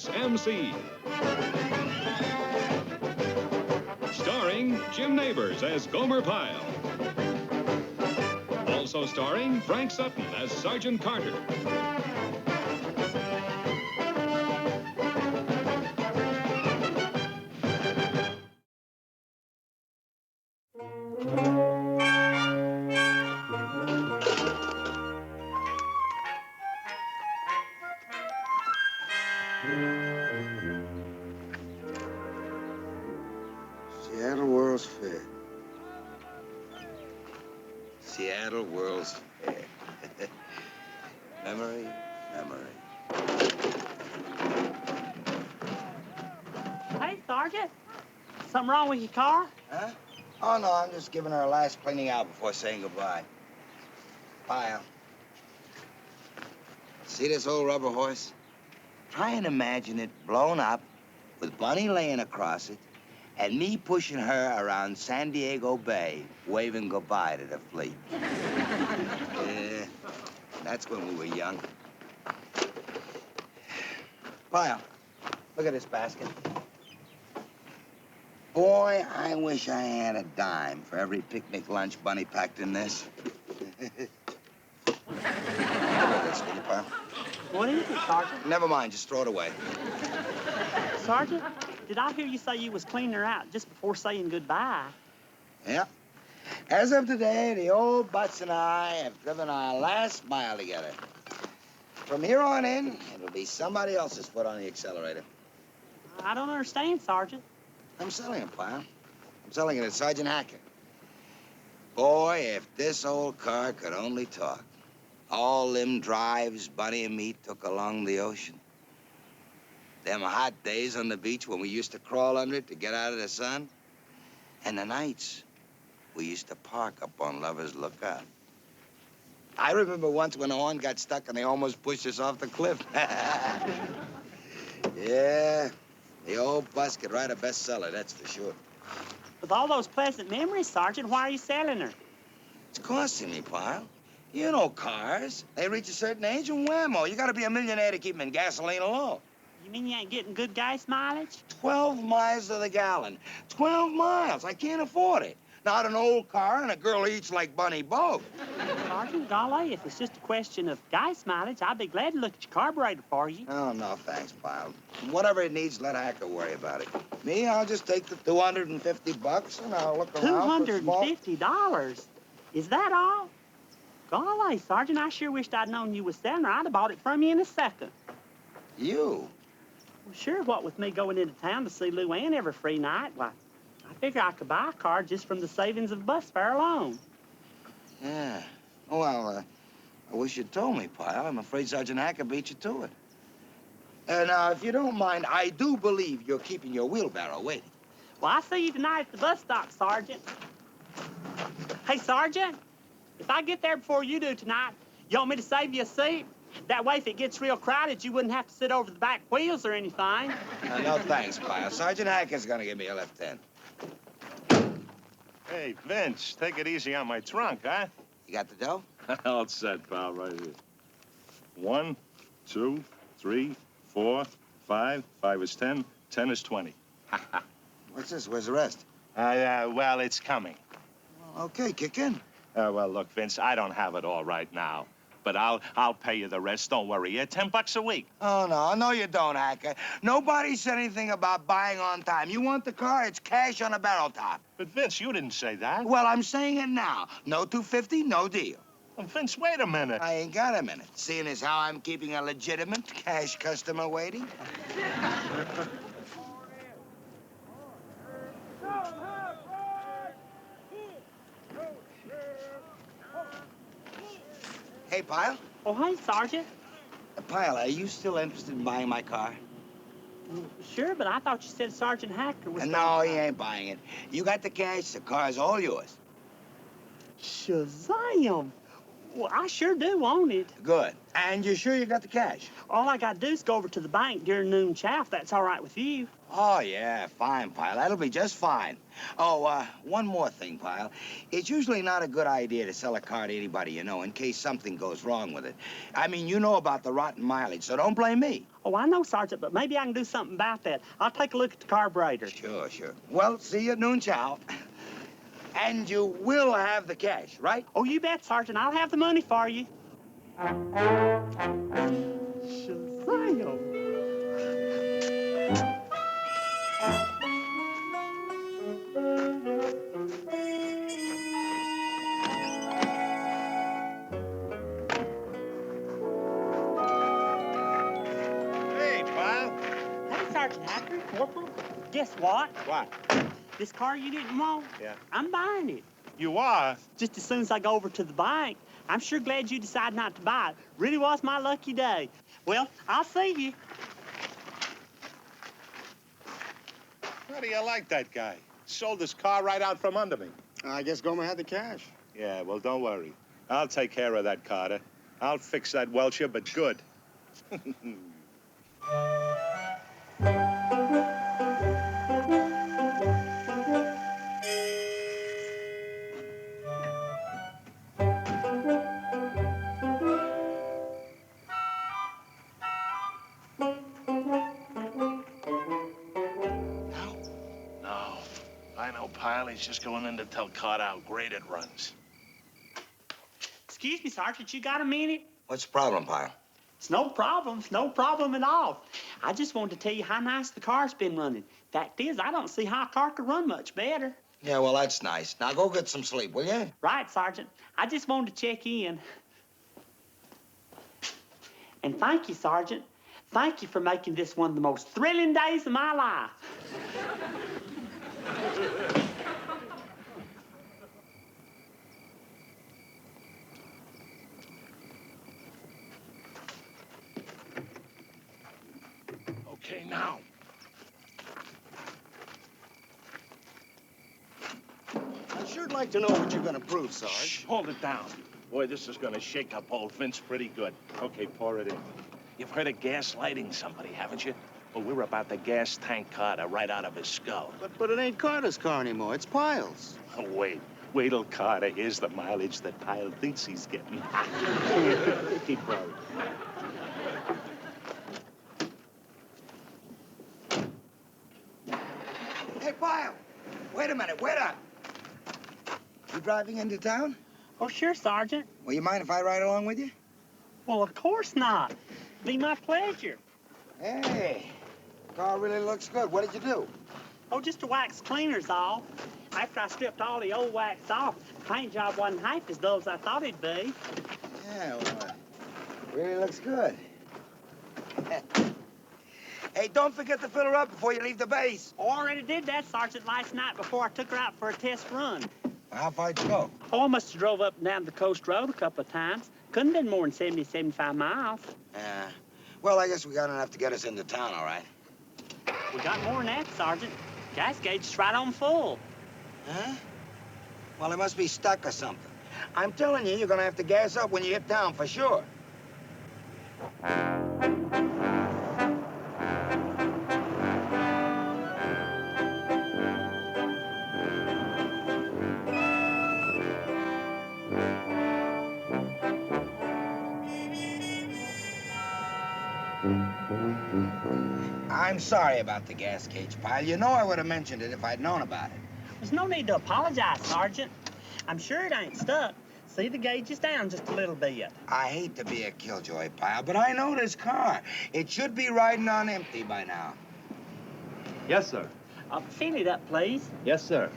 U.S.M.C. Starring Jim Neighbors as Gomer Pyle. Also starring Frank Sutton as Sergeant Carter. Seattle World's Fair. Seattle World's Fair. Memory, memory. Hey, Sergeant. Something wrong with your car? Huh? Oh, no, I'm just giving her a last cleaning out before saying goodbye. Pyle. See this old rubber horse? Try and imagine it blown up with Bunny laying across it and me pushing her around San Diego Bay, waving goodbye to the fleet. Yeah, that's when we were young. Pyle, look at this basket. Boy, I wish I had a dime for every picnic lunch Bunny packed in this. That's for you, Pyle. What is it, Sergeant? Never mind, just throw it away. Sergeant, did I hear you say you was cleaning her out just before saying goodbye? Yeah. As of today, the old Butts and I have driven our last mile together. From here on in, it'll be somebody else's foot on the accelerator. I don't understand, Sergeant. I'm selling it, Pyle. I'm selling it to Sergeant Hacker. Boy, if this old car could only talk. All them drives Bunny and me took along the ocean. Them hot days on the beach when we used to crawl under it to get out of the sun. And the nights we used to park up on Lover's Lookout. I remember once when the horn got stuck and they almost pushed us off the cliff. Yeah, the old bus could write a bestseller, that's for sure. With all those pleasant memories, Sergeant, why are you selling her? It's costing me, Pyle. You know cars. They reach a certain age and whammo. You gotta be a millionaire to keep them in gasoline alone. You mean you ain't getting good gas mileage? 12 miles to the gallon. 12 miles. I can't afford it. Not an old car and a girl who eats like Bunny Bogue. Sergeant, golly, if it's just a question of gas mileage, I'd be glad to look at your carburetor for you. Oh, no, thanks, Pyle. Whatever it needs, let Hacker worry about it. Me, I'll just take the $250 and I'll look around for small... $250? Is that all? Golly, Sergeant, I sure wished I'd known you was selling her. I'd have bought it from you in a second. You? Well, sure, what with me going into town to see Lou Ann every free night, why, I figure I could buy a car just from the savings of bus fare alone. Yeah. Well, I wish you'd told me, Pyle. I'm afraid Sergeant Hacker beat you to it. Now, if you don't mind, I do believe you're keeping your wheelbarrow waiting. Well, I'll see you tonight at the bus stop, Sergeant. Hey, Sergeant, if I get there before you do tonight, you want me to save you a seat? That way, if it gets real crowded, you wouldn't have to sit over the back wheels or anything. No, thanks, Pyle. Sergeant Hacker's gonna give me a lift in. Hey, Vince, take it easy on my trunk, huh? You got the dough? All set, pal, right here. 1, 2, 3, 4, 5. 5 is 10. 10 is 20. What's this? Where's the rest? Well, it's coming. Well, okay, kick in. Well, look, Vince, I don't have it all right now. But I'll pay you the rest, don't worry. $10 a week. Oh, no, you don't, Hacker. Nobody said anything about buying on time. You want the car, it's cash on a barrel top. But, Vince, you didn't say that. Well, I'm saying it now. No $250, no deal. Well, Vince, wait a minute. I ain't got a minute, seeing as how I'm keeping a legitimate cash customer waiting. Hey, Pyle. Oh, hey, Sergeant. Pyle, are you still interested in buying my car? Sure, but I thought you said Sergeant Hacker was... No, he ain't buying it. You got the cash, the car's all yours. Shazam! Well, I sure do want it. Good. And you're sure you got the cash? All I gotta do is go over to the bank during noon chow, if that's all right with you. Oh, yeah, fine, Pyle. That'll be just fine. Oh, one more thing, Pyle. It's usually not a good idea to sell a car to anybody you know in case something goes wrong with it. I mean, you know about the rotten mileage, so don't blame me. Oh, I know, Sergeant, but maybe I can do something about that. I'll take a look at the carburetor. Sure, sure. Well, see you at noon chow. And you will have the cash, right? Oh, you bet, Sergeant. I'll have the money for you. Shazam! Hey, Pyle. Hey, Sergeant Hacker, Corporal. Guess what? What? This car you didn't want? Yeah. I'm buying it. You are? Just as soon as I go over to the bank. I'm sure glad you decided not to buy it. Really was my lucky day. Well, I'll see you. How do you like that guy? Sold his car right out from under me. I guess Gomer had the cash. Yeah, well, don't worry. I'll take care of that, Carter. I'll fix that Welcher, but good. No. I know Pyle. He's just going in to tell Carter how great it runs. Excuse me, Sergeant, you got a minute? What's the problem, Pyle? It's no problem. It's no problem at all. I just wanted to tell you how nice the car's been running. Fact is, I don't see how a car could run much better. Yeah, well, that's nice. Now go get some sleep, will you? Right, Sergeant. I just wanted to check in. And thank you, Sergeant. Thank you for making this one of the most thrilling days of my life. Okay, now. I'd sure like to know what you're gonna prove, Sarge. Shh, hold it down. Boy, this is going to shake up old Vince pretty good. Okay, pour it in. You've heard of gaslighting somebody, haven't you? Well, we're about to gas tank Carter right out of his skull. But it ain't Carter's car anymore. It's Pyle's. Oh, wait till Carter hears the mileage that Pyle thinks he's getting. Keep going. Hey, Pyle, wait a minute, wait up. You driving into town? Oh, sure, Sergeant. Well, you mind if I ride along with you? Well, of course not. Be my pleasure. Hey, car really looks good. What did you do? Oh, just a wax cleaner's all. After I stripped all the old wax off, the paint job wasn't half as dull as I thought it'd be. Yeah, well, really looks good. Hey, don't forget to fill her up before you leave the base. Oh, I already did that, Sergeant, last night before I took her out for a test run. How far'd you go? Oh, I must have drove up and down the coast road a couple of times. Couldn't have been more than 70, 75 miles. Well, I guess we got enough to get us into town, all right. We got more than that, Sergeant. Gas gauge is right on full. Huh? Well, it must be stuck or something. I'm telling you, you're gonna have to gas up when you hit town for sure. I'm sorry about the gas gauge, Pyle. You know I would have mentioned it if I'd known about it. There's no need to apologize, Sergeant. I'm sure it ain't stuck. See, the gauge is down just a little bit. I hate to be a killjoy, Pyle, but I know this car. It should be riding on empty by now. Yes, sir. Fill it up, please. Yes, sir.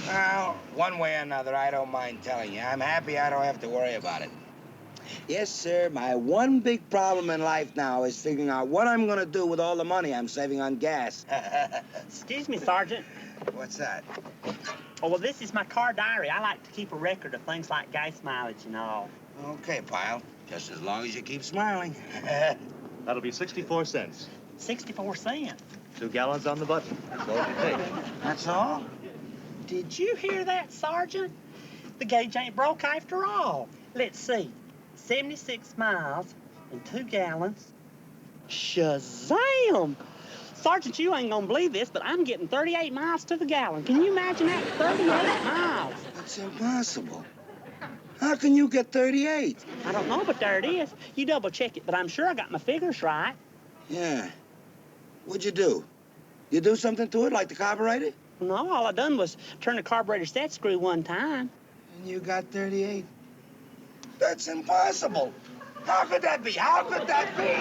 Well, one way or another, I don't mind telling you. I'm happy I don't have to worry about it. Yes, sir, my one big problem in life now is figuring out what I'm gonna do with all the money I'm saving on gas. Excuse me, Sergeant. What's that? Oh, well, this is my car diary. I like to keep a record of things like gas mileage and all. Okay, Pyle. Just as long as you keep smiling. That'll be 64 cents. 64 cents. 2 gallons on the button. That's all you take. That's all? Did you hear that, Sergeant? The gauge ain't broke after all. Let's see. 76 miles and 2 gallons. Shazam! Sergeant, you ain't gonna believe this, but I'm getting 38 miles to the gallon. Can you imagine that? 38 miles. That's impossible. How can you get 38? I don't know, but there it is. You double check it, but I'm sure I got my figures right. Yeah. What'd you do? You do something to it, like the carburetor? No, all I done was turn the carburetor set screw one time. And you got 38? That's impossible. How could that be? How could that be?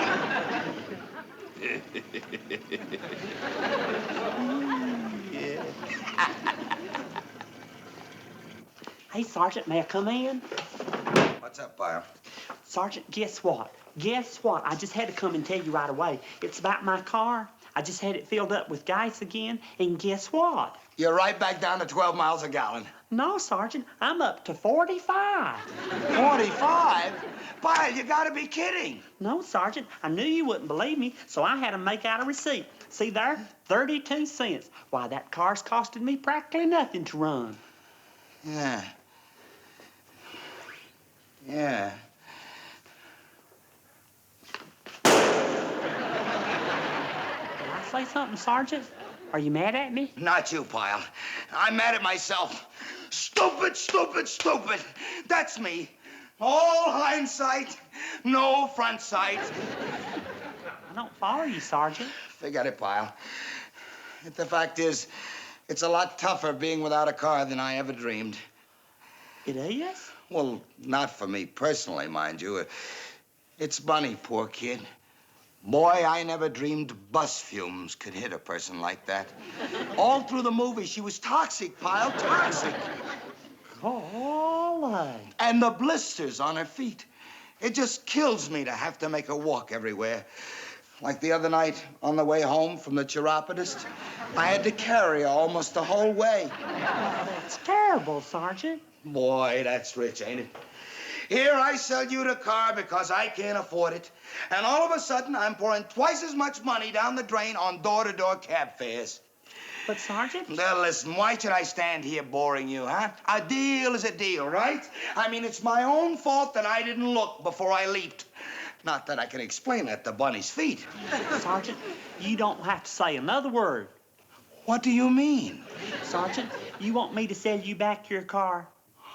Hey, Sergeant, may I come in? What's up, Pyle? Sergeant, guess what? Guess what? I just had to come and tell you right away. It's about my car. I just had it filled up with gas again, and guess what? You're right back down to 12 miles a gallon. No, Sergeant, I'm up to 45. 45? Pyle, you gotta be kidding. No, Sergeant, I knew you wouldn't believe me, so I had to make out a receipt. See there? 32 cents. Why, that car's costed me practically nothing to run. Yeah. Yeah. Did I say something, Sergeant? Are you mad at me? Not you, Pyle. I'm mad at myself. Stupid, stupid, stupid. That's me. All hindsight, no front sight. I don't follow you, Sergeant. Forget it, Pyle. The fact is, it's a lot tougher being without a car than I ever dreamed. It is? Well, not for me personally, mind you. It's Bunny, poor kid. Boy, I never dreamed bus fumes could hit a person like that. All through the movie, she was toxic, Pyle, toxic. Golly. And the blisters on her feet. It just kills me to have to make her walk everywhere. Like the other night, on the way home from the chiropodist, I had to carry her almost the whole way. That's terrible, Sergeant. Boy, that's rich, ain't it? Here, I sell you the car because I can't afford it. And all of a sudden, I'm pouring twice as much money down the drain on door-to-door cab fares. But, Sergeant... Now, listen, why should I stand here boring you, huh? A deal is a deal, right? I mean, it's my own fault that I didn't look before I leaped. Not that I can explain that to Bunny's feet. Sergeant, you don't have to say another word. What do you mean? Sergeant, you want me to sell you back your car?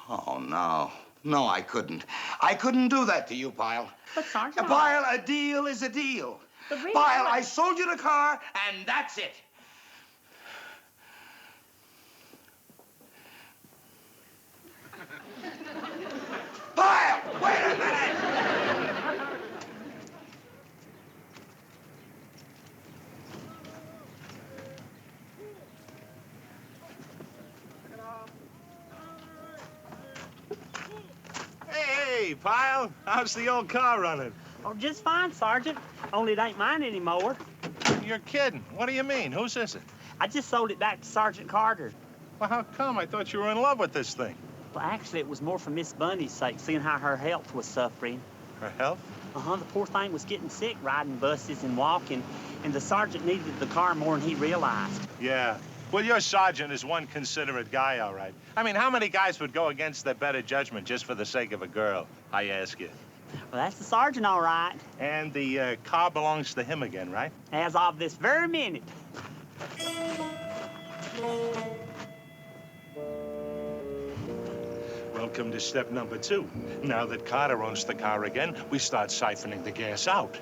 Oh, no. No, I couldn't. I couldn't do that to you, Pyle. But, Sergeant... Pyle, a deal is a deal. Pyle, I sold you the car, and that's it. Pyle, wait a minute! Hey, Pyle, how's the old car running? Oh, just fine, Sergeant. Only it ain't mine anymore. You're kidding. What do you mean? Whose is it? I just sold it back to Sergeant Carter. Well, how come? I thought you were in love with this thing. Well, actually, it was more for Miss Bunny's sake, seeing how her health was suffering. Her health? Uh-huh, the poor thing was getting sick riding buses and walking, and the sergeant needed the car more than he realized. Yeah. Well, your sergeant is one considerate guy, all right. I mean, how many guys would go against their better judgment just for the sake of a girl, I ask you? Well, that's the sergeant, all right. And the car belongs to him again, right? As of this very minute. Welcome to step number 2. Now that Carter owns the car again, we start siphoning the gas out.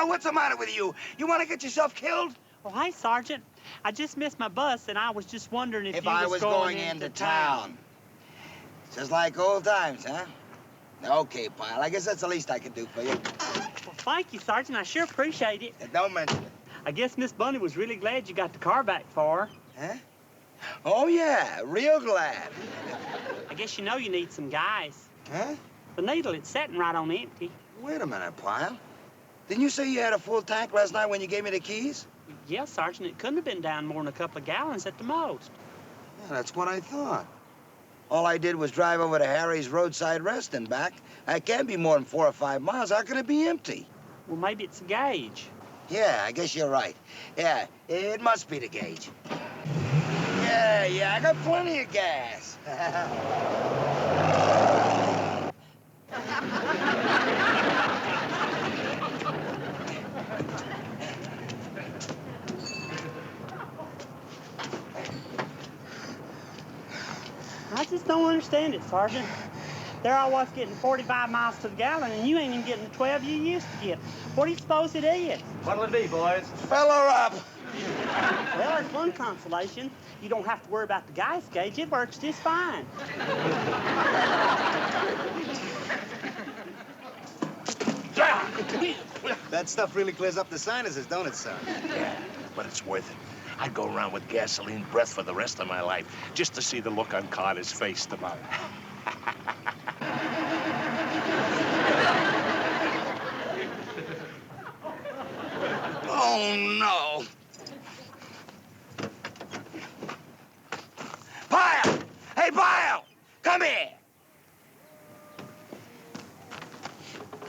What's the matter with you? You want to get yourself killed? Well, hey, Sergeant. I just missed my bus, and I was just wondering if you I was going into town. Just like old times, huh? Okay, Pyle. I guess that's the least I can do for you. Well, thank you, Sergeant. I sure appreciate it. Don't mention it. I guess Miss Bunny was really glad you got the car back for her. Huh? Oh, yeah, real glad. I guess you know you need some guys. Huh? The needle, it's sitting right on empty. Wait a minute, Pyle. Didn't you say you had a full tank last night when you gave me the keys? Yeah, Sergeant, it couldn't have been down more than a couple of gallons at the most. Yeah, that's what I thought. All I did was drive over to Harry's roadside rest and back. That can't be more than 4 or 5 miles. How can it be empty? Well, maybe it's a gauge. Yeah, I guess you're right. Yeah, it must be the gauge. Yeah, I got plenty of gas. I just don't understand it, Sergeant. There I was getting 45 miles to the gallon, and you ain't even getting the 12 you used to get. What do you suppose it is? What'll it be, boys? Fill her up. Well, there's one consolation. You don't have to worry about the gas gauge. It works just fine. That stuff really clears up the sinuses, don't it, son? Yeah, but it's worth it. I'd go around with gasoline breath for the rest of my life just to see the look on Carter's face tomorrow. Oh, no. Pyle! Hey, Pyle! Come here!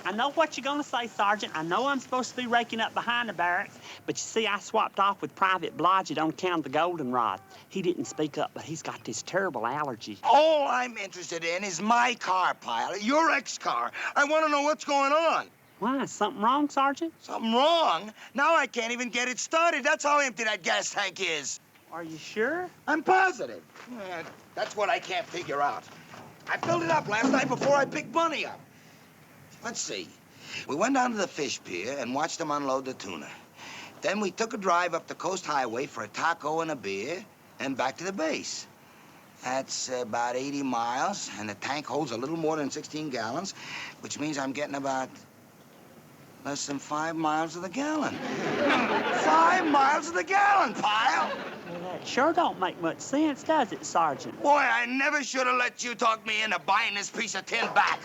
I know what you're gonna say, Sergeant. I know I'm supposed to be raking up behind the barracks, but you see, I swapped off with Private Blodgett on account of the goldenrod. He didn't speak up, but he's got this terrible allergy. All I'm interested in is my car, Pyle. Your ex-car. I want to know what's going on. Why, is something wrong, Sergeant? Something wrong? Now I can't even get it started. That's how empty that gas tank is. Are you sure? I'm positive. That's what I can't figure out. I filled it up last night before I picked Bunny up. Let's see. We went down to the fish pier and watched them unload the tuna. Then we took a drive up the Coast Highway for a taco and a beer and back to the base. That's about 80 miles, and the tank holds a little more than 16 gallons, which means I'm getting about less than 5 miles to the gallon. 5 miles to the gallon, Pyle! Well, that sure don't make much sense, does it, Sergeant? Boy, I never should have let you talk me into buying this piece of tin back.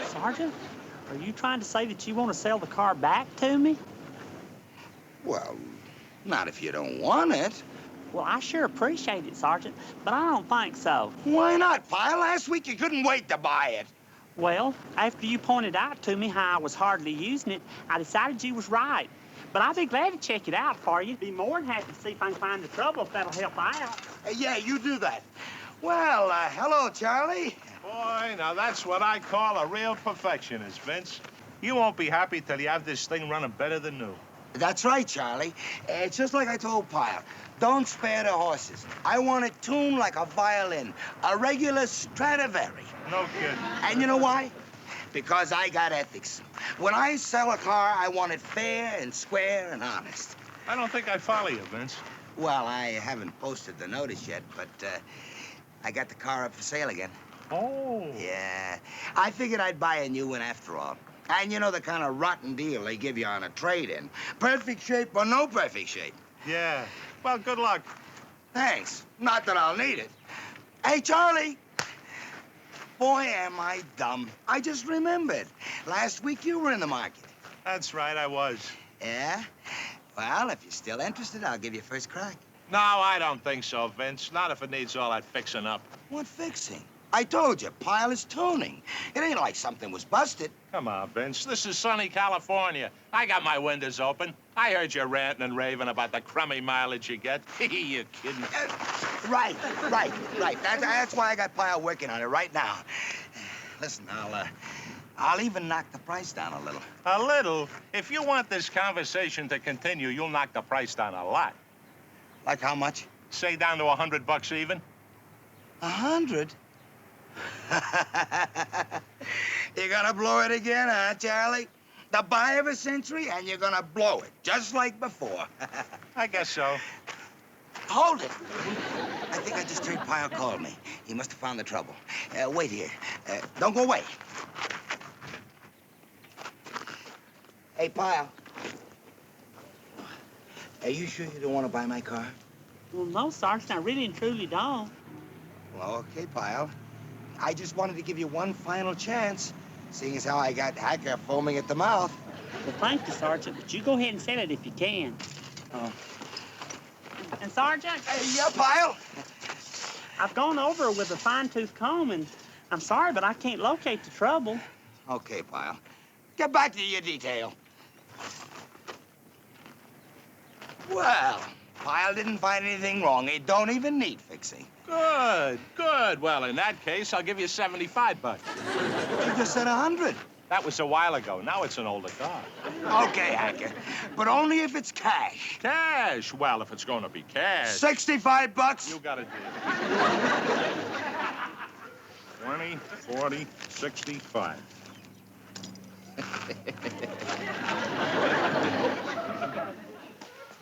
Sergeant, are you trying to say that you want to sell the car back to me? Well, not if you don't want it. Well, I sure appreciate it, Sergeant, but I don't think so. Why not, Pyle? Last week you couldn't wait to buy it. Well, after you pointed out to me how I was hardly using it, I decided you was right. But I'd be glad to check it out for you. Be more than happy to see if I can find the trouble, if that'll help out. Yeah, you do that. Well, hello, Charlie. Boy, now that's what I call a real perfectionist, Vince. You won't be happy till you have this thing running better than new. That's right, Charlie. It's just like I told Pyle. Don't spare the horses. I want it tuned like a violin, a regular Stradivari. No kidding. And you know why? Because I got ethics. When I sell a car, I want it fair and square and honest. I don't think I follow you, Vince. Well, I haven't posted the notice yet, but I got the car up for sale again. Oh. Yeah. I figured I'd buy a new one after all. And you know the kind of rotten deal they give you on a trade-in. Perfect shape or no perfect shape. Yeah. Well, good luck. Thanks. Not that I'll need it. Hey, Charlie. Boy, am I dumb. I just remembered. Last week you were in the market. That's right, I was. Yeah? Well, if you're still interested, I'll give you first crack. No, I don't think so, Vince. Not if it needs all that fixing up. What fixing? I told you, Pyle is tuning. It ain't like something was busted. Come on, Vince. This is sunny California. I got my windows open. I heard you ranting and raving about the crummy mileage you get. You kidding? Right. That's why I got Pyle working on it right now. Listen, I'll even knock the price down a little. A little? If you want this conversation to continue, you'll knock the price down a lot. Like how much? Say down to $100 even. 100? You're gonna blow it again, huh, Charlie? The buy of a century, and you're gonna blow it, just like before. I guess so. Hold it. I think I just heard Pyle call me. He must have found the trouble. Wait here. Don't go away. Hey, Pyle. Are you sure you don't want to buy my car? Well, no, Sergeant, I really and truly don't. Well, okay, Pyle. I just wanted to give you one final chance, seeing as how I got Hacker foaming at the mouth. Well, thank you, Sergeant, but you go ahead and sell it if you can. And, Sergeant, Hey, yeah, Pyle? I've gone over it with a fine-tooth comb, and I'm sorry, but I can't locate the trouble. Okay, Pyle. Get back to your detail. Well, Pyle didn't find anything wrong. It don't even need fixing. Good, good. Well, in that case, I'll give you 75 bucks. You just said 100. That was a while ago. Now it's an older car. Okay, Hacker, but only if it's cash. Cash? Well, if it's going to be cash. 65 bucks. You got it. 20, 40, 65.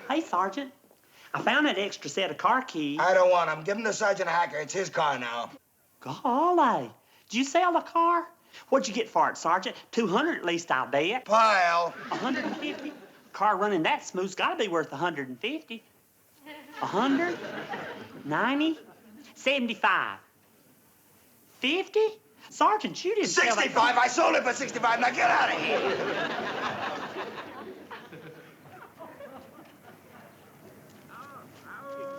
Hey, Sergeant, I found that extra set of car keys. I don't want him. Give him to Sergeant Hacker. It's his car now. Golly, did you sell the car? What'd you get for it, Sergeant? 200 at least, I'll bet. Pyle. 150? Car running that smooth's got to be worth 150. 100? 90? 75? 50? Sergeant, you didn't sell that 65. I sold it for 65. Now get out of here.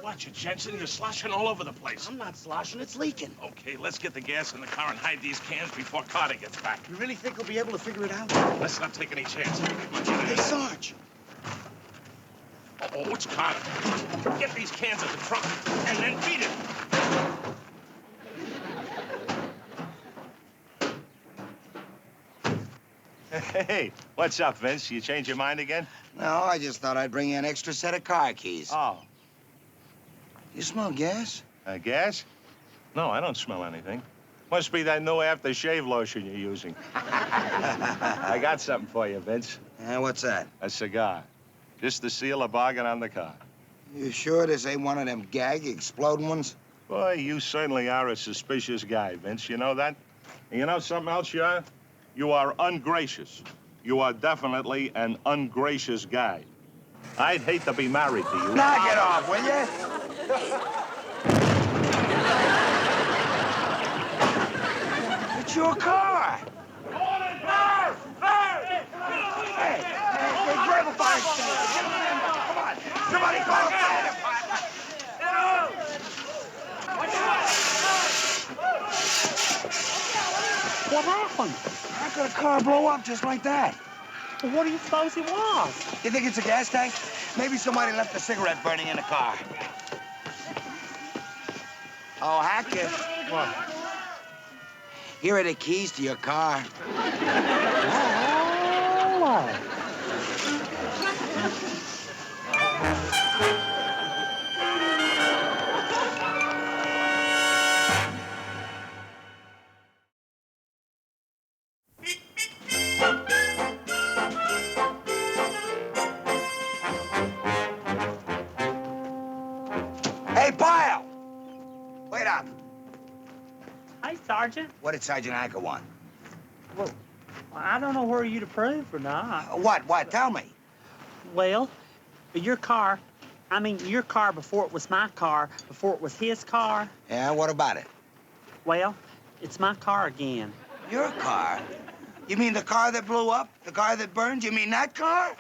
Watch it, Jensen. You're sloshing all over the place. I'm not sloshing, it's leaking. Okay, let's get the gas in the car and hide these cans before Carter gets back. You really think we'll be able to figure it out? Let's not take any chances. Come on, get Hey, in. Sarge. Oh, it's Carter. Get these cans at the trunk and then beat it. Hey, what's up, Vince? You change your mind again? No, I just thought I'd bring you an extra set of car keys. Oh. You smell gas? Gas? No, I don't smell anything. Must be that new aftershave lotion you're using. I got something for you, Vince. What's that? A cigar. Just to seal a bargain on the car. You sure this ain't one of them gag exploding ones? Boy, you certainly are a suspicious guy, Vince. You know that? And you know something else you are? You are ungracious. You are definitely an ungracious guy. I'd hate to be married to you. Knock it off, will you? It's your car. Hey, grab a fire extinguisher. Get him in. Come on. Somebody call a fire department. What happened? How could a car blow up just like that? Well, what do you suppose it was? You think it's a gas tank? Maybe somebody left a cigarette burning in the car. Oh, Hacker. What? Here are the keys to your car. Oh. Hey, Pyle! Wait up. Hey, Sergeant. What did Sergeant Hacker want? Well, I don't know where you'd approve or not. What? Tell me. Well, your car before it was my car, before it was his car, Yeah, what about it? well, it's my car again. Your car? You mean the car that blew up? The car that burned? You mean that car?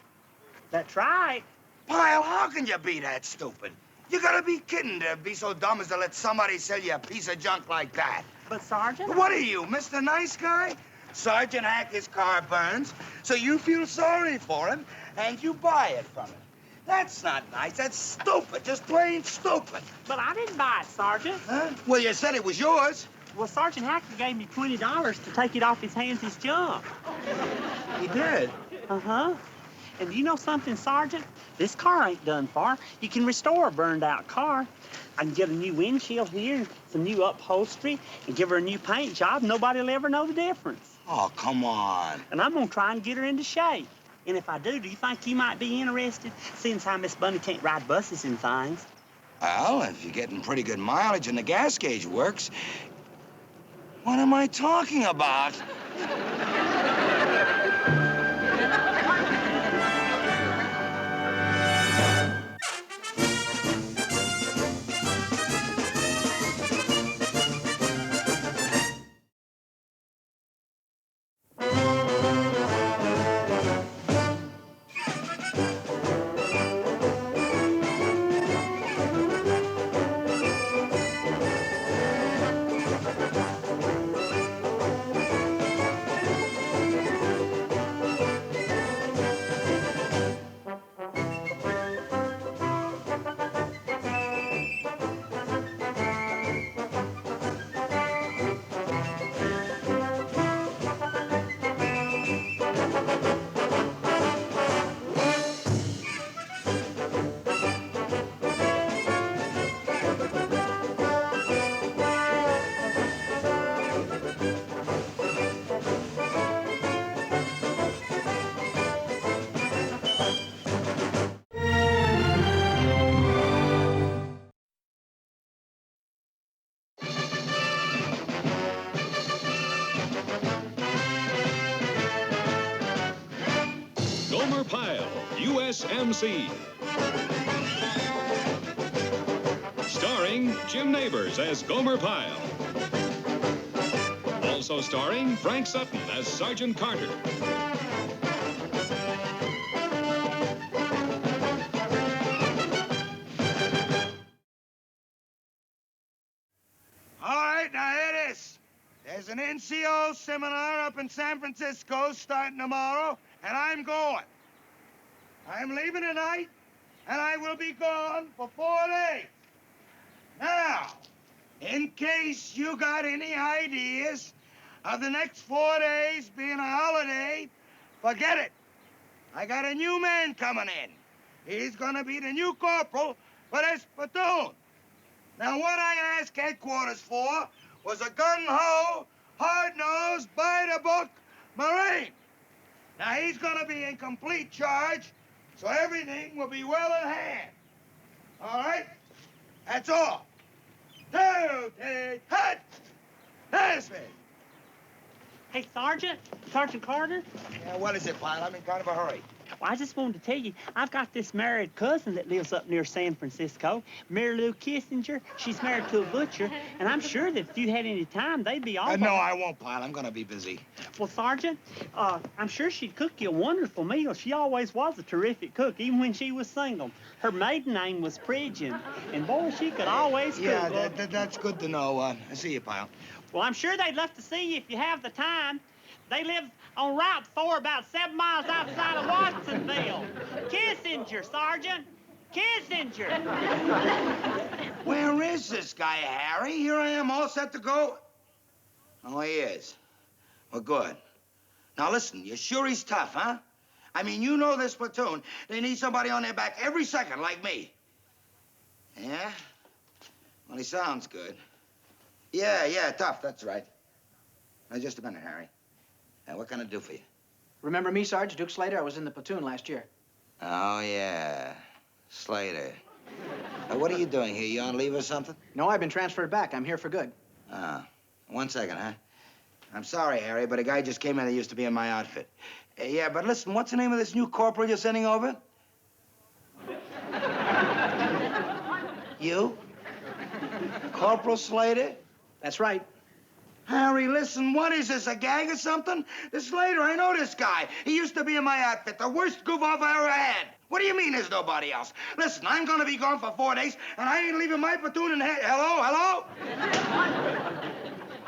That's right. Pyle, how can you be that stupid? You gotta be kidding to be so dumb as to let somebody sell you a piece of junk like that. But, Sergeant... What are you, Mr. Nice Guy? Sergeant Hacker's car burns, so you feel sorry for him, and you buy it from him. That's not nice. That's stupid. Just plain stupid. But I didn't buy it, Sergeant. Huh? Well, you said it was yours. Well, Sergeant Hacker gave me $20 to take it off his hands as junk. He did. Uh-huh. And you know something, Sergeant? This car ain't done for. You can restore a burned-out car. I can get a new windshield here, some new upholstery, and give her a new paint job. Nobody'll ever know the difference. Oh, come on. And I'm gonna try and get her into shape. And if I do you think you might be interested, seeing as how Miss Bunny can't ride buses and things? Well, if you're getting pretty good mileage and the gas gauge works, what am I talking about? U.S.M.C. Starring Jim Neighbors as Gomer Pyle. Also starring Frank Sutton as Sergeant Carter. All right, now hear this. There's an NCO seminar up in San Francisco starting tomorrow, and I'm going. I'm leaving tonight, and I will be gone for 4 days. Now, in case you got any ideas of the next 4 days being a holiday, forget it. I got a new man coming in. He's gonna be the new corporal for this platoon. Now, what I asked headquarters for was a gung-ho, hard-nosed, by-the-book Marine. Now, he's gonna be in complete charge, so everything will be well in hand. All right? That's all. Hut! There's me. Hey, Sergeant? Sergeant Carter? Yeah, what is it, Pyle? I'm in kind of a hurry. Well, I just wanted to tell you, I've got this married cousin that lives up near San Francisco, Mary Lou Kissinger. She's married to a butcher, and I'm sure that if you had any time, they'd be all No, I won't, Pyle. I'm gonna be busy. Well, Sergeant, I'm sure she'd cook you a wonderful meal. She always was a terrific cook, even when she was single. Her maiden name was Pridgeon, and boy, she could always cook. Yeah, that's good to know. I see you, Pyle. Well, I'm sure they'd love to see you if you have the time. They live on Route 4, about 7 miles outside of Watsonville. Kissinger, Sergeant. Kissinger. Where is this guy, Harry? Here I am, all set to go. Oh, he is. Well, good. Now, listen, you're sure he's tough, huh? I mean, you know this platoon. They need somebody on their back every second, like me. Yeah? Well, he sounds good. Yeah, tough, that's right. Now, just a minute, Harry. What can I do for you? Remember me, Sarge? Duke Slater? I was in the platoon last year. Oh, yeah. Slater. What are you doing here? You on leave or something? No, I've been transferred back. I'm here for good. Ah, 1 second, huh? I'm sorry, Harry, but a guy just came in that used to be in my outfit. Yeah, but listen, what's the name of this new corporal you're sending over? You? Corporal Slater? That's right. Harry, listen, what is this, a gag or something? This Slater, I know this guy. He used to be in my outfit, the worst goof-off I ever had. What do you mean there's nobody else? Listen, I'm gonna be gone for 4 days, and I ain't leaving my platoon in Hello?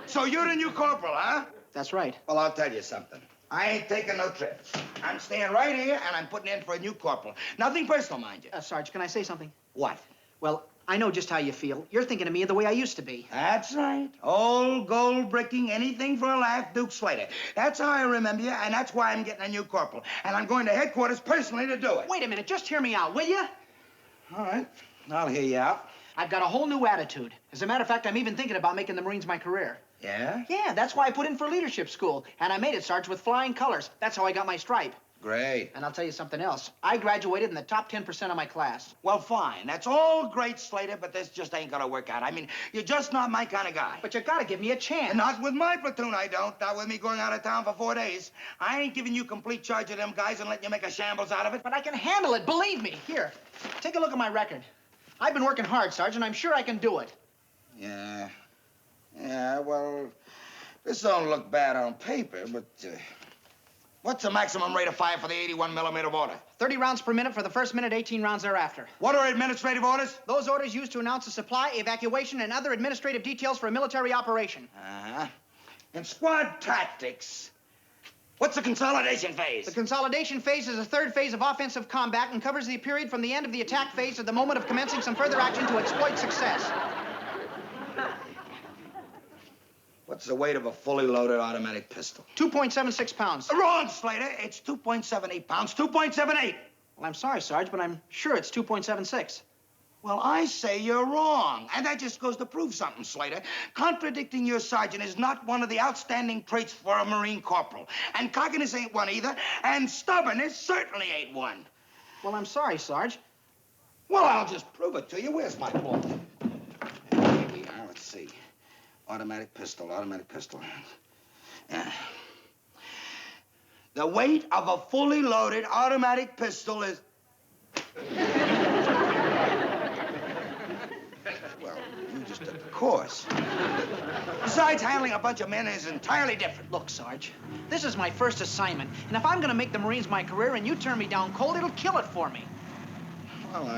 So you're the new corporal, huh? That's right. Well, I'll tell you something. I ain't taking no trips. I'm staying right here, and I'm putting in for a new corporal. Nothing personal, mind you. Sarge, can I say something? What? Well, I know just how you feel. You're thinking of me the way I used to be. That's right. Old gold bricking, anything for a laugh, Duke Slater. That's how I remember you, and that's why I'm getting a new corporal. And I'm going to headquarters personally to do it. Wait a minute. Just hear me out, will you? All right. I'll hear you out. I've got a whole new attitude. As a matter of fact, I'm even thinking about making the Marines my career. Yeah? Yeah, that's why I put in for leadership school. And I made it, Sarge, with flying colors. That's how I got my stripe. Great. And I'll tell you something else. I graduated in the top 10% of my class. Well, fine. That's all great, Slater, but this just ain't gonna work out. I mean, you're just not my kind of guy. But you gotta give me a chance. Not with my platoon, I don't. Not with me going out of town for 4 days. I ain't giving you complete charge of them guys and letting you make a shambles out of it. But I can handle it, believe me. Here, take a look at my record. I've been working hard, Sarge, and I'm sure I can do it. Yeah, well, this don't look bad on paper, but what's the maximum rate of fire for the 81mm order? 30 rounds per minute for the first minute, 18 rounds thereafter. What are administrative orders? Those orders used to announce a supply, evacuation, and other administrative details for a military operation. Uh-huh. And squad tactics. What's the consolidation phase? The consolidation phase is the third phase of offensive combat and covers the period from the end of the attack phase to the moment of commencing some further action to exploit success. What's the weight of a fully loaded automatic pistol? 2.76 pounds. Wrong, Slater. It's 2.78 pounds. 2.78. Well, I'm sorry, Sarge, but I'm sure it's 2.76. Well, I say you're wrong. And that just goes to prove something, Slater. Contradicting your sergeant is not one of the outstanding traits for a Marine corporal. And cockiness ain't one either. And stubbornness certainly ain't one. Well, I'm sorry, Sarge. Well, I'll just prove it to you. Where's my book? Here we are. Let's see. Automatic pistol. The weight of a fully loaded automatic pistol is Well, you just took a course. Besides, handling a bunch of men is entirely different. Look, Sarge, this is my first assignment, and if I'm gonna make the Marines my career and you turn me down cold, it'll kill it for me. Well,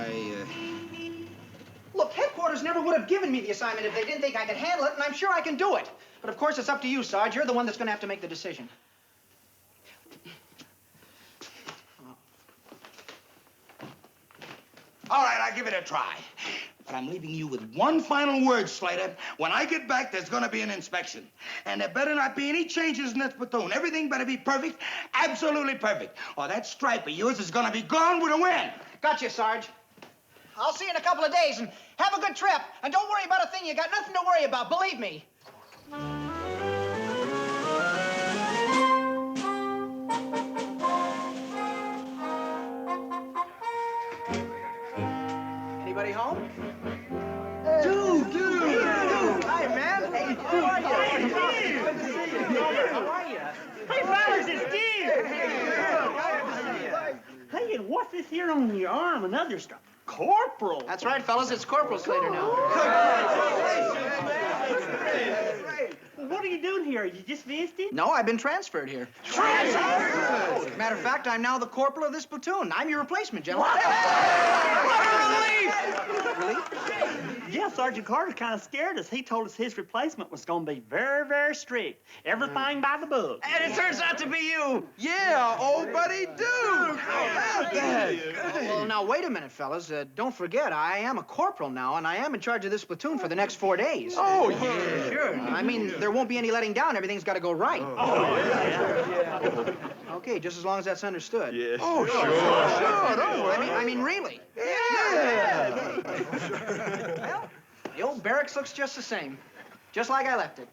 Look, headquarters never would have given me the assignment if they didn't think I could handle it, and I'm sure I can do it. But of course, it's up to you, Sarge. You're the one that's gonna have to make the decision. All right, I'll give it a try. But I'm leaving you with one final word, Slater. When I get back, there's gonna be an inspection. And there better not be any changes in this platoon. Everything better be perfect, absolutely perfect. Or that stripe of yours is gonna be gone with a wind. Gotcha, Sarge. I'll see you in a couple of days, and have a good trip. And don't worry about a thing. You got nothing to worry about, believe me. Anybody home? Dude! Hi, man. Hey, how are you? Hey, Steve! Good to see you. How are you? Hey, fellas, it's Steve! Hey, and what's this here on your arm? Another stuff. Corporal. That's right, fellas. It's Corporal Slater now. What are you doing here? You just visiting? No, I've been transferred here. Transferred? Matter of fact, I'm now the corporal of this platoon. I'm your replacement, gentlemen. Relief? Yeah, Sergeant Carter kind of scared us. He told us his replacement was going to be very, very strict. Everything by the book. And it turns out to be you. Yeah, old buddy Duke. How about that? Well, now, wait a minute, fellas. Don't forget, I am a corporal now, and I am in charge of this platoon for the next 4 days. Oh, yeah. Sure. I mean, there won't be any letting down. Everything's got to go right. Okay, just as long as that's understood. Yeah. Oh, sure, don't worry. I mean, really. Yeah. Well, the old barracks looks just the same. Just like I left it.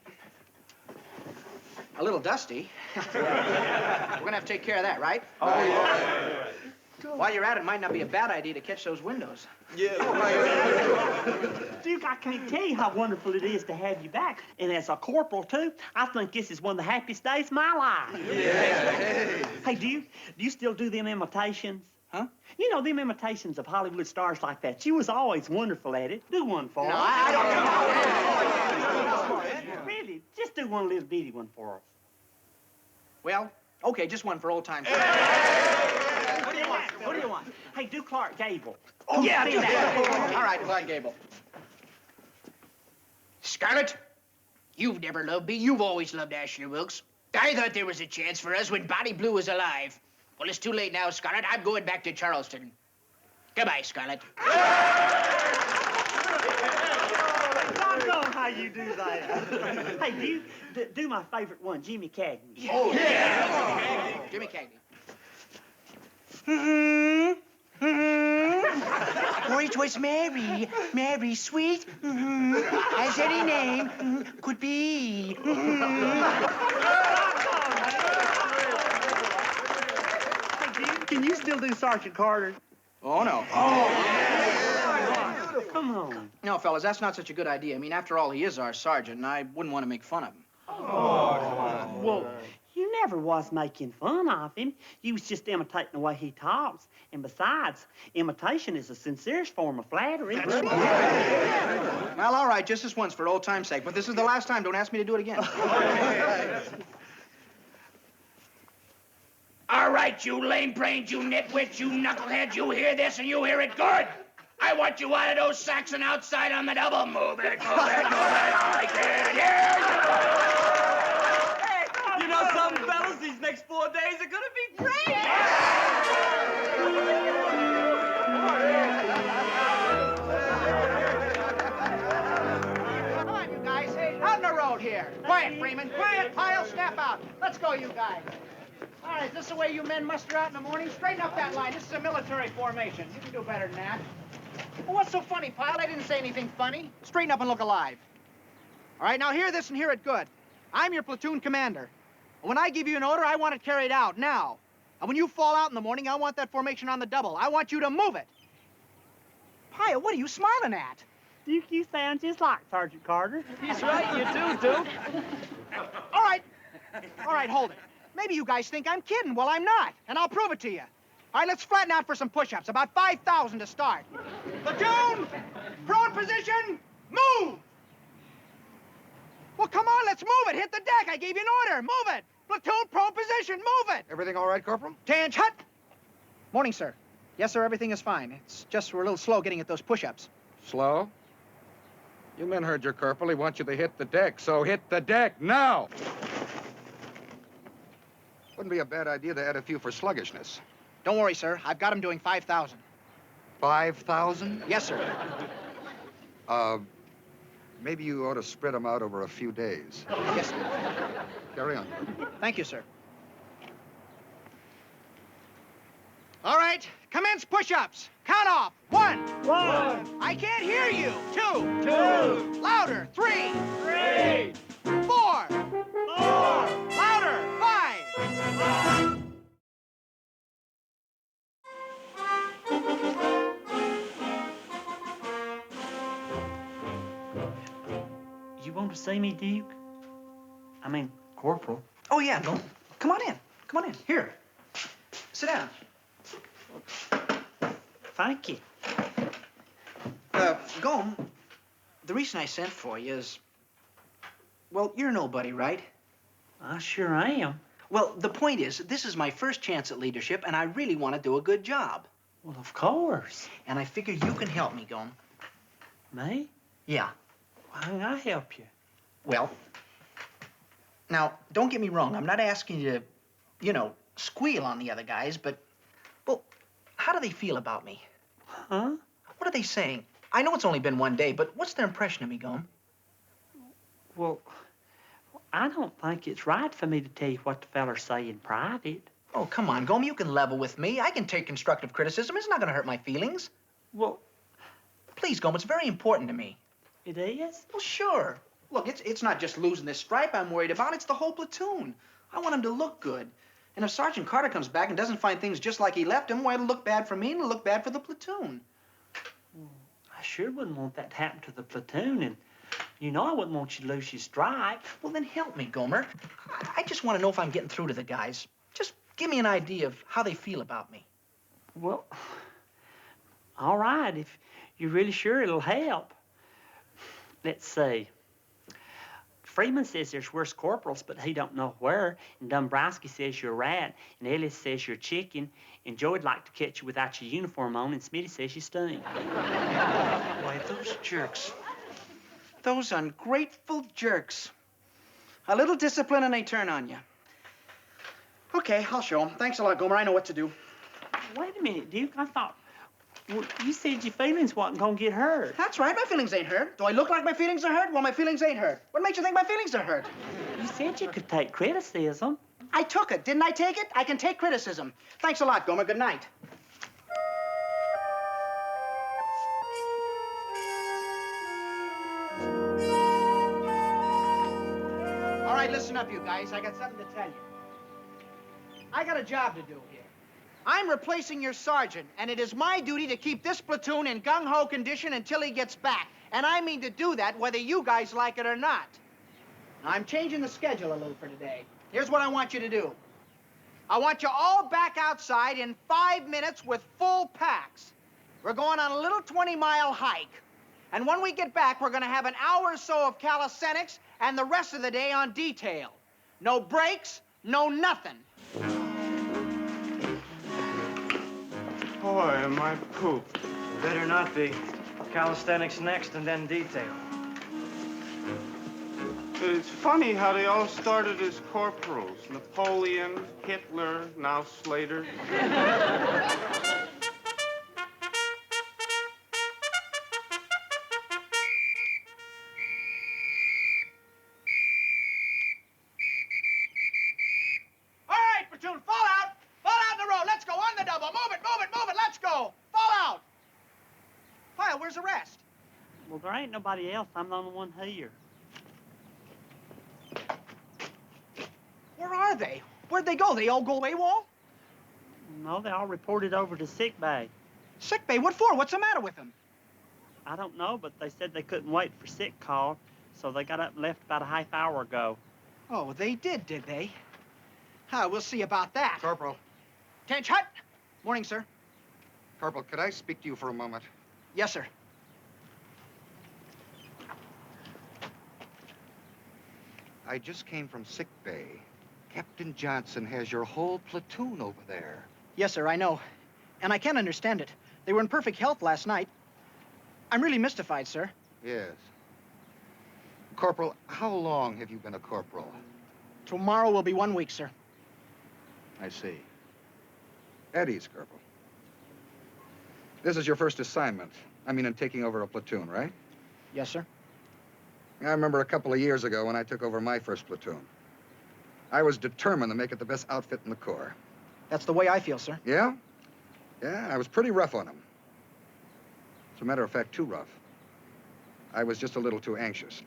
A little dusty. We're gonna have to take care of that, right? Oh, yeah. While you're at it, might not be a bad idea to catch those windows. Yeah. Duke, I can't tell you how wonderful it is to have you back. And as a corporal, too, I think this is one of the happiest days of my life. Yeah. Hey, do you still do them imitations? Huh? You know, them imitations of Hollywood stars like that. You was always wonderful at it. Do one for us. I don't. Really, just do one little bitty one for us. Well, okay, just one for old time's sake. What do you want? What do you want? Hey, do Clark Gable. Oh, yeah, do that. All right, Clark Gable. Scarlett, you've never loved me. You've always loved Ashley Wilkes. I thought there was a chance for us when Bonnie Blue was alive. Well, it's too late now, Scarlett. I'm going back to Charleston. Goodbye, Scarlett. I know how you do that. Hey, do my favorite one, Jimmy Cagney. Oh, yeah. Jimmy Cagney. For it was Mary, Mary sweet, as any name could be. Can you still do Sergeant Carter? Oh, no. Come on. No, fellas, that's not such a good idea. I mean, after all, he is our sergeant, and I wouldn't want to make fun of him. Well, you never was making fun of him. You was just imitating the way he talks. And besides, imitation is the sincerest form of flattery. Well, all right, just this once for old time's sake. But this is the last time. Don't ask me to do it again. All right, you lame-brained, you nitwit, you knucklehead, you hear this and you hear it good. I want you out of those sacks and outside on the double. Move it, move it, move it. I can't hear you. You know something, fellas? These next 4 days are gonna be great! Come on, you guys. Hey, out on the road here. Quiet, Freeman. Quiet, Pyle. Snap out. Let's go, you guys. All right, is this the way you men muster out in the morning? Straighten up that line. This is a military formation. You can do better than that. Well, what's so funny, Pyle? I didn't say anything funny. Straighten up and look alive. All right, now hear this and hear it good. I'm your platoon commander. When I give you an order, I want it carried out now. And when you fall out in the morning, I want that formation on the double. I want you to move it. Pyle, what are you smiling at? Duke, you sound just like Sergeant Carter. He's right, you do, Duke. All right, hold it. Maybe you guys think I'm kidding. Well, I'm not, and I'll prove it to you. All right, let's flatten out for some push-ups. About 5,000 to start. Platoon, prone position, move! Well, come on, let's move it. Hit the deck. I gave you an order. Move it. Platoon, prone position, move it. Everything all right, Corporal? Tange, hut. Morning, sir. Yes, sir, everything is fine. It's just we're a little slow getting at those push-ups. Slow? You men heard your corporal. He wants you to hit the deck, so hit the deck now! Wouldn't be a bad idea to add a few for sluggishness. Don't worry, sir. I've got him doing 5,000. 5,000? Yes, sir. Maybe you ought to spread them out over a few days. Yes, sir. Carry on. Thank you, sir. All right, commence push-ups. Count off. 1. 1. I can't hear you. 2. 2. Louder. 3. 3. 4. 4. Louder. 5. You want to see me, Duke? I mean, Corporal. Oh, yeah, no. Come on in. Come on in. Here. Sit down. Thank you. Gome, the reason I sent for you is, well, you're nobody, right? I sure am. Well, the point is, this is my first chance at leadership, and I really want to do a good job. Well, of course. And I figure you can help me, Gome. Me? Yeah. How can I help you? Well, now, don't get me wrong. I'm not asking you to, squeal on the other guys, but, well, how do they feel about me? Huh? What are they saying? I know it's only been one day, but what's their impression of me, Gome? Well, I don't think it's right for me to tell you what the fellers say in private. Oh, come on, Gome. You can level with me. I can take constructive criticism. It's not going to hurt my feelings. Well, Please, Gome, it's very important to me. it is? Well, sure. Look, it's not just losing this stripe I'm worried about. It's the whole platoon. I want him to look good. And if Sergeant Carter comes back and doesn't find things just like he left them, well, it'll look bad for me and it'll look bad for the platoon. I sure wouldn't want that to happen to the platoon, and I wouldn't want you to lose your stripe. Well, then help me, Gomer. I just want to know if I'm getting through to the guys. Just give me an idea of how they feel about me. Well, all right, if you're really sure it'll help. Let's see. Freeman says there's worse corporals, but he don't know where. And Dombrowski says you're a rat. And Ellis says you're a chicken. And Joe'd like to catch you without your uniform on. And Smitty says you stink. Why, those jerks. Those ungrateful jerks. A little discipline and they turn on you. Okay, I'll show them. Thanks a lot, Gomer. I know what to do. Wait a minute, Duke. I thought... Well, you said your feelings wasn't gonna get hurt. That's right. My feelings ain't hurt. Do I look like my feelings are hurt? Well, my feelings ain't hurt. What makes you think my feelings are hurt? You said you could take criticism. I took it. Didn't I take it? I can take criticism. Thanks a lot, Gomer. Good night. All right, listen up, you guys. I got something to tell you. I got a job to do here. I'm replacing your sergeant, and it is my duty to keep this platoon in gung-ho condition until he gets back. And I mean to do that whether you guys like it or not. I'm changing the schedule a little for today. Here's what I want you to do. I want you all back outside in 5 minutes with full packs. We're going on a little 20-mile hike. And when we get back, we're going to have an hour or so of calisthenics and the rest of the day on detail. No breaks, no nothing. Boy, am I pooped. Better not be. Calisthenics next and then detail. It's funny how they all started as corporals. Napoleon, Hitler, now Slater. All right, platoon, fall out. Fall out in the road. Let's go on the double. Move it, move it, move it. Let's go. Fall out. Pyle, where's the rest? Well, there ain't nobody else. I'm the only one here. Where are they? Where'd they go? They all go AWOL? No, they all reported over to sick bay. Sick bay? What for? What's the matter with them? I don't know, but they said they couldn't wait for sick call, so they got up and left about a half hour ago. Oh, they did they? We'll see about that. Corporal. Tench, hut. Morning, sir. Corporal, could I speak to you for a moment? Yes, sir. I just came from sick bay. Captain Johnson has your whole platoon over there. Yes, sir, I know. And I can't understand it. They were in perfect health last night. I'm really mystified, sir. Yes. Corporal, how long have you been a corporal? Tomorrow will be 1 week, sir. I see. At ease, Corporal. This is your first assignment. I mean, in taking over a platoon, right? Yes, sir. I remember a couple of years ago when I took over my first platoon. I was determined to make it the best outfit in the Corps. That's the way I feel, sir. Yeah? Yeah, I was pretty rough on them. As a matter of fact, too rough. I was just a little too anxious.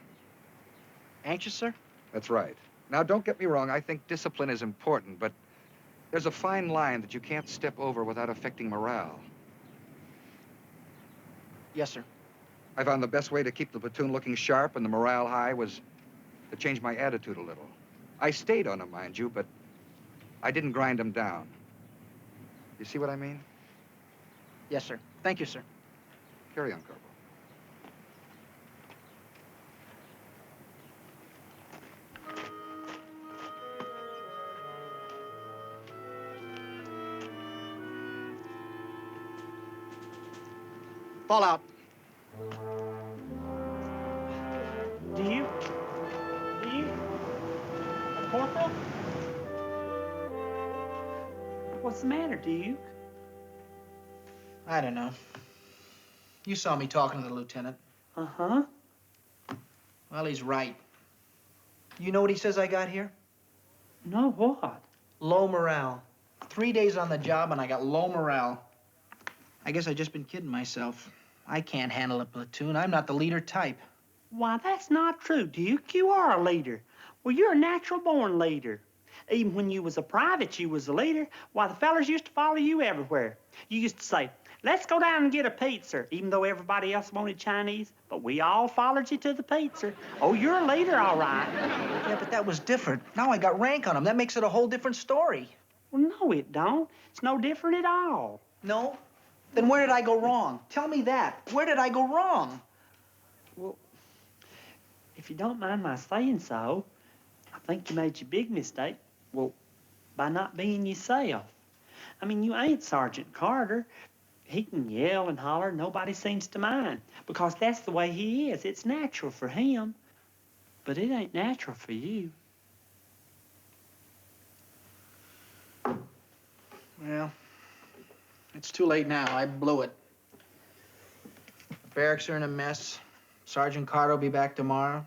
Anxious, sir? That's right. Now, don't get me wrong. I think discipline is important, but there's a fine line that you can't step over without affecting morale. Yes, sir. I found the best way to keep the platoon looking sharp and the morale high was to change my attitude a little. I stayed on them, mind you, but I didn't grind them down. You see what I mean? Yes, sir. Thank you, sir. Carry on, Corporal. Fall out. Do you? Corporal? What's the matter, Duke? I don't know. You saw me talking to the lieutenant. Uh-huh. Well, he's right. You know what he says I got here? No, what? Low morale. 3 days on the job and I got low morale. I guess I just been kidding myself. I can't handle a platoon. I'm not the leader type. Why, that's not true, Duke. You are a leader. Well, you're a natural-born leader. Even when you was a private, you was a leader. Why, the fellers used to follow you everywhere. You used to say, let's go down and get a pizza, even though everybody else wanted Chinese. But we all followed you to the pizza. Oh, you're a leader, all right. Yeah, but that was different. Now I got rank on him. That makes it a whole different story. Well, no, it don't. It's no different at all. No? Then where did I go wrong? Tell me that. Where did I go wrong? Well, if you don't mind my saying so, I think you made your big mistake, well, by not being yourself. I mean, you ain't Sergeant Carter. He can yell and holler, nobody seems to mind, because that's the way he is. It's natural for him, but it ain't natural for you. Well, it's too late now. I blew it. The barracks are in a mess. Sergeant Carter will be back tomorrow.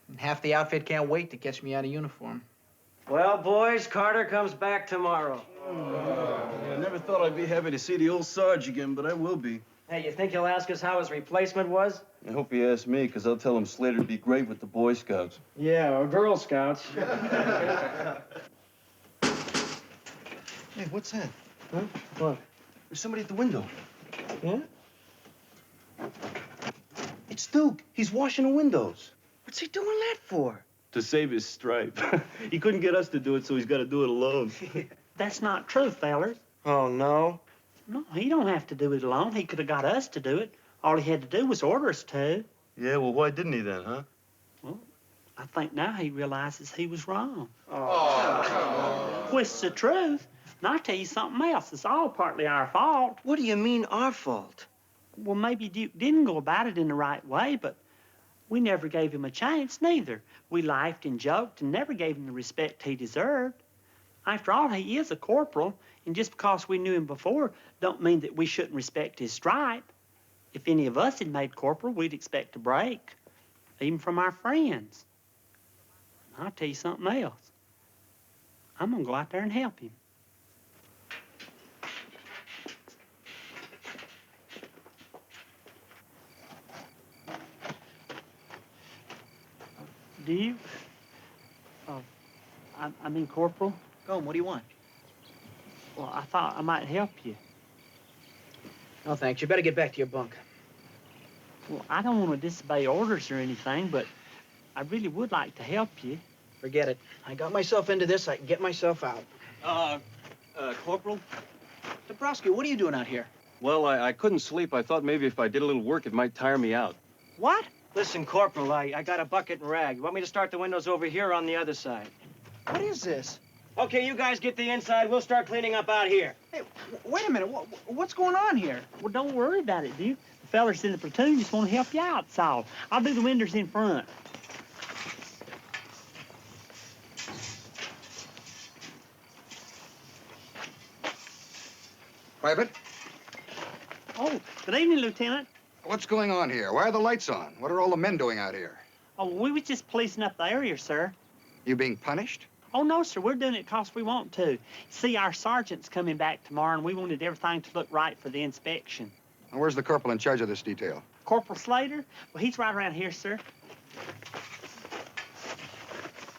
And half the outfit can't wait to catch me out of uniform. Well, boys, Carter comes back tomorrow. I never thought I'd be happy to see the old Sarge again, but I will be. Hey, you think he'll ask us how his replacement was? I hope he asks me, because I'll tell him Slater'd be great with the Boy Scouts. Yeah, or Girl Scouts. Hey, what's that? Huh? What? There's somebody at the window. Yeah? It's Duke. He's washing the windows. What's he doing that for? To save his stripe. He couldn't get us to do it, so he's got to do it alone. That's not true, fellers. Oh, no? No, he don't have to do it alone. He could have got us to do it. All he had to do was order us to. Yeah, well, why didn't he then, huh? Well, I think now he realizes he was wrong. Oh. Well, it's the truth. And I'll tell you something else. It's all partly our fault. What do you mean, our fault? Well, maybe Duke didn't go about it in the right way, but we never gave him a chance, neither. We laughed and joked and never gave him the respect he deserved. After all, he is a corporal, and just because we knew him before don't mean that we shouldn't respect his stripe. If any of us had made corporal, we'd expect a break, even from our friends. I'll tell you something else. I'm going to go out there and help him. Do you? I mean, Corporal. Gomer, what do you want? Well, I thought I might help you. No, thanks. You better get back to your bunk. Well, I don't want to disobey orders or anything, but I really would like to help you. Forget it. I got myself into this. I can get myself out. Corporal? Dabrowski, what are you doing out here? Well, I couldn't sleep. I thought maybe if I did a little work, it might tire me out. What? Listen, Corporal, I got a bucket and rag. You want me to start the windows over here or on the other side? What is this? Okay, you guys get the inside. We'll start cleaning up out here. Hey, wait a minute. What's going on here? Well, don't worry about it, Duke. The fellas in the platoon just want to help you out, so I'll do the windows in front. Private, Oh, good evening, Lieutenant. what's going on here? Why are the lights on? What are all the men doing out here? Oh, we was just policing up the area, sir. You being punished? Oh, no, sir. We're doing it 'cause we want to. See, our sergeant's coming back tomorrow, and we wanted everything to look right for the inspection. And where's the corporal in charge of this detail? Corporal Slater? Well, he's right around here, sir.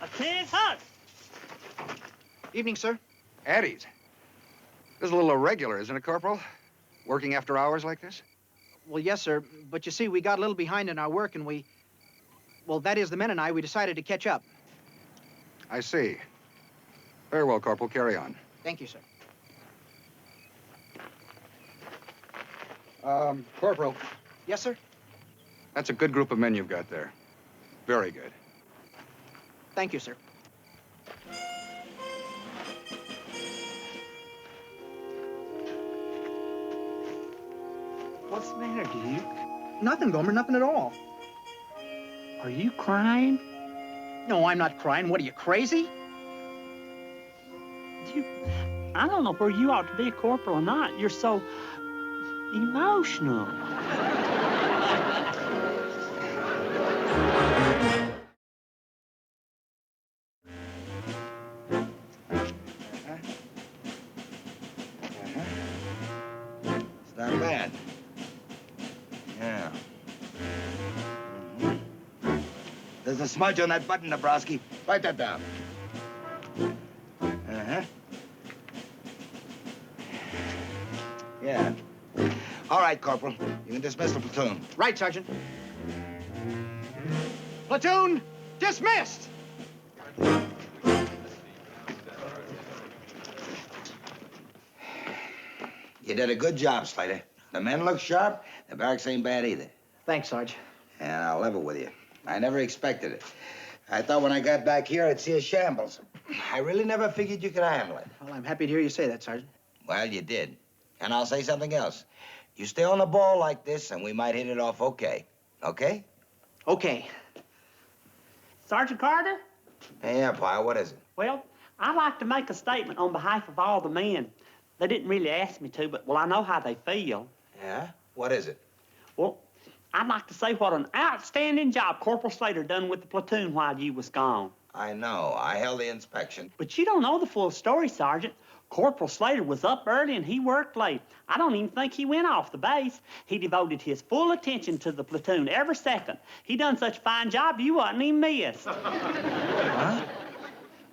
Lieutenant Huck! Evening, sir. Addies. This is a little irregular, isn't it, Corporal? Working after hours like this? Well, yes, sir. But you see, we got a little behind in our work, and well, that is, the men and I, we decided to catch up. I see. Very well, Corporal. Carry on. Thank you, sir. Corporal, Yes, sir? that's a good group of men you've got there. Very good. Thank you, sir. What's the matter, Duke? Nothing, Gomer, nothing at all. Are you crying? No, I'm not crying. What, are you crazy? Duke, I don't know where you ought to be a corporal or not. You're so emotional. It's not bad. Yeah. There's a smudge on that button, Dabrowski. Write that down. Uh-huh. Yeah. All right, Corporal. You can dismiss the platoon. Right, Sergeant. Platoon, dismissed! You did a good job, Slater. The men look sharp. The barracks ain't bad either. Thanks, Sarge. And I'll level with you. I never expected it. I thought when I got back here, I'd see a shambles. I really never figured you could handle it. Well, I'm happy to hear you say that, Sergeant. Well, you did. And I'll say something else. You stay on the ball like this, and we might hit it off okay. Okay? Okay. Sergeant Carter? Yeah, Pyle, what is it? Well, I'd like to make a statement on behalf of all the men. They didn't really ask me to, but, well, I know how they feel. Yeah? What is it? Well, I'd like to say what an outstanding job Corporal Slater done with the platoon while you was gone. I know. I held the inspection. But you don't know the full story, Sergeant. Corporal Slater was up early and he worked late. I don't even think he went off the base. He devoted his full attention to the platoon every second. He done such a fine job you wasn't even missed. Huh?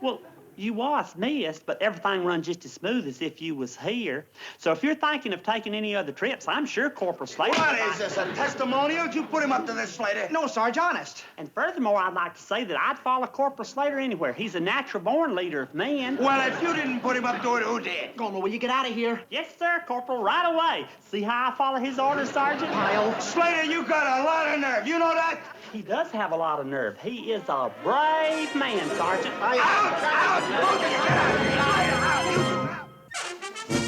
Well, you was missed, but everything run just as smooth as if you was here. So if you're thinking of taking any other trips, I'm sure Corporal Slater... What is this, a testimonial? Did you put him up to this, Slater? No, Sarge, honest. And furthermore, I'd like to say that I'd follow Corporal Slater anywhere. He's a natural-born leader of men. Well, if you didn't put him up to it, who did? Gomer, will you get out of here? Yes, sir, Corporal, right away. See how I follow his orders, Sergeant? Pyle. Slater, you got a lot of nerve. You know that? He does have a lot of nerve. He is a brave man, Sergeant. Out! Out! Both of you, get out! Slater, out! You two, out!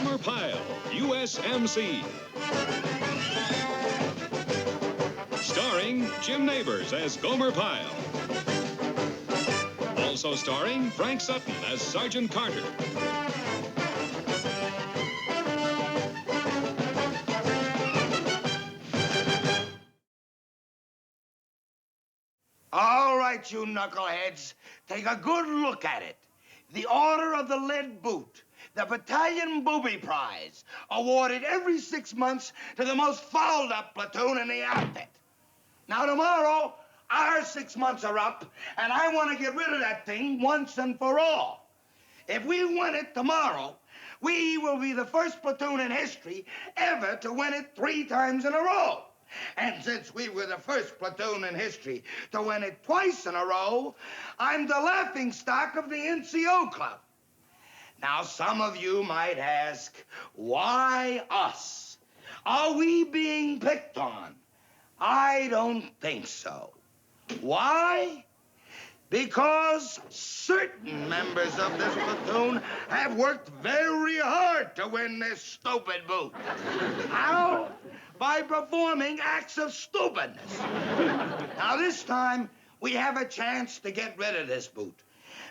Gomer Pyle, U.S.M.C. Starring Jim Neighbors as Gomer Pyle. Also starring Frank Sutton as Sergeant Carter. All right, you knuckleheads, take a good look at it. The Order of the Lead Boot, the Battalion Booby Prize, awarded every 6 months to the most fouled-up platoon in the outfit. Now, tomorrow, our 6 months are up, and I want to get rid of that thing once and for all. If we win it tomorrow, we will be the first platoon in history ever to win it 3 times in a row. And since we were the first platoon in history to win it twice in a row, I'm the laughingstock of the NCO club. Now, some of you might ask, why us? Are we being picked on? I don't think so. Why? Because certain members of this platoon have worked very hard to win this stupid boot. How? By performing acts of stupidness. Now, this time, we have a chance to get rid of this boot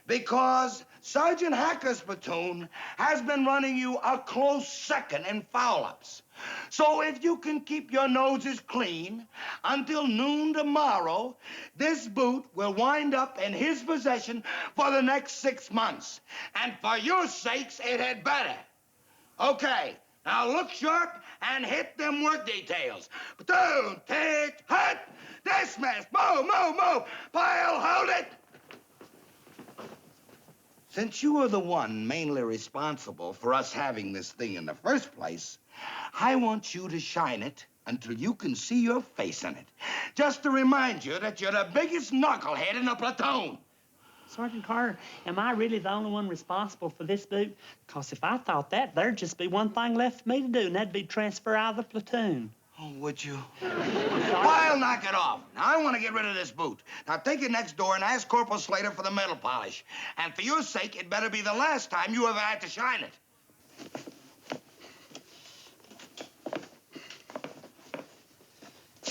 because Sergeant Hacker's platoon has been running you a close second in foul-ups. So if you can keep your noses clean until noon tomorrow, this boot will wind up in his possession for the next 6 months. And for your sakes, it had better. Okay, now look sharp and hit them work details. Platoon, take, hut, dismiss, move, move, move. Pyle, hold it. Since you are the one mainly responsible for us having this thing in the first place, I want you to shine it until you can see your face in it. Just to remind you that you're the biggest knucklehead in the platoon. Sergeant Carter, am I really the only one responsible for this boot? Because if I thought that, there'd just be one thing left for me to do, and that'd be transfer out of the platoon. Oh, would you? Pyle, knock it off. Now, I want to get rid of this boot. Now, take it next door and ask Corporal Slater for the metal polish. And for your sake, it better be the last time you ever had to shine it.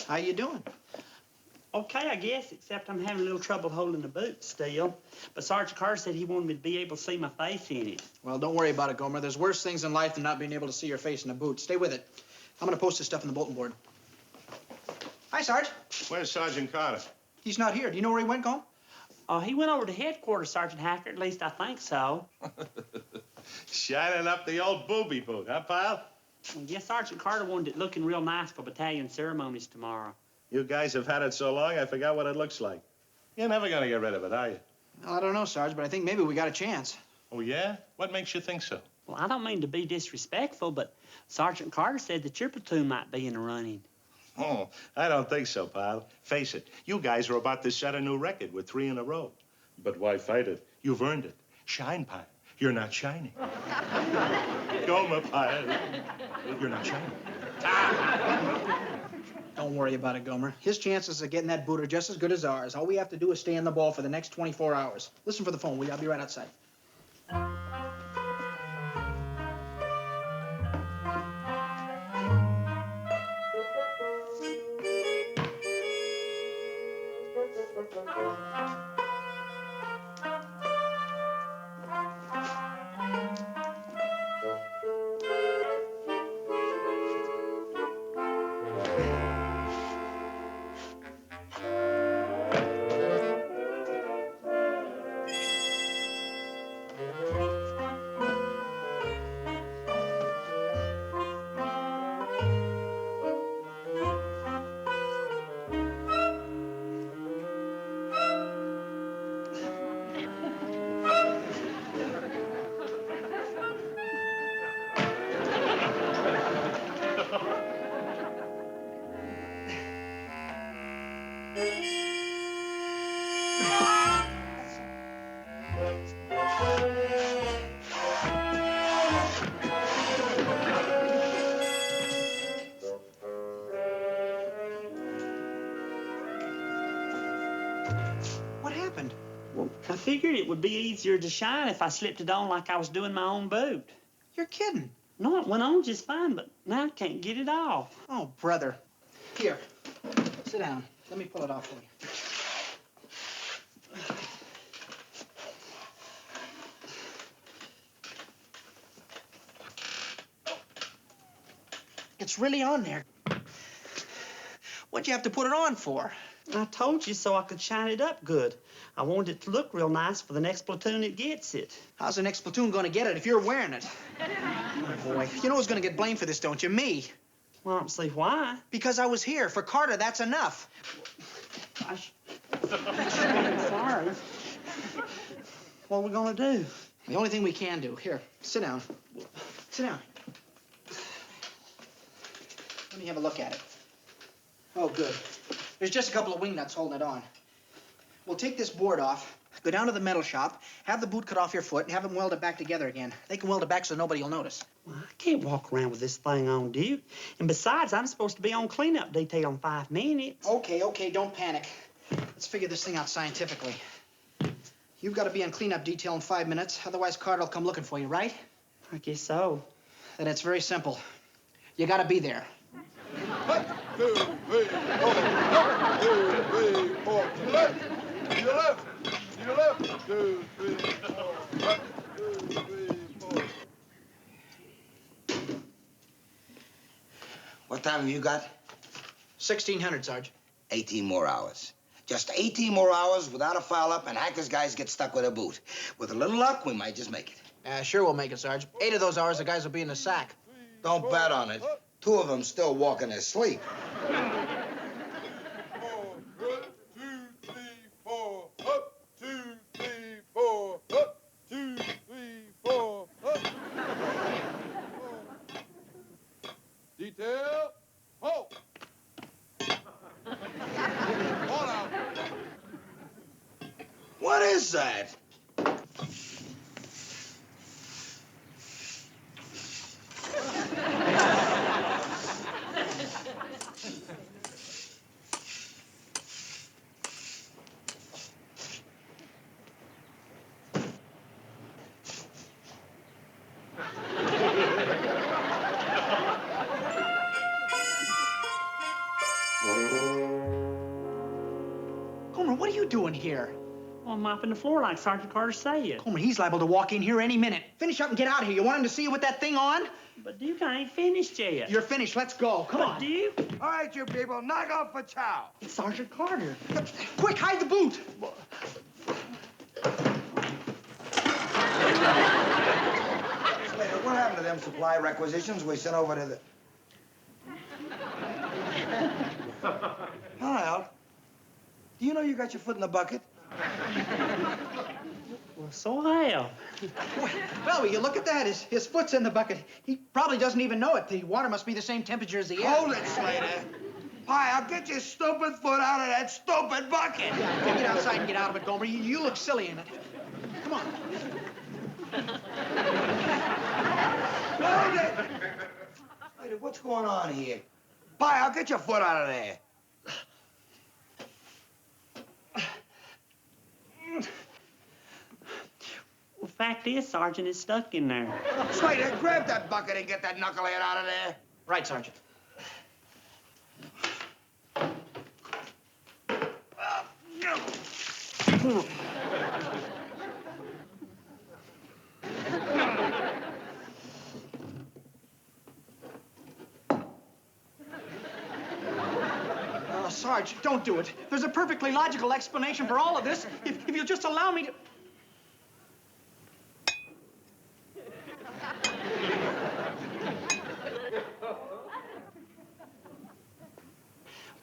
How you doing? Okay, I guess, except I'm having a little trouble holding the boot still. But Sergeant Carter said he wanted me to be able to see my face in it. Well, don't worry about it, Gomer. There's worse things in life than not being able to see your face in a boot. Stay with it. I'm going to post this stuff on the bulletin board. Hi, Sarge. Where's Sergeant Carter? He's not here. Do you know where he went, Gomer? He went over to headquarters, Sergeant Hacker. At least I think so. Shining up the old booby boot, huh, Pyle? Well, yes, Sergeant Carter wanted it looking real nice for battalion ceremonies tomorrow. You guys have had it so long, I forgot what it looks like. You're never going to get rid of it, are you? Well, I don't know, Sarge, but I think maybe we got a chance. Oh, yeah? What makes you think so? Well, I don't mean to be disrespectful, but Sergeant Carter said that your platoon might be in the running. Oh, I don't think so, pal. Face it, you guys are about to set a new record with 3 in a row. But why fight it? You've earned it. Shine, Pyle. You're not shining. Gomer Pyle. You're not shining. Don't worry about it, Gomer. His chances of getting that boot are just as good as ours. All we have to do is stay in the ball for the next 24 hours. Listen for the phone, will you? I'll be right outside. What happened? Well, I figured it would be easier to shine if I slipped it on like I was doing my own boot. You're kidding. No, it went on just fine, but now I can't get it off. Oh, brother. Here, sit down. Let me pull it off for you. It's really on there. What'd you have to put it on for? I told you so I could shine it up good. I wanted it to look real nice for the next platoon that gets it. How's the next platoon gonna get it if you're wearing it? Oh, boy. You know who's gonna get blamed for this, don't you? Me. Well, I don't see why. Because I was here. For Carter, that's enough. I'm sorry. What are we gonna do? The only thing we can do. Here, sit down. Sit down. Let me have a look at it. Oh, good. There's just a couple of wing nuts holding it on. We'll take this board off, go down to the metal shop, have the boot cut off your foot, and have them weld it back together again. They can weld it back so nobody will notice. Well, I can't walk around with this thing on, Duke. And besides, I'm supposed to be on cleanup detail in 5 minutes. Okay, don't panic. Let's figure this thing out scientifically. You've got to be on cleanup detail in 5 minutes, otherwise Carter will come looking for you, right? I guess so. Then it's very simple. You got to be there. 1, 2, 3, 4. 1, 2, 3, 4. To your left. To your left. To your left. 2, 3, 4. 1, 2, 3, 4. What time have you got? 1600, Sarge. 18 more hours. Just 18 more hours without a foul up, and Hacker's guys get stuck with a boot. With a little luck, we might just make it. Sure we'll make it, Sarge. 8 of those hours, the guys will be in the sack. Don't bet on it. 2 of them still walking their sleep. 1, 2, 3, 4. Up, 2, 3, 4. Up, 2, 3, 4. Up. Detail. Halt. All out. What is that? Gomer, what are you doing here? Well, I'm mopping the floor like Sergeant Carter said. Gomer, he's liable to walk in here any minute. Finish up and get out of here. You want him to see you with that thing on? But Duke, I ain't finished yet. You're finished. Let's go. Come on. Duke? All right, you people, knock off for chow. It's Sergeant Carter. Quick, hide the boot. Slater, what happened to them supply requisitions we sent over to the... Pyle, do you know you got your foot in the bucket? Well, so I have. Well, will you look at that? His foot's in the bucket. He probably doesn't even know it. The water must be the same temperature as the air. Hold it, Slater. Pyle, get your stupid foot out of that stupid bucket. Yeah, get outside and get out of it, Gomer. You look silly in it. Come on. Hold it! Slater, what's going on here? Pyle, get your foot out of there. Well, fact is, Sergeant, it's stuck in there. Slater, grab that bucket and get that knucklehead out of there. Right, Sergeant. Sarge, don't do it. There's a perfectly logical explanation for all of this. If you'll just allow me to...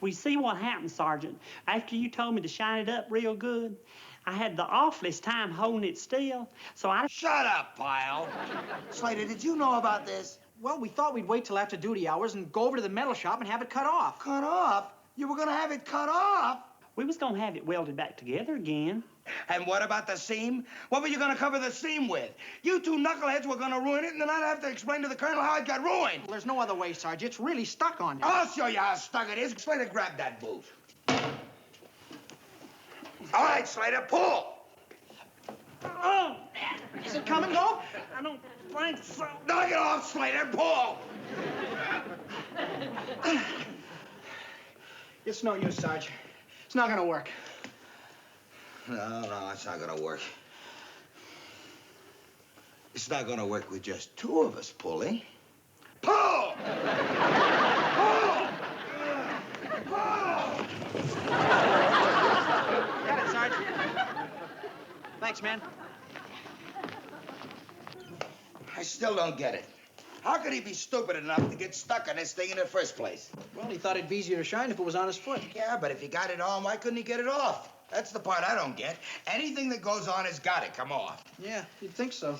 We see what happened, Sergeant. After you told me to shine it up real good, I had the awfulest time holding it still, so I... Shut up, Pyle. Slater, did you know about this? Well, we thought we'd wait till after duty hours and go over to the metal shop and have it cut off. Cut off? You were gonna have it cut off? We was gonna have it welded back together again. And what about the seam? What were you gonna cover the seam with? You 2 knuckleheads were gonna ruin it, and then I'd have to explain to the colonel how it got ruined. Well, there's no other way, Sarge. It's really stuck on you. I'll show you how stuck it is. Slater, grab that boot. All right, Slater, pull. Oh! Is it coming, though? I don't think so. Knock it off, Slater. Pull. It's no use, Sarge. It's not gonna work. No, it's not gonna work. It's not gonna work with just two of us pulling. Pull! Pull! Pull! Got it, Sarge. Thanks, man. I still don't get it. How could he be stupid enough to get stuck on this thing in the first place? Well, he thought it'd be easier to shine if it was on his foot. Yeah, but if he got it on, why couldn't he get it off? That's the part I don't get. Anything that goes on has got to come off. Yeah, you'd think so.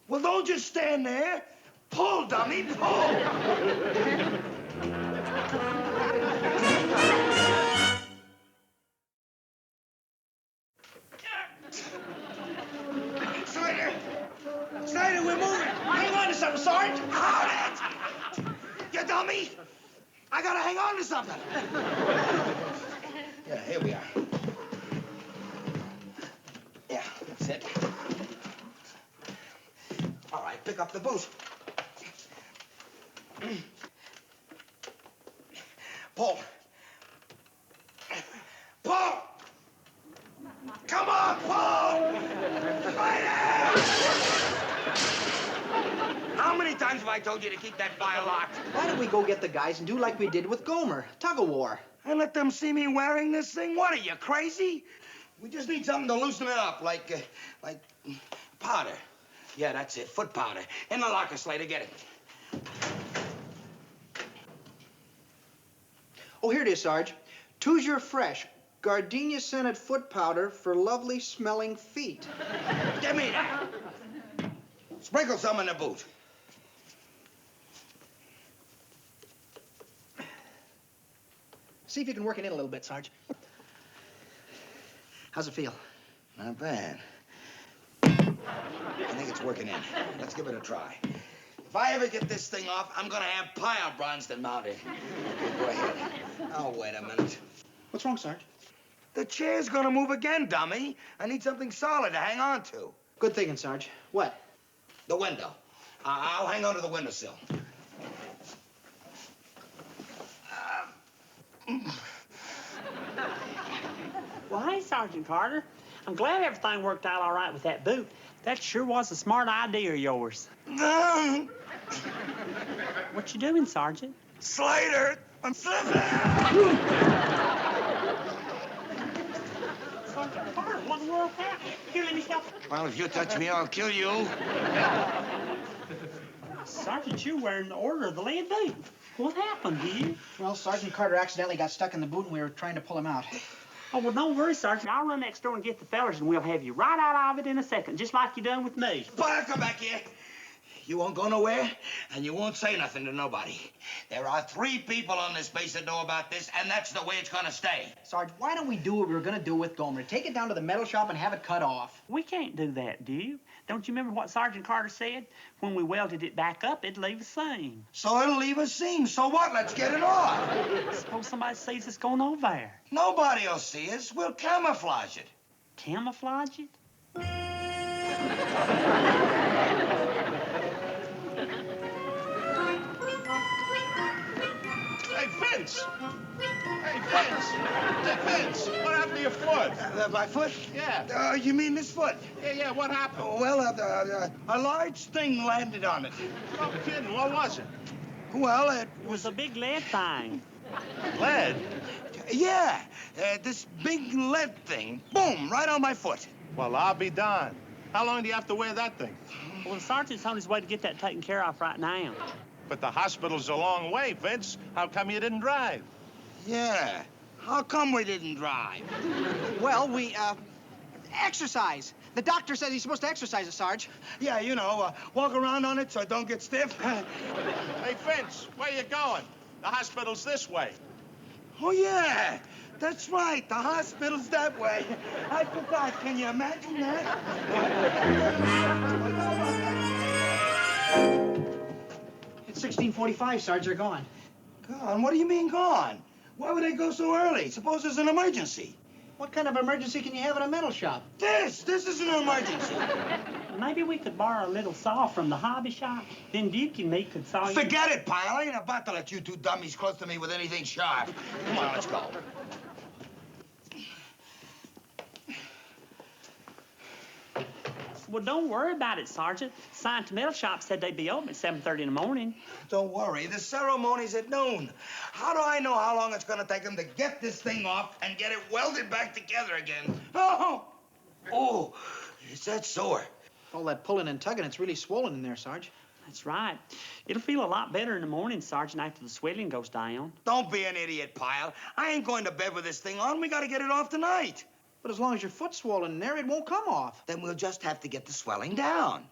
Well, don't just stand there. Pull, dummy, pull! Snyder! Snyder, we're moving! Hang on to something, Sarge! Hold it! You dummy! I gotta hang on to something. Yeah, here we are. Yeah, that's it. All right, pick up the boot. Pull. Pull! Come on, pull! How many times have I told you to keep that file locked? Why don't we go get the guys and do like we did with Gomer? Tug-of-war. And let them see me wearing this thing? What, are you crazy? We just need something to loosen it up, like powder. Yeah, that's it, foot powder. In the locker, Slater, get it. Oh, here it is, Sarge. Toujours Fresh. Gardenia scented foot powder for lovely smelling feet. Give me that. Sprinkle some in the boot. See if you can work it in a little bit, Sarge. How's it feel? Not bad. I think it's working in. Let's give it a try. If I ever get this thing off, I'm gonna have Pyle Bronston mounted. Go ahead. Oh, wait a minute. What's wrong, Sarge? The chair's gonna move again, dummy. I need something solid to hang on to. Good thinking, Sarge. What? The window. I'll hang on to the windowsill. Well, hey, Sergeant Carter. I'm glad everything worked out all right with that boot. That sure was a smart idea of yours. What you doing, Sergeant? Slater, I'm slipping. Sergeant Carter, what in the world happened? Here, let me help you. Well, if you touch me, I'll kill you. Sergeant, you're wearing the Order of the Lead boot. What happened, dear? Well, Sergeant Carter accidentally got stuck in the boot and we were trying to pull him out. Oh, well, don't worry, Sergeant. I'll run next door and get the fellers, and we'll have you right out of it in a second, just like you done with me. Pyle, come back here. You won't go nowhere, and you won't say nothing to nobody. There are 3 people on this base that know about this, and that's the way it's gonna stay. Sarge, why don't we do what we were gonna do with Gomer? Take it down to the metal shop and have it cut off. We can't do that, do you? Don't you remember what Sergeant Carter said? When we welded it back up, it'd leave a seam. So it'll leave a seam. So what? Let's get it off. Suppose somebody sees us going over there. Nobody'll see us. We'll camouflage it. Camouflage it? Hey, Vince! Hey, Vince! Hey, Vince! What happened to your foot? My foot? Yeah. You mean this foot? Yeah, what happened? Well, a large thing landed on it. No kidding, what was it? Well, it It was a big lead thing. Lead? Yeah, this big lead thing. Boom, right on my foot. Well, I'll be darned. How long do you have to wear that thing? Well, the sergeant's on his way to get that taken care of right now. But the hospital's a long way, Vince. How come you didn't drive? Yeah. How come we didn't drive? Well, we, exercise. The doctor says he's supposed to exercise it, Sarge. Yeah, you know, walk around on it so it don't get stiff. Hey, Vince, where you going? The hospital's this way. Oh, yeah. That's right. The hospital's that way. I forgot. Can you imagine that? It's 16:45, Sarge. They're gone. Gone? What do you mean gone? Why would they go so early? Suppose there's an emergency. What kind of emergency can you have in a metal shop? This is an emergency. Maybe we could borrow a little saw from the hobby shop. Then Duke and me could saw you. Forget it, pal. I ain't about to let you two dummies close to me with anything sharp. Come on, let's go. Well, don't worry about it, Sergeant. Science Metal Shop said they'd be open at 7:30 in the morning. Don't worry. The ceremony's at noon. How do I know how long it's going to take them to get this thing off and get it welded back together again? Oh, is that sore? All that pulling and tugging, it's really swollen in there, Sarge. That's right. It'll feel a lot better in the morning, Sergeant, after the swelling goes down. Don't be an idiot, Pyle. I ain't going to bed with this thing on. We got to get it off tonight. But as long as your foot's swollen in there, it won't come off. Then we'll just have to get the swelling down.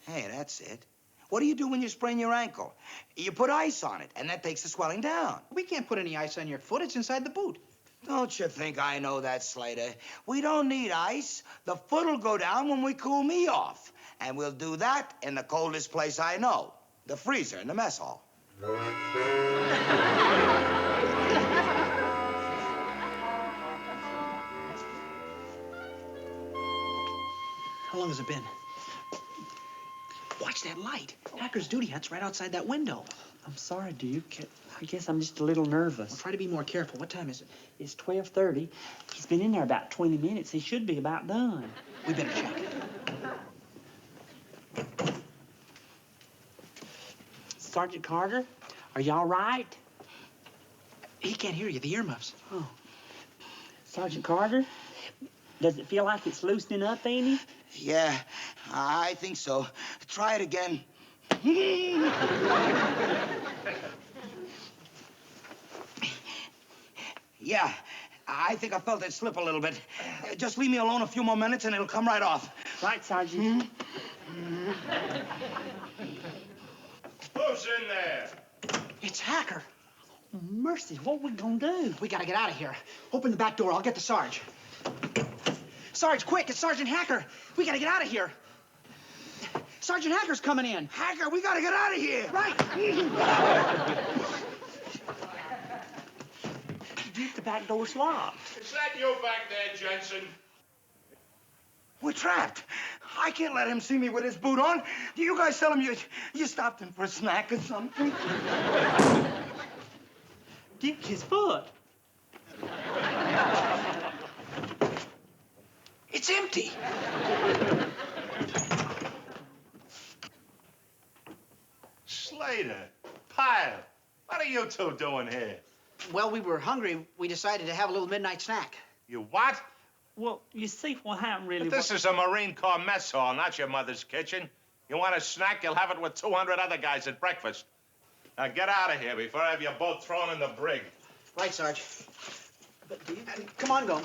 Hey, that's it. What do you do when you sprain your ankle? You put ice on it, and that takes the swelling down. We can't put any ice on your foot. It's inside the boot. Don't you think I know that, Slater? We don't need ice. The foot'll go down when we cool me off. And we'll do that in the coldest place I know, the freezer in the mess hall. How long has it been? Watch that light. Hacker's duty hut's right outside that window. I'm sorry, Duke. I guess I'm just a little nervous. Well, try to be more careful. What time is it? It's 12:30. He's been in there about 20 minutes. He should be about done. We better check. Sergeant Carter, are you all right? He can't hear you. The earmuffs. Oh. Sergeant Carter, does it feel like it's loosening up any? Yeah, I think so. Try it again. Yeah, I think I felt it slip a little bit. Just leave me alone a few more minutes and it'll come right off. Right, Sergeant. Who's in there? It's Hacker. Oh, mercy, what we gonna do? We gotta get out of here. Open the back door. I'll get the Sarge. Sarge, quick! It's Sergeant Hacker. We gotta get out of here. Sergeant Hacker's coming in. Hacker, we gotta get out of here. Right. Duke, the back door's locked. Is that you back there, Jensen? We're trapped. I can't let him see me with his boot on. Do you guys tell him you stopped him for a snack or something? Duke, his foot. It's empty. Slater, Pyle, what are you two doing here? Well, we were hungry. We decided to have a little midnight snack. You what? Well, you see what happened really. But this is a Marine Corps mess hall, not your mother's kitchen. You want a snack, you'll have it with 200 other guys at breakfast. Now get out of here before I have you both thrown in the brig. Right, Sarge. But come on, go.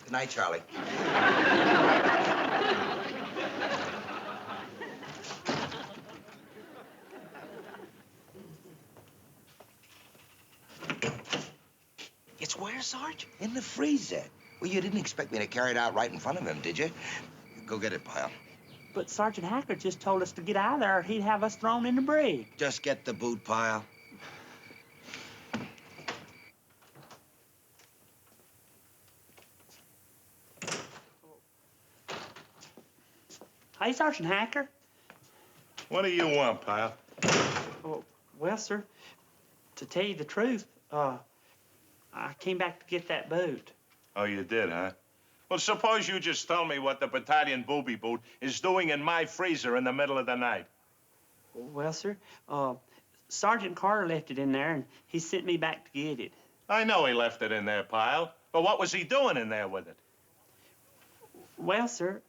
Good night, Charlie. It's where, Sarge? In the freezer. Well, you didn't expect me to carry it out right in front of him, did you? Go get it, Pyle. But Sergeant Hacker just told us to get out of there or he'd have us thrown in the brig. Just get the boot, Pyle. Hey, Sergeant Hacker. What do you want, Pyle? Oh, well, sir, To tell you the truth, I came back to get that boot. Oh, you did, huh? Well, suppose you just tell me what the battalion booby boot is doing in my freezer in the middle of the night. Well, sir, Sergeant Carter left it in there, and he sent me back to get it. I know he left it in there, Pyle. But what was he doing in there with it? Well, sir...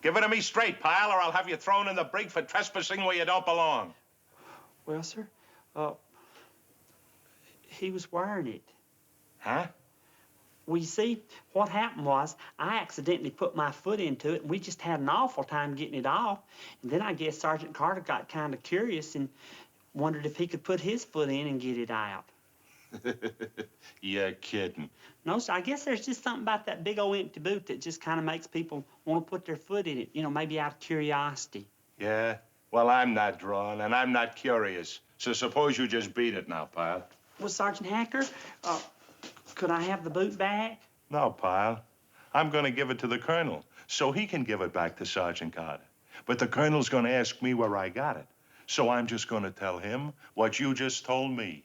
Give it to me straight, Pyle, or I'll have you thrown in the brig for trespassing where you don't belong. Well, sir, he was wearing it. Huh? Well, you see, what happened was I accidentally put my foot into it, and we just had an awful time getting it off. And then I guess Sergeant Carter got kind of curious and wondered if he could put his foot in and get it out. You're kidding. No, sir, I guess there's just something about that big old empty boot that just kind of makes people want to put their foot in it, you know, maybe out of curiosity. Yeah? Well, I'm not drawn, and I'm not curious. So suppose you just beat it now, Pyle. Well, Sergeant Hacker, could I have the boot back? No, Pyle. I'm going to give it to the colonel so he can give it back to Sergeant Carter. But the colonel's going to ask me where I got it. So I'm just going to tell him what you just told me.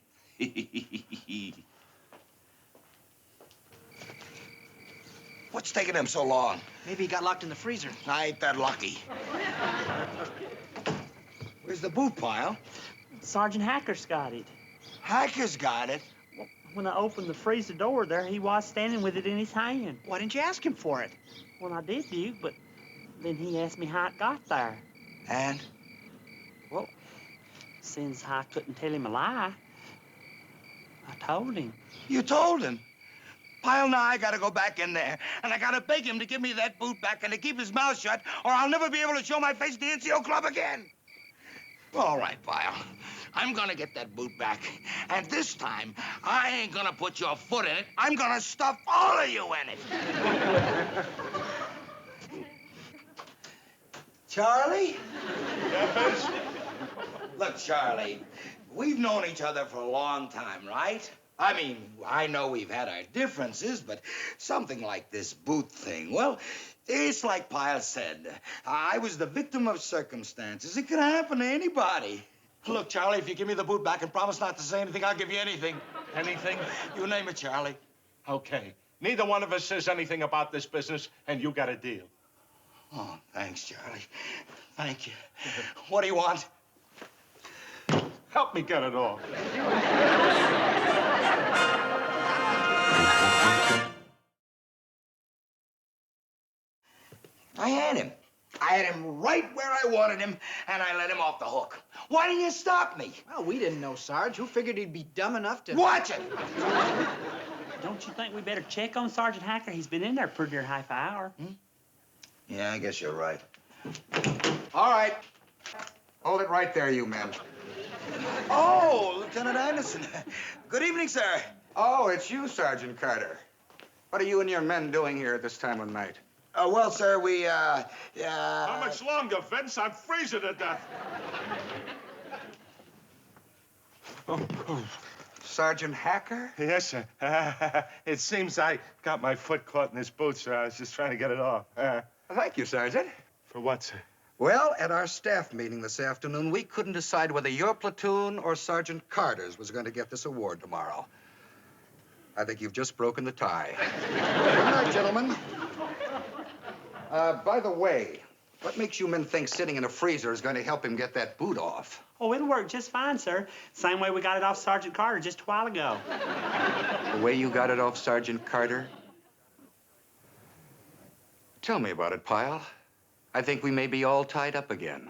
What's taking him so long? Maybe he got locked in the freezer. I ain't that lucky. Where's the boot, Pyle? Sergeant Hacker's got it. Hacker's got it? When I opened the freezer door, there he was standing with it in his hand. Why didn't you ask him for it? Well, I did, Duke, but then he asked me how it got there. And? Well, since I couldn't tell him a lie, I told him. You told him? Pyle, now I gotta go back in there, and I gotta beg him to give me that boot back and to keep his mouth shut, or I'll never be able to show my face at the NCO club again. All right, Pyle. I'm gonna get that boot back. And this time, I ain't gonna put your foot in it. I'm gonna stuff all of you in it. Charlie? Yeah, Vince? Look, Charlie, we've known each other for a long time, right? I mean, I know we've had our differences, but something like this boot thing, well, it's like Pyle said. I was the victim of circumstances. It could happen to anybody. Look, Charlie, if you give me the boot back and promise not to say anything, I'll give you anything. Anything? You name it, Charlie. Okay. Neither one of us says anything about this business, and you got a deal. Oh, thanks, Charlie. Thank you. What do you want? Help me get it off. I had him. I had him right where I wanted him, and I let him off the hook. Why didn't you stop me? Well, we didn't know, Sarge. Who figured he'd be dumb enough to... Watch it! Don't you think we better check on Sergeant Hacker? He's been in there pretty near half an hour. Yeah, I guess you're right. All right. Hold it right there, you men. Oh, Lieutenant Anderson. Good evening, sir. Oh, it's you, Sergeant Carter. What are you and your men doing here at this time of night? Well, sir, we, How much longer, Vince? I'm freezing to death. Sergeant Hacker? Yes, sir. It seems I got my foot caught in this boot, sir. I was just trying to get it off. Thank you, Sergeant. For what, sir? Well, at our staff meeting this afternoon, we couldn't decide whether your platoon or Sergeant Carter's was going to get this award tomorrow. I think you've just broken the tie. Good night, gentlemen. By the way, what makes you men think sitting in a freezer is going to help him get that boot off? Oh, it'll work just fine, sir. Same way we got it off Sergeant Carter just a while ago. The way you got it off Sergeant Carter? Tell me about it, Pyle. I think we may be all tied up again.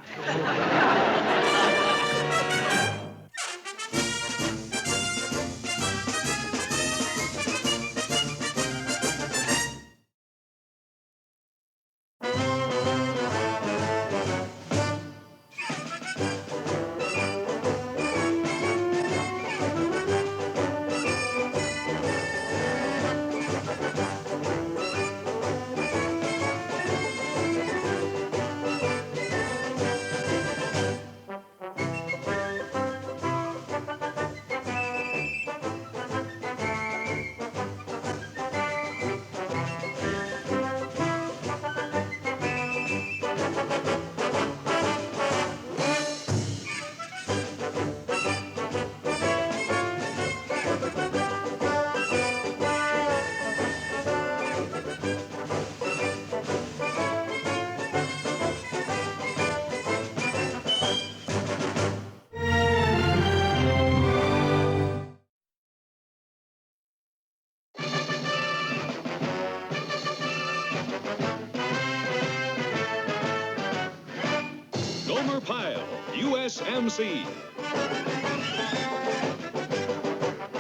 U.S.M.C.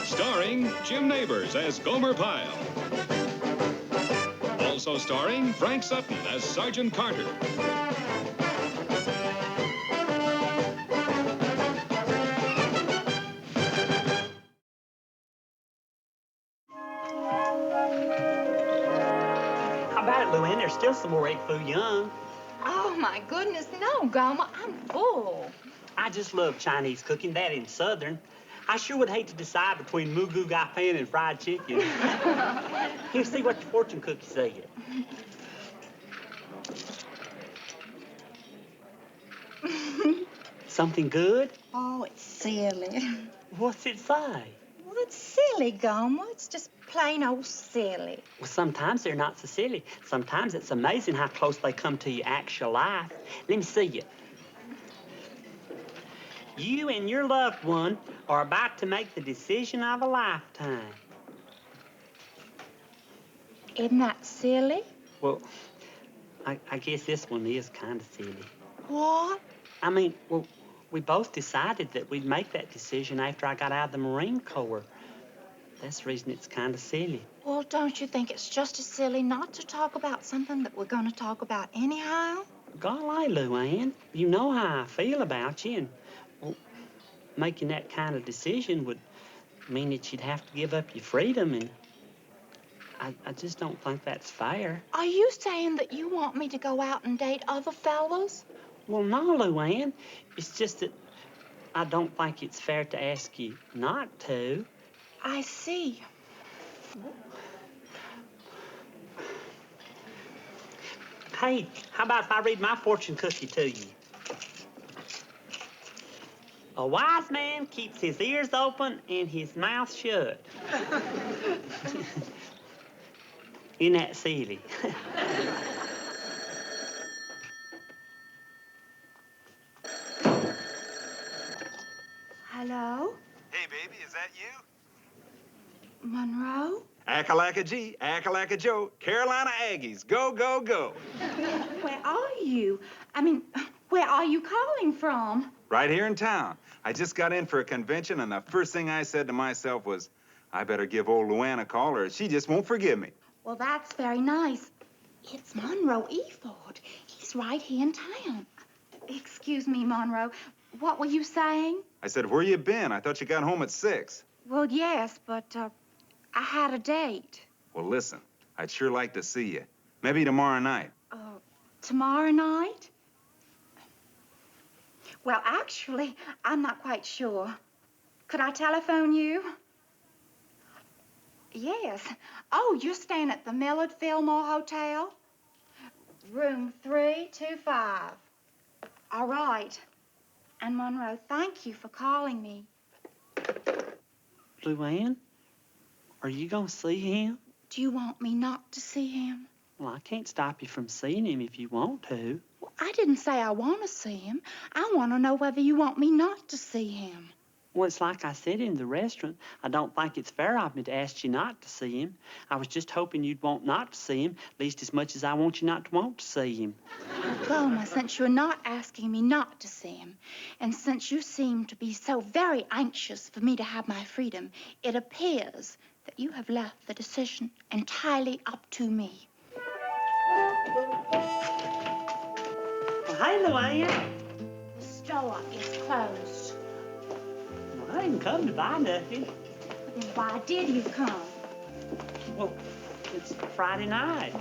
Starring Jim Neighbors as Gomer Pyle. Also starring Frank Sutton as Sergeant Carter. How about it, Luann? There's still some more egg foo young. Oh, my goodness, no, Gomer. I'm full. I just love Chinese cooking, that in Southern. I sure would hate to decide between moo goo gai pan and fried chicken. Here, see what the fortune cookie said. Something good? Oh, it's silly. What's it say? Well, it's silly, Gomer. It's just plain old silly. Well, sometimes they're not so silly. Sometimes it's amazing how close they come to your actual life. Let me see you. You and your loved one are about to make the decision of a lifetime. Isn't that silly? Well, I guess this one is kind of silly. What? I mean, well, we both decided that we'd make that decision after I got out of the Marine Corps. That's the reason it's kind of silly. Well, don't you think it's just as silly not to talk about something that we're going to talk about anyhow? Golly, Luann, you know how I feel about you, and well, making that kind of decision would mean that you'd have to give up your freedom, and I just don't think that's fair. Are you saying that you want me to go out and date other fellas? Well, no, Luann. It's just that I don't think it's fair to ask you not to. I see. Hey, how about if I read my fortune cookie to you? A wise man keeps his ears open and his mouth shut. Isn't that silly? Hello? Hey, baby, is that you? Monroe? Ackalacka-G, Ackalacka-Joe, Carolina Aggies, go, go, go. Where are you? I mean, where are you calling from? Right here in town. I just got in for a convention, and the first thing I said to myself was, I better give old Luann a call, or she just won't forgive me. Well, that's very nice. It's Monroe Eford. He's right here in town. Excuse me, Monroe. What were you saying? I said, where you been? I thought you got home at 6. Well, yes, but I had a date. Well, listen, I'd sure like to see you. Maybe tomorrow night. Tomorrow night? Well, actually, I'm not quite sure. Could I telephone you? Yes. Oh, you're staying at the Millard Fillmore Hotel? Room 325. All right. And Monroe, thank you for calling me. Luann, are you gonna see him? Do you want me not to see him? Well, I can't stop you from seeing him if you want to. Well, I didn't say I want to see him. I want to know whether you want me not to see him. Well, it's like I said in the restaurant. I don't think it's fair of me to ask you not to see him. I was just hoping you'd want not to see him, at least as much as I want you not to want to see him. Gomer, since you're not asking me not to see him, and since you seem to be so very anxious for me to have my freedom, it appears that you have left the decision entirely up to me. Well, hey, Luann. The store is closed. Well, I didn't come to buy nothing. Then why did you come? Well, it's Friday night.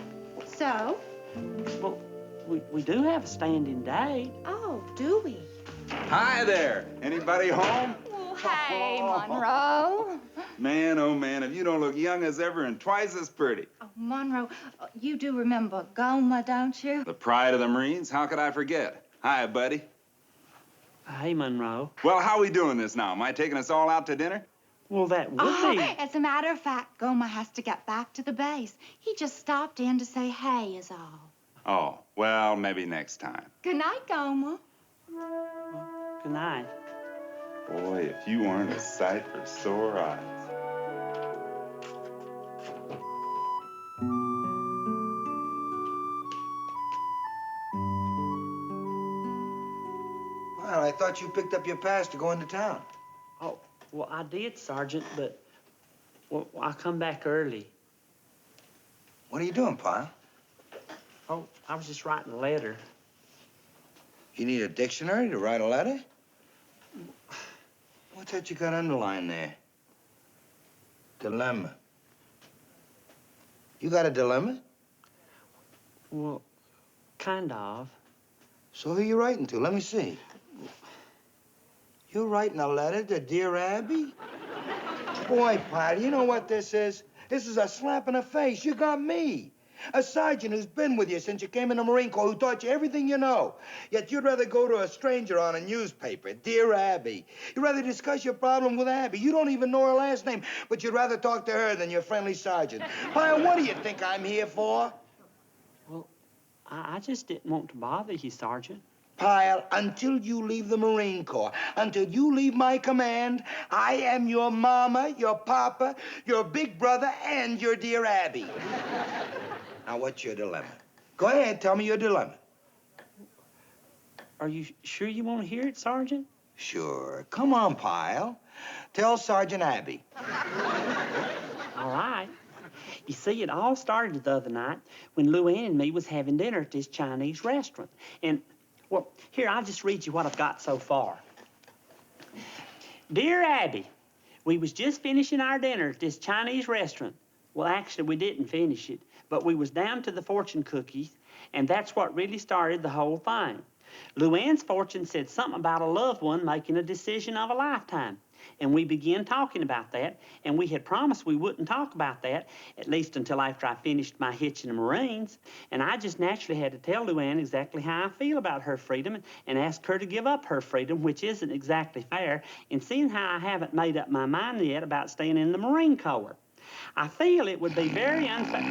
So? Well, we do have a standing date. Oh, do we? Hi there. Anybody home? Oh, hey, Monroe. Man, oh man, if you don't look young as ever and twice as pretty. Oh, Monroe, you do remember Gomer, don't you? The pride of the Marines? How could I forget? Hi, buddy. Hey, Monroe. Well, how we doing this now? Am I taking us all out to dinner? Well, that would be. As a matter of fact, Gomer has to get back to the base. He just stopped in to say hey is all. Oh, well, maybe next time. Good night, Gomer. Good night. Boy, if you weren't a sight for sore eyes. Well, I thought you picked up your pass to go into town. Oh, well, I did, Sergeant, but well, I come back early. What are you doing, Pyle? Oh, I was just writing a letter. You need a dictionary to write a letter? What's that you got underlined there? Dilemma. You got a dilemma? Well, kind of. So who you writing to? Let me see. You writing a letter to dear Abby? Boy, Pyle, you know what this is? This is a slap in the face. You got me. A sergeant who's been with you since you came in the Marine Corps, who taught you everything you know. Yet you'd rather go to a stranger on a newspaper, Dear Abby. You'd rather discuss your problem with Abby. You don't even know her last name, but you'd rather talk to her than your friendly sergeant. Pyle, what do you think I'm here for? Well, I just didn't want to bother you, Sergeant. Pyle, until you leave the Marine Corps, until you leave my command, I am your mama, your papa, your big brother, and your dear Abby. Now, what's your dilemma? Go ahead, tell me your dilemma. Are you sure you want to hear it, Sergeant? Sure. Come on, Pyle. Tell Sergeant Abby. All right. You see, it all started the other night when Luann and me was having dinner at this Chinese restaurant. And, well, here, I'll just read you what I've got so far. Dear Abby, we was just finishing our dinner at this Chinese restaurant. Well, actually, we didn't finish it, but we was down to the fortune cookies, and that's what really started the whole thing. Luann's fortune said something about a loved one making a decision of a lifetime. And we began talking about that, and we had promised we wouldn't talk about that, at least until after I finished my hitch in the Marines. And I just naturally had to tell Luann exactly how I feel about her freedom and ask her to give up her freedom, which isn't exactly fair, and seeing how I haven't made up my mind yet about staying in the Marine Corps. I feel it would be very unfair.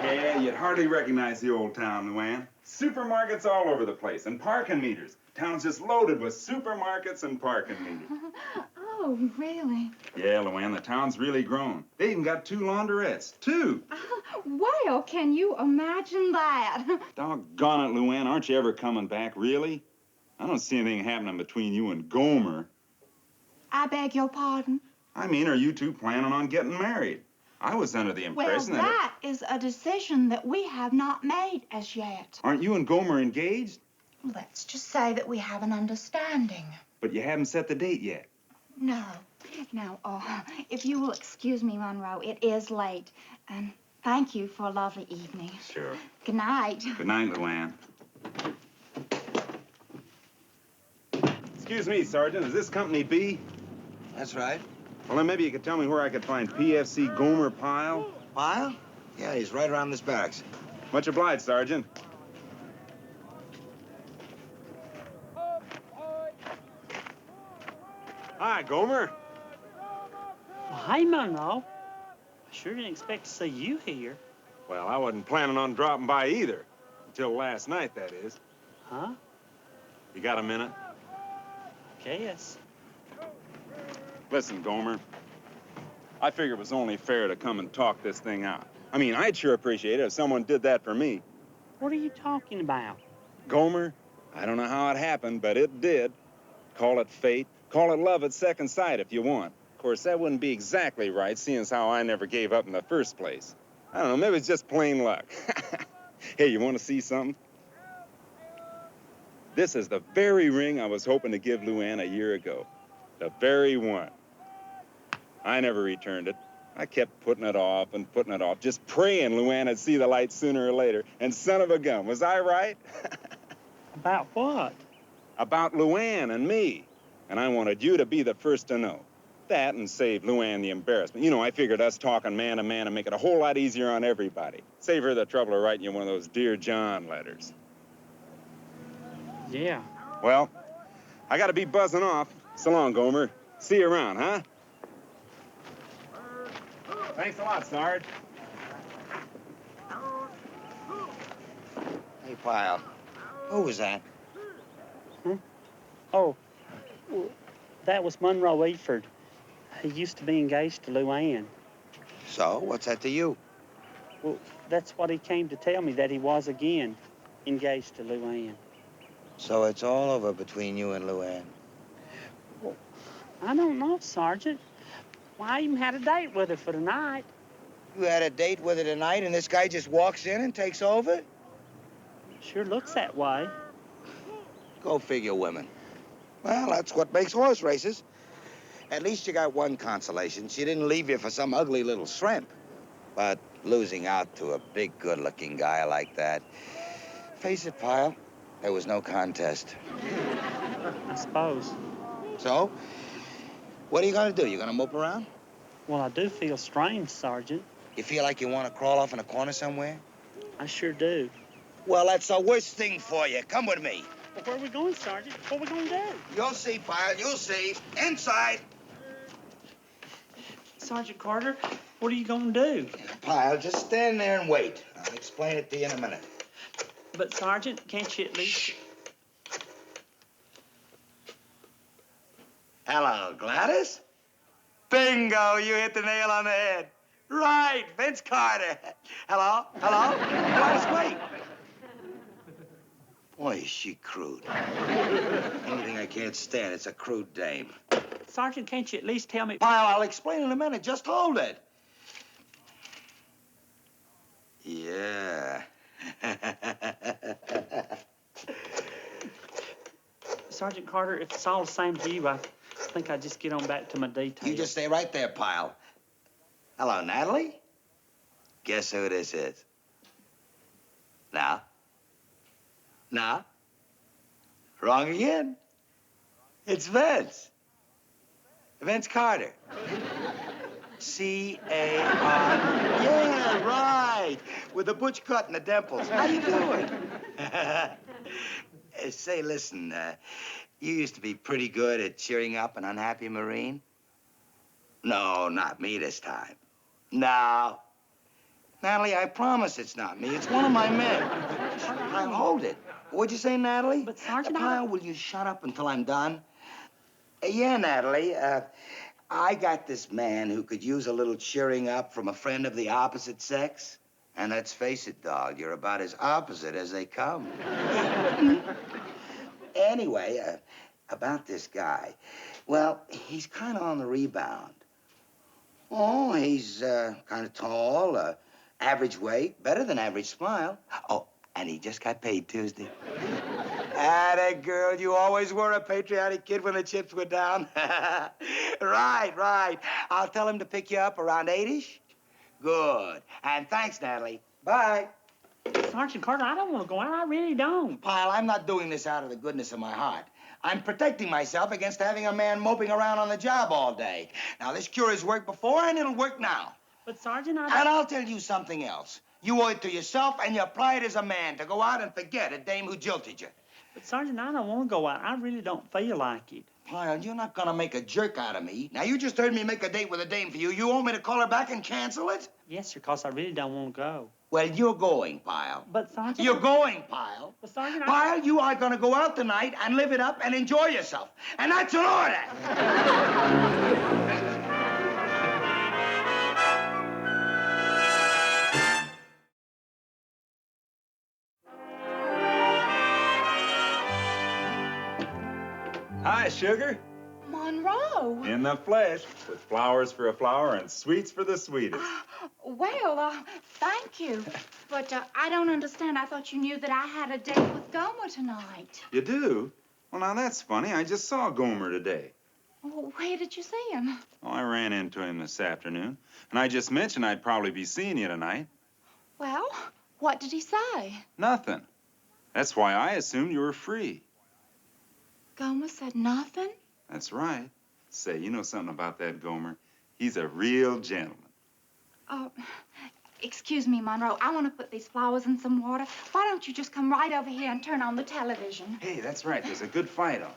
Yeah, you'd hardly recognize the old town, Luann. Supermarkets all over the place, and parking meters. Town's just loaded with supermarkets and parking meters. Oh, really? Yeah, Luann, the town's really grown. They even got 2 laundrettes. 2! Well, can you imagine that? Doggone it, Luann, aren't you ever coming back, really? I don't see anything happening between you and Gomer. I beg your pardon? I mean, are you two planning on getting married? I was under the impression Well, that is a decision that we have not made as yet. Aren't you and Gomer engaged? Let's just say that we have an understanding. But you haven't set the date yet. No. Now, if you will excuse me, Monroe, it is late. And thank you for a lovely evening. Sure. Good night. Good night, Luann. Excuse me, Sergeant. Is this Company B? That's right. Well, then maybe you could tell me where I could find PFC Gomer Pyle. Pyle? Yeah, he's right around this barracks. Much obliged, Sergeant. Hi, Gomer. Well, hey, Monroe. I sure didn't expect to see you here. Well, I wasn't planning on dropping by either. Until last night, that is. Huh? You got a minute? Guess. Listen, Gomer. I figure it was only fair to come and talk this thing out. I mean, I'd sure appreciate it if someone did that for me. What are you talking about? Gomer, I don't know how it happened, but it did. Call it fate. Call it love at second sight if you want. Of course, that wouldn't be exactly right, seeing as how I never gave up in the first place. I don't know, maybe it's just plain luck. Hey, you want to see something? This is the very ring I was hoping to give Luann a year ago. The very one. I never returned it. I kept putting it off and putting it off, just praying Luann would see the light sooner or later. And son of a gun, was I right? About what? About Luann and me. And I wanted you to be the first to know. That and save Luann the embarrassment. You know, I figured us talking man to man and make it a whole lot easier on everybody. Save her the trouble of writing you one of those Dear John letters. Yeah. Well, I gotta be buzzing off. So long, Gomer. See you around, huh? Thanks a lot, Sarge. Hey, Pyle. Who was that? Huh? Oh, well, that was Monroe Eford. He used to be engaged to Luann. So, what's that to you? Well, that's what he came to tell me, that he was again engaged to Luann. So it's all over between you and Luann. Well, I don't know, Sergeant. Well, I even had a date with her for tonight. You had a date with her tonight, and this guy just walks in and takes over? Sure looks that way. Go figure, women. Well, that's what makes horse races. At least you got one consolation. She didn't leave you for some ugly little shrimp. But losing out to a big, good-looking guy like that, face it, Pyle, there was no contest. I suppose. So, what are you gonna do? You gonna mope around? Well, I do feel strange, Sergeant. You feel like you want to crawl off in a corner somewhere? I sure do. Well, that's the worst thing for you. Come with me. Well, where are we going, Sergeant? What are we going to do? You'll see, Pyle. You'll see. Inside. Sergeant Carter, what are you going to do? Pyle, just stand there and wait. I'll explain it to you in a minute. But, Sergeant, can't you at least... Hello, Gladys. Bingo, you hit the nail on the head. Right, Vince Carter. Hello, hello. Gladys, wait. Boy, is she crude. Anything I can't stand, it's a crude dame. Sergeant, can't you at least tell me... Pyle, I'll explain in a minute. Just hold it. Yeah. Sergeant Carter, if it's all the same to you, I think I'd just get on back to my detail. You just stay right there, Pyle. Hello, Natalie. Guess who this is? Now? Now? Wrong again. It's Vince. Vince Carter. C-A-R. Yeah, right. With the butch cut and the dimples. How you doing? Say, listen, you used to be pretty good at cheering up an unhappy Marine. No, not me this time. No. Natalie, I promise it's not me. It's one of my men. I'll hold it. What'd you say, Natalie? But, Sergeant, Pyle, will you shut up until I'm done? Yeah, Natalie, I got this man who could use a little cheering up from a friend of the opposite sex. And let's face it, dog, you're about as opposite as they come. Anyway, about this guy. Well, he's kind of on the rebound. Oh, he's kind of tall, average weight, better than average smile. Oh, and he just got paid Tuesday. Atta girl, you always were a patriotic kid when the chips were down. Right, right. I'll tell him to pick you up around 8-ish. Good. And thanks, Natalie. Bye. Sergeant Carter, I don't want to go out. I really don't. Pyle, I'm not doing this out of the goodness of my heart. I'm protecting myself against having a man moping around on the job all day. Now, this cure has worked before, and it'll work now. But, Sergeant, And I'll tell you something else. You owe it to yourself and your pride as a man to go out and forget a dame who jilted you. But, Sergeant, I don't want to go out. I really don't feel like it. Pyle, you're not gonna make a jerk out of me. Now, you just heard me make a date with a dame for you. You want me to call her back and cancel it? Yes, sir, because I really don't want to go. Well, you're going, Pyle. But, Sergeant... You're going, Pyle. But, Sergeant, Pyle, you are gonna go out tonight and live it up and enjoy yourself. And that's an order. Hi, sugar. Monroe. In the flesh, with flowers for a flower and sweets for the sweetest. Thank you. But I don't understand. I thought you knew that I had a date with Gomer tonight. You do? Well, now that's funny. I just saw Gomer today. Well, where did you see him? Oh, I ran into him this afternoon, and I just mentioned I'd probably be seeing you tonight. Well, what did he say? Nothing. That's why I assumed you were free. Gomer said nothing? That's right. Say, you know something about that Gomer? He's a real gentleman. Oh, excuse me, Monroe. I want to put these flowers in some water. Why don't you just come right over here and turn on the television? Hey, that's right. There's a good fight on.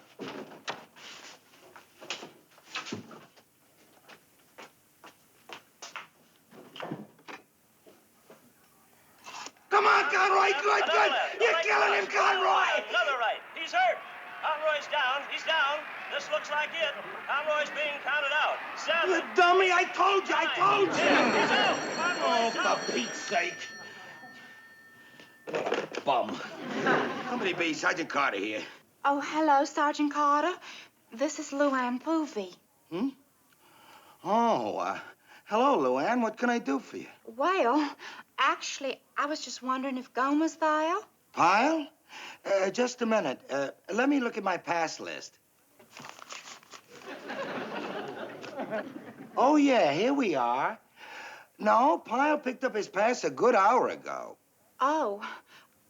Come on, Conroy. Good, good. You're killing him, Conroy. Another right. He's hurt. Conroy's down. He's down. This looks like it. Conroy's being counted out. 7. Dummy, I told you, I told you! He's out. Conroy's Oh, for Pete's sake. What a bum. Company B, Sergeant Carter here. Oh, hello, Sergeant Carter. This is Luann Poovey. Oh, hello, Luann. What can I do for you? Well, actually, I was just wondering if Gomer's there. Pyle? Just a minute. Let me look at my pass list. Oh, yeah, here we are. No, Pyle picked up his pass a good hour ago. Oh,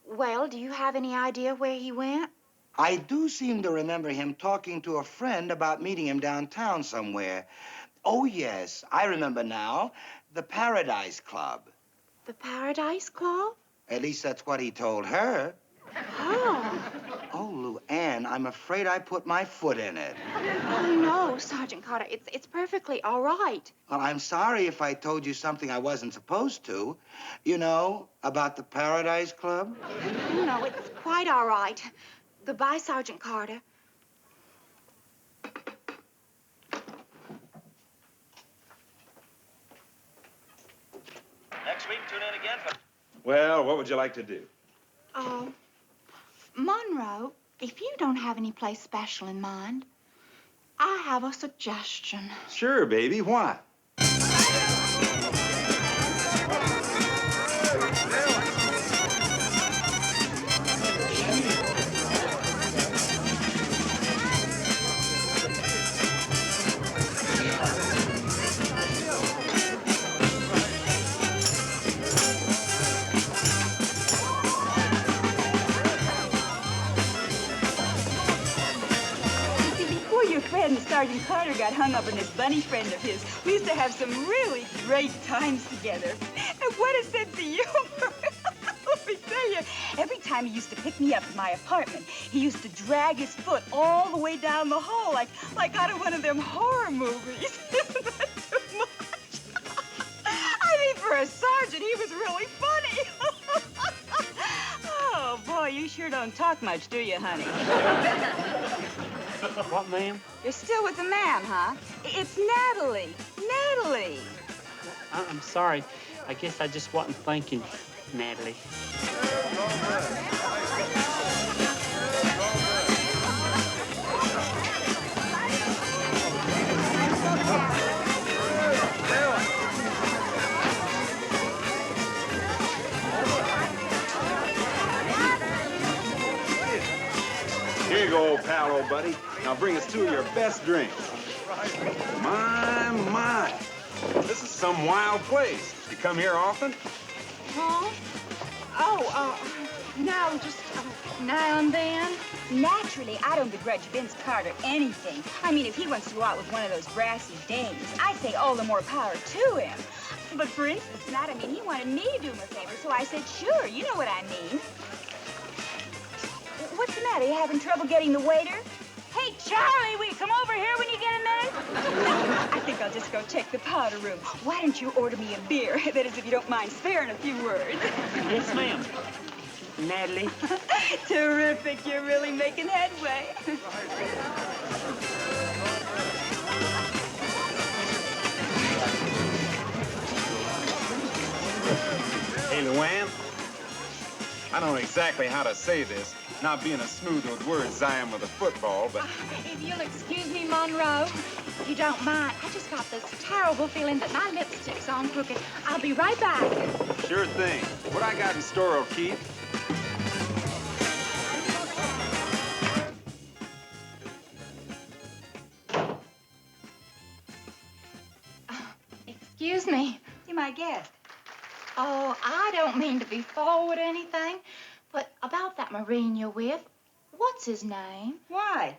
well, do you have any idea where he went? I do seem to remember him talking to a friend about meeting him downtown somewhere. Oh, yes, I remember now. The Paradise Club. The Paradise Club? At least that's what he told her. Oh. Oh, Luann, I'm afraid I put my foot in it. Oh, no, Sergeant Carter. It's perfectly all right. Well, I'm sorry if I told you something I wasn't supposed to. You know, about the Paradise Club? No, it's quite all right. Goodbye, Sergeant Carter. Next week, tune in again for... Well, what would you like to do? Oh, Monroe, if you don't have any place special in mind, I have a suggestion. Sure, baby. What? Before your friend Sergeant Carter got hung up on this bunny friend of his, we used to have some really great times together. And what a sense of humor. Let me tell you, every time he used to pick me up at my apartment, he used to drag his foot all the way down the hall like out of one of them horror movies. Isn't that too much? I mean, for a sergeant, he was really funny. Oh, boy, you sure don't talk much, do you, honey? What, ma'am? You're still with the man, huh? It's Natalie. Natalie. I'm sorry. I guess I just wasn't thinking, Natalie. Here you go, old pal, old buddy. Now bring us two of your best drinks. My. This is some wild place. You come here often? Huh? Oh, no, just now and then. Naturally, I don't begrudge Vince Carter anything. I mean, if he wants to go out with one of those brassy dames, I say all the more power to him. But for instance, tonight, I mean, he wanted me to do him a favor, so I said, sure, you know what I mean. What's the matter? You having trouble getting the waiter? Hey, Charlie, will you come over here when you get a minute? I think I'll just go check the powder room. Why don't you order me a beer? That is, if you don't mind sparing a few words. Yes, ma'am. Natalie. Terrific. You're really making headway. Hey, Luann. I don't know exactly how to say this, not being as smooth with words as I am with a football, but... If you'll excuse me, Monroe, if you don't mind, I just got this terrible feeling that my lipstick's on crooked. I'll be right back. Sure thing. What I got in store will keep. Excuse me. See my guest. Oh, I don't mean to be forward or anything, but about that Marine you're with, what's his name? Why?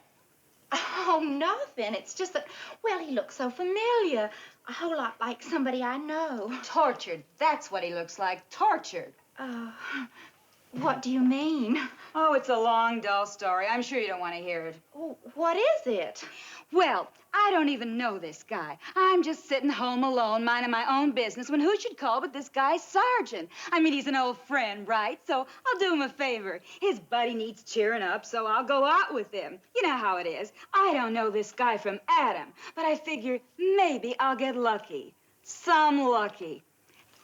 Oh, nothing. It's just that, well, he looks so familiar. A whole lot like somebody I know. Tortured. That's what he looks like. Tortured. What do you mean? Oh, it's a long, dull story. I'm sure you don't want to hear it. Oh, what is it? Well, I don't even know this guy. I'm just sitting home alone, minding my own business, when who should call but this guy, Sergeant. I mean, he's an old friend, right? So I'll do him a favor. His buddy needs cheering up, so I'll go out with him. You know how it is. I don't know this guy from Adam, but I figure maybe I'll get lucky. Some lucky.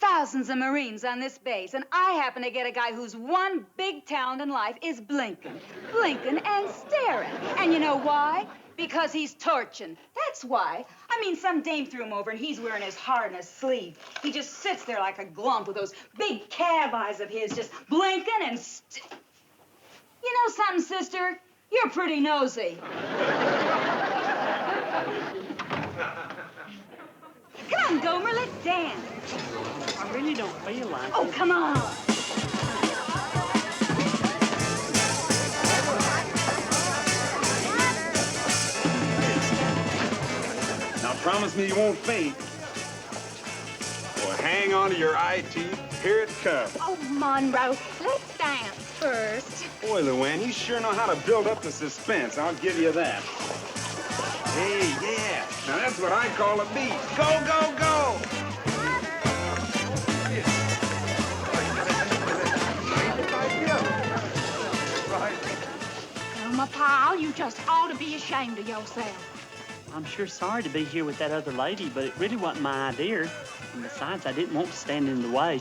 Thousands of Marines on this base, and I happen to get a guy whose one big talent in life is blinking. Blinking and staring. And you know why? Because he's torching. That's why. I mean, some dame threw him over, and he's wearing his heart in his sleeve. He just sits there like a glump with those big cab eyes of his, just blinking and You know something, sister? You're pretty nosy. Come on, Gomer, let's dance. I really don't feel like it. Oh, come on. Now promise me you won't faint. Well, hang on to your eye teeth. Here it comes. Oh, Monroe, let's dance first. Boy, Luann, you sure know how to build up the suspense. I'll give you that. Hey, yeah. Now that's what I call a beat. Go, go, go! Gomer Pyle, you just ought to be ashamed of yourself. I'm sure sorry to be here with that other lady, but it really wasn't my idea. And besides, I didn't want to stand in the way.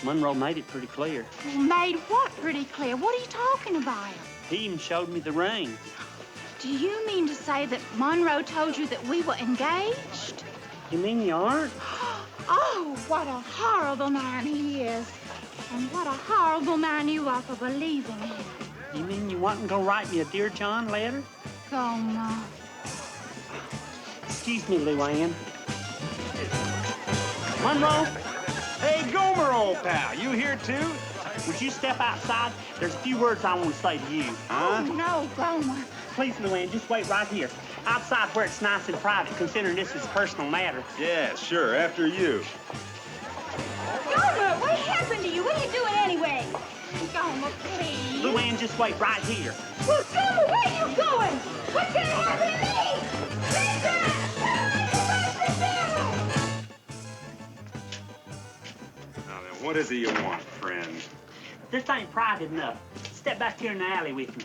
Monroe made it pretty clear. Well, made what pretty clear? What are you talking about? He even showed me the ring. Do you mean to say that Monroe told you that we were engaged? You mean you aren't? Oh, what a horrible man he is. And what a horrible man you are for believing him. You mean you wasn't gonna write me a Dear John letter? Gomer. Excuse me, Luann. Monroe? Hey, Gomer, old pal, you here too? Would you step outside? There's a few words I want to say to you. Oh, no, Gomer. Please, Luann, just wait right here. Outside where it's nice and private, considering this is a personal matter. Yeah, sure, after you. Gomer, what happened to you? What are you doing anyway? Gomer, please. Luann, just wait right here. Well, Gomer, where are you going? What's gonna happen to me? Lisa! Now then, what is it you want, friend? This ain't private enough. Step back here in the alley with me.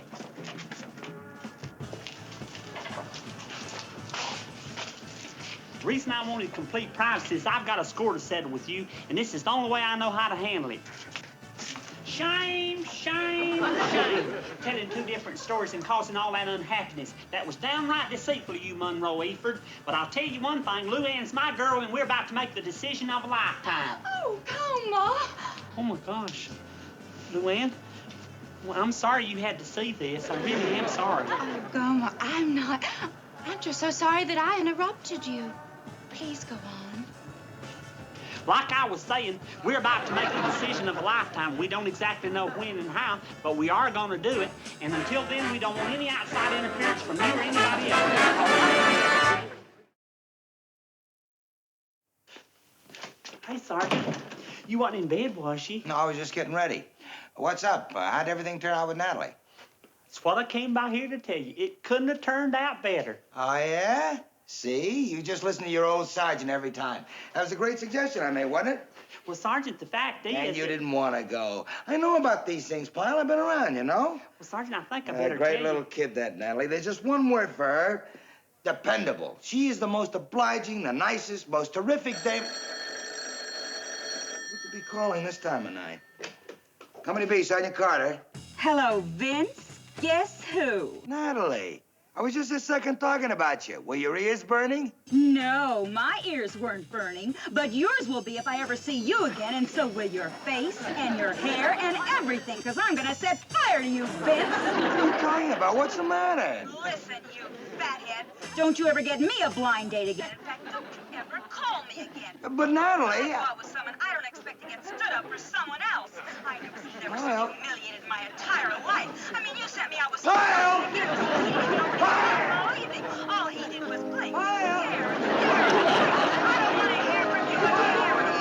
The reason I wanted complete privacy is I've got a score to settle with you, and this is the only way I know how to handle it. Shame, shame, shame. Telling two different stories and causing all that unhappiness. That was downright deceitful of you, Monroe Eford. But I'll tell you one thing, Luann's my girl, and we're about to make the decision of a lifetime. Oh, Gomer. Oh, my gosh. Luann, well, I'm sorry you had to see this. I really am sorry. Oh, Gomer, I'm not. I'm just so sorry that I interrupted you. Please go on. Like I was saying, we're about to make the decision of a lifetime. We don't exactly know when and how, but we are going to do it. And until then, we don't want any outside interference from you or anybody else. Hey, Sergeant. You wasn't in bed, was she? No, I was just getting ready. What's up? How'd everything turn out with Natalie? That's what I came by here to tell you. It couldn't have turned out better. Oh, yeah? See? You just listen to your old sergeant every time. That was a great suggestion I made, wasn't it? Well, Sergeant, the fact is... And you didn't want to go. I know about these things, Pyle. I've been around, you know? Well, Sergeant, I think I better Great tell little you. kid, that Natalie. There's just one word for her. Dependable. She is the most obliging, the nicest, most terrific dame... Who could be calling this time of night? Company B, Sergeant Carter. Hello, Vince. Guess who? Natalie. I was just a second talking about you. Were your ears burning? No, my ears weren't burning, but yours will be if I ever see you again, and so will your face and your hair and everything, because I'm going to set fire to you, Vince. What are you talking about? What's the matter? Listen, you fathead. Don't you ever get me a blind date again. In fact, don't you ever call me again. But Natalie... I was someone I don't expect to get stood up for someone else. I never seen so humiliated in my entire life. I mean, you sent me out with someone else. All evening. All he did was blink. Stare and stare. I don't want to hear from you again. You hear me?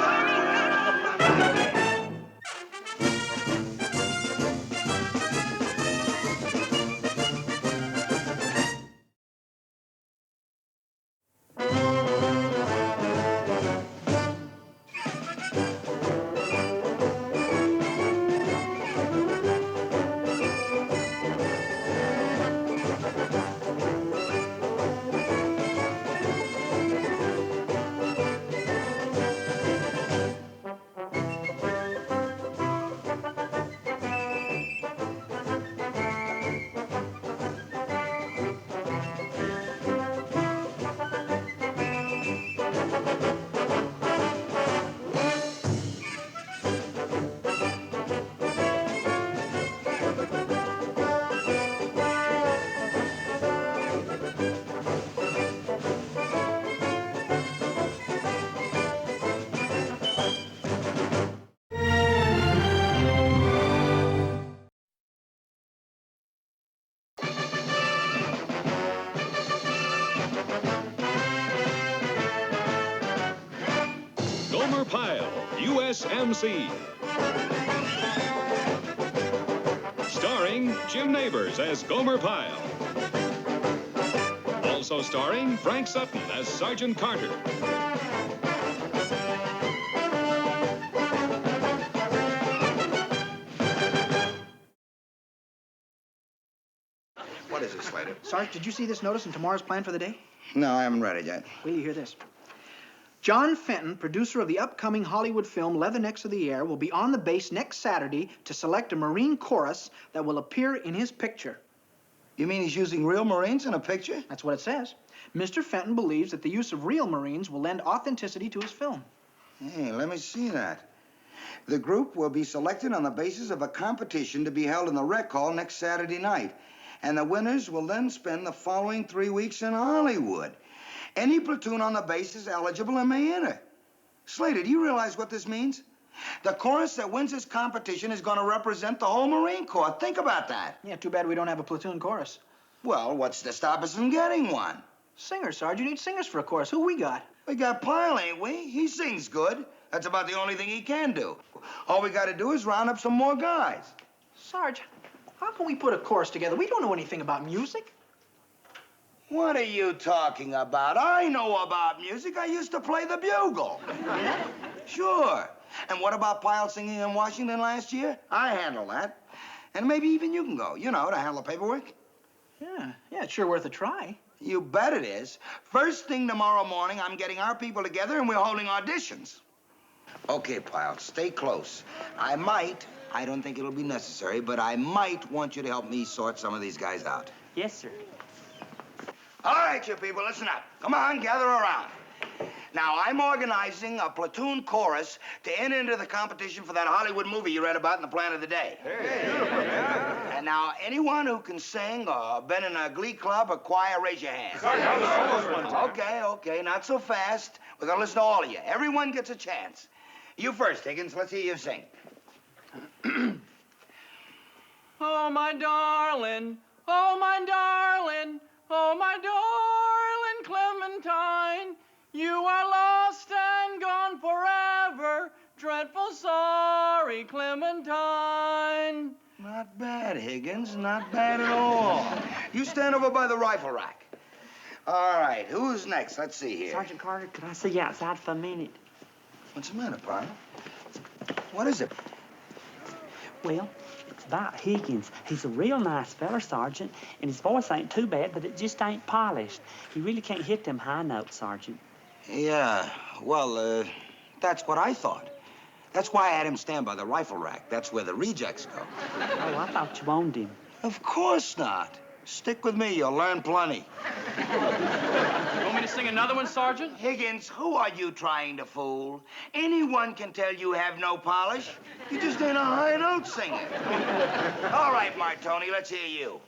U.S.M.C. Starring Jim Neighbors as Gomer Pyle. Also starring Frank Sutton as Sergeant Carter. What is it, Slater? Sarge, did you see this notice in tomorrow's plan for the day? No, I haven't read it yet. Wait till you hear this. John Fenton, producer of the upcoming Hollywood film Leathernecks of the Air, will be on the base next Saturday to select a Marine chorus that will appear in his picture. You mean he's using real Marines in a picture? That's what it says. Mr. Fenton believes that the use of real Marines will lend authenticity to his film. Hey, let me see that. The group will be selected on the basis of a competition to be held in the rec hall next Saturday night. And the winners will then spend the following 3 weeks in Hollywood. Any platoon on the base is eligible and may enter. Slater, do you realize what this means? The chorus that wins this competition is going to represent the whole Marine Corps. Think about that. Yeah, too bad we don't have a platoon chorus. Well, what's to stop us from getting one? Singers, Sarge. You need singers for a chorus. Who we got? We got Pyle, ain't we? He sings good. That's about the only thing he can do. All we got to do is round up some more guys. Sarge, how can we put a chorus together? We don't know anything about music. What are you talking about? I know about music. I used to play the bugle. Yeah? Sure. And what about Pyle singing in Washington last year? I handle that. And maybe even you can go, you know, to handle the paperwork. Yeah, it's sure worth a try. You bet it is. First thing tomorrow morning, I'm getting our people together and we're holding auditions. Okay, Pyle, stay close. I don't think it'll be necessary, but I might want you to help me sort some of these guys out. Yes, sir. All right, you people, listen up. Come on, gather around. Now, I'm organizing a platoon chorus to enter into the competition for that Hollywood movie you read about in the plan of the day. Hey. And now, anyone who can sing or been in a glee club or choir, raise your hand. Okay, not so fast. We're going to listen to all of you. Everyone gets a chance. You first, Higgins. Let's hear you sing. Oh, my darling, oh, my darling, oh, my darling Clementine, you are lost and gone forever. Dreadful sorry, Clementine. Not bad, Higgins. Not bad at all. You stand over by the rifle rack. All right, who's next? Let's see here. Sergeant Carter, could I see you outside for a minute? What's the matter, Pyle? What is it? Well, it's about Higgins. He's a real nice feller, Sergeant, and his voice ain't too bad, but it just ain't polished. He really can't hit them high notes, Sergeant. Yeah, well, that's what I thought. That's why I had him stand by the rifle rack. That's where the rejects go. Oh, I thought you owned him. Of course not. Stick with me, you'll learn plenty. You want me to sing another one, Sergeant? Higgins, who are you trying to fool? Anyone can tell you have no polish. You just ain't a high note singer. All right, Martoni, let's hear you.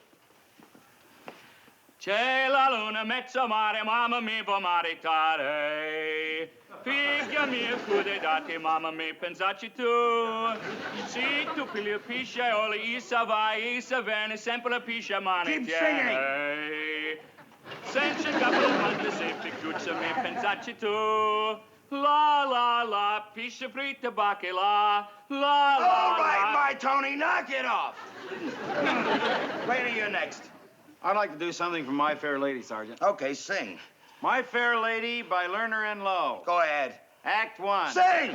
C'è la luna mezzo mare, mamma mi può maritare. Figlia mia, cude dati, mamma mi pensaci tu. Si tu piglio pisce, oli isa vai, isa viene, sempre la pisce mani Keep singing. Senza capo quante sempre cuccia mi pensaci tu. La la la, pisce fritta bacche la. La la All right, la. Martoni, knock it off. Later, you're next. I'd like to do something for My Fair Lady, Sergeant. Okay, sing. My Fair Lady by Lerner and Lowe. Go ahead. Act 1. Sing!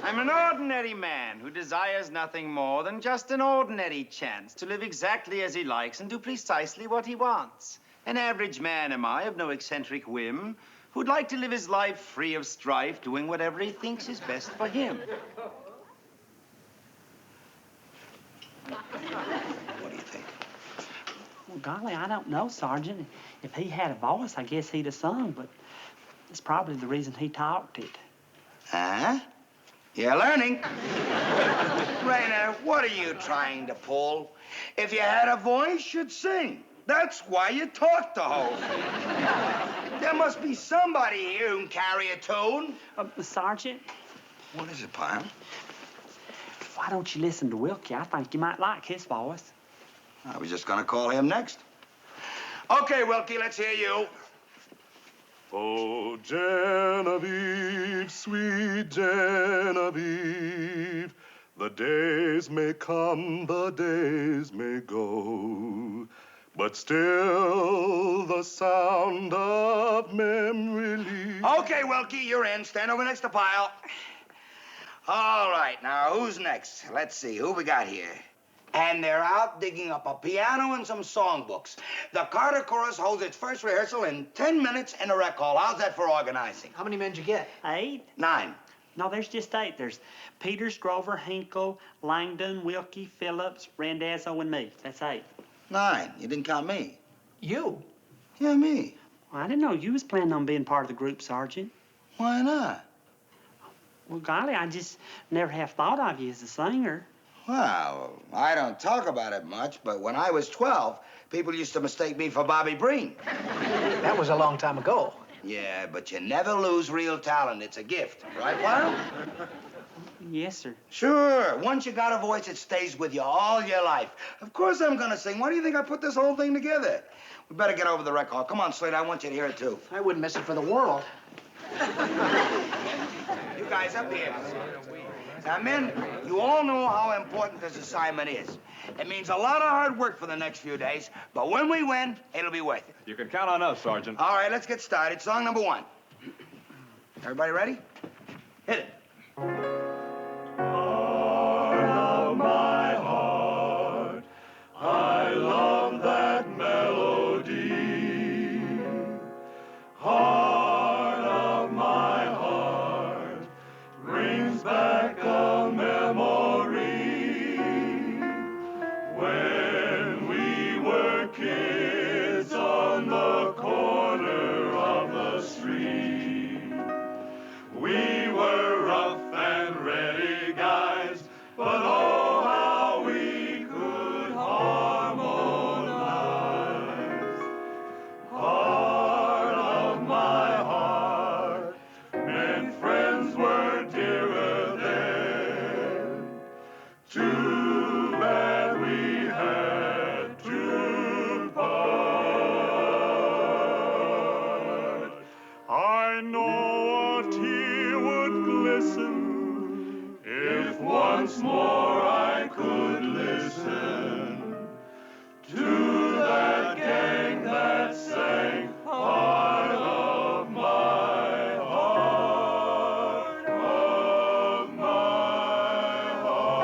I'm an ordinary man who desires nothing more than just an ordinary chance to live exactly as he likes and do precisely what he wants. An average man am I, of no eccentric whim, who'd like to live his life free of strife, doing whatever he thinks is best for him. What do you think? Well, golly, I don't know, Sergeant. If he had a voice, I guess he'd have sung, but it's probably the reason he talked it. Huh? You're learning. Rainer, what are you trying to pull? If you had a voice, you'd sing. That's why you talk the whole thing. There must be somebody here who can carry a tune. Sergeant? What is it, Pyle? Why don't you listen to Wilkie? I think you might like his voice. I was just going to call him next. Okay, Wilkie, let's hear you. Oh, Genevieve, sweet Genevieve, the days may come, the days may go, but still the sound of memory leaves. Okay, Wilkie, you're in. Stand over next to Pyle. All right, now, who's next? Let's see, who we got here? And they're out digging up a piano and some songbooks. The Carter Chorus holds its first rehearsal in 10 minutes in a rec hall. How's that for organizing? How many men did you get? 8. 9. No, there's just 8. There's Peters, Grover, Hinkle, Langdon, Wilkie, Phillips, Randazzo, and me. That's 8. 9. You didn't count me. You? Yeah, me. Well, I didn't know you was planning on being part of the group, Sergeant. Why not? Well, golly, I just never have thought of you as a singer. Well, I don't talk about it much, but when I was 12, people used to mistake me for Bobby Breen. That was a long time ago. Yeah, but you never lose real talent. It's a gift. Right, Pyle? Yes, sir. Sure. Once you got a voice, it stays with you all your life. Of course I'm gonna sing. Why do you think I put this whole thing together? We better get over the rec hall. Come on, Slade. I want you to hear it, too. I wouldn't miss it for the world. You guys up here. Now, men, you all know how important this assignment is. It means a lot of hard work for the next few days, but when we win, it'll be worth it. You can count on us, Sergeant. All right, let's get started. Song number 1. Everybody ready? Hit it. Heart of my heart, I love that melody. Heart of my heart, brings back a memory. When we were kids on the corner of the street, we were rough and ready guys, but oh, how we could harmonize. Heart of my heart, men friends were dearer then. Too bad we had to part. I know a tear would glisten if once more I could listen to that gang that sang Heart of my heart, of my heart.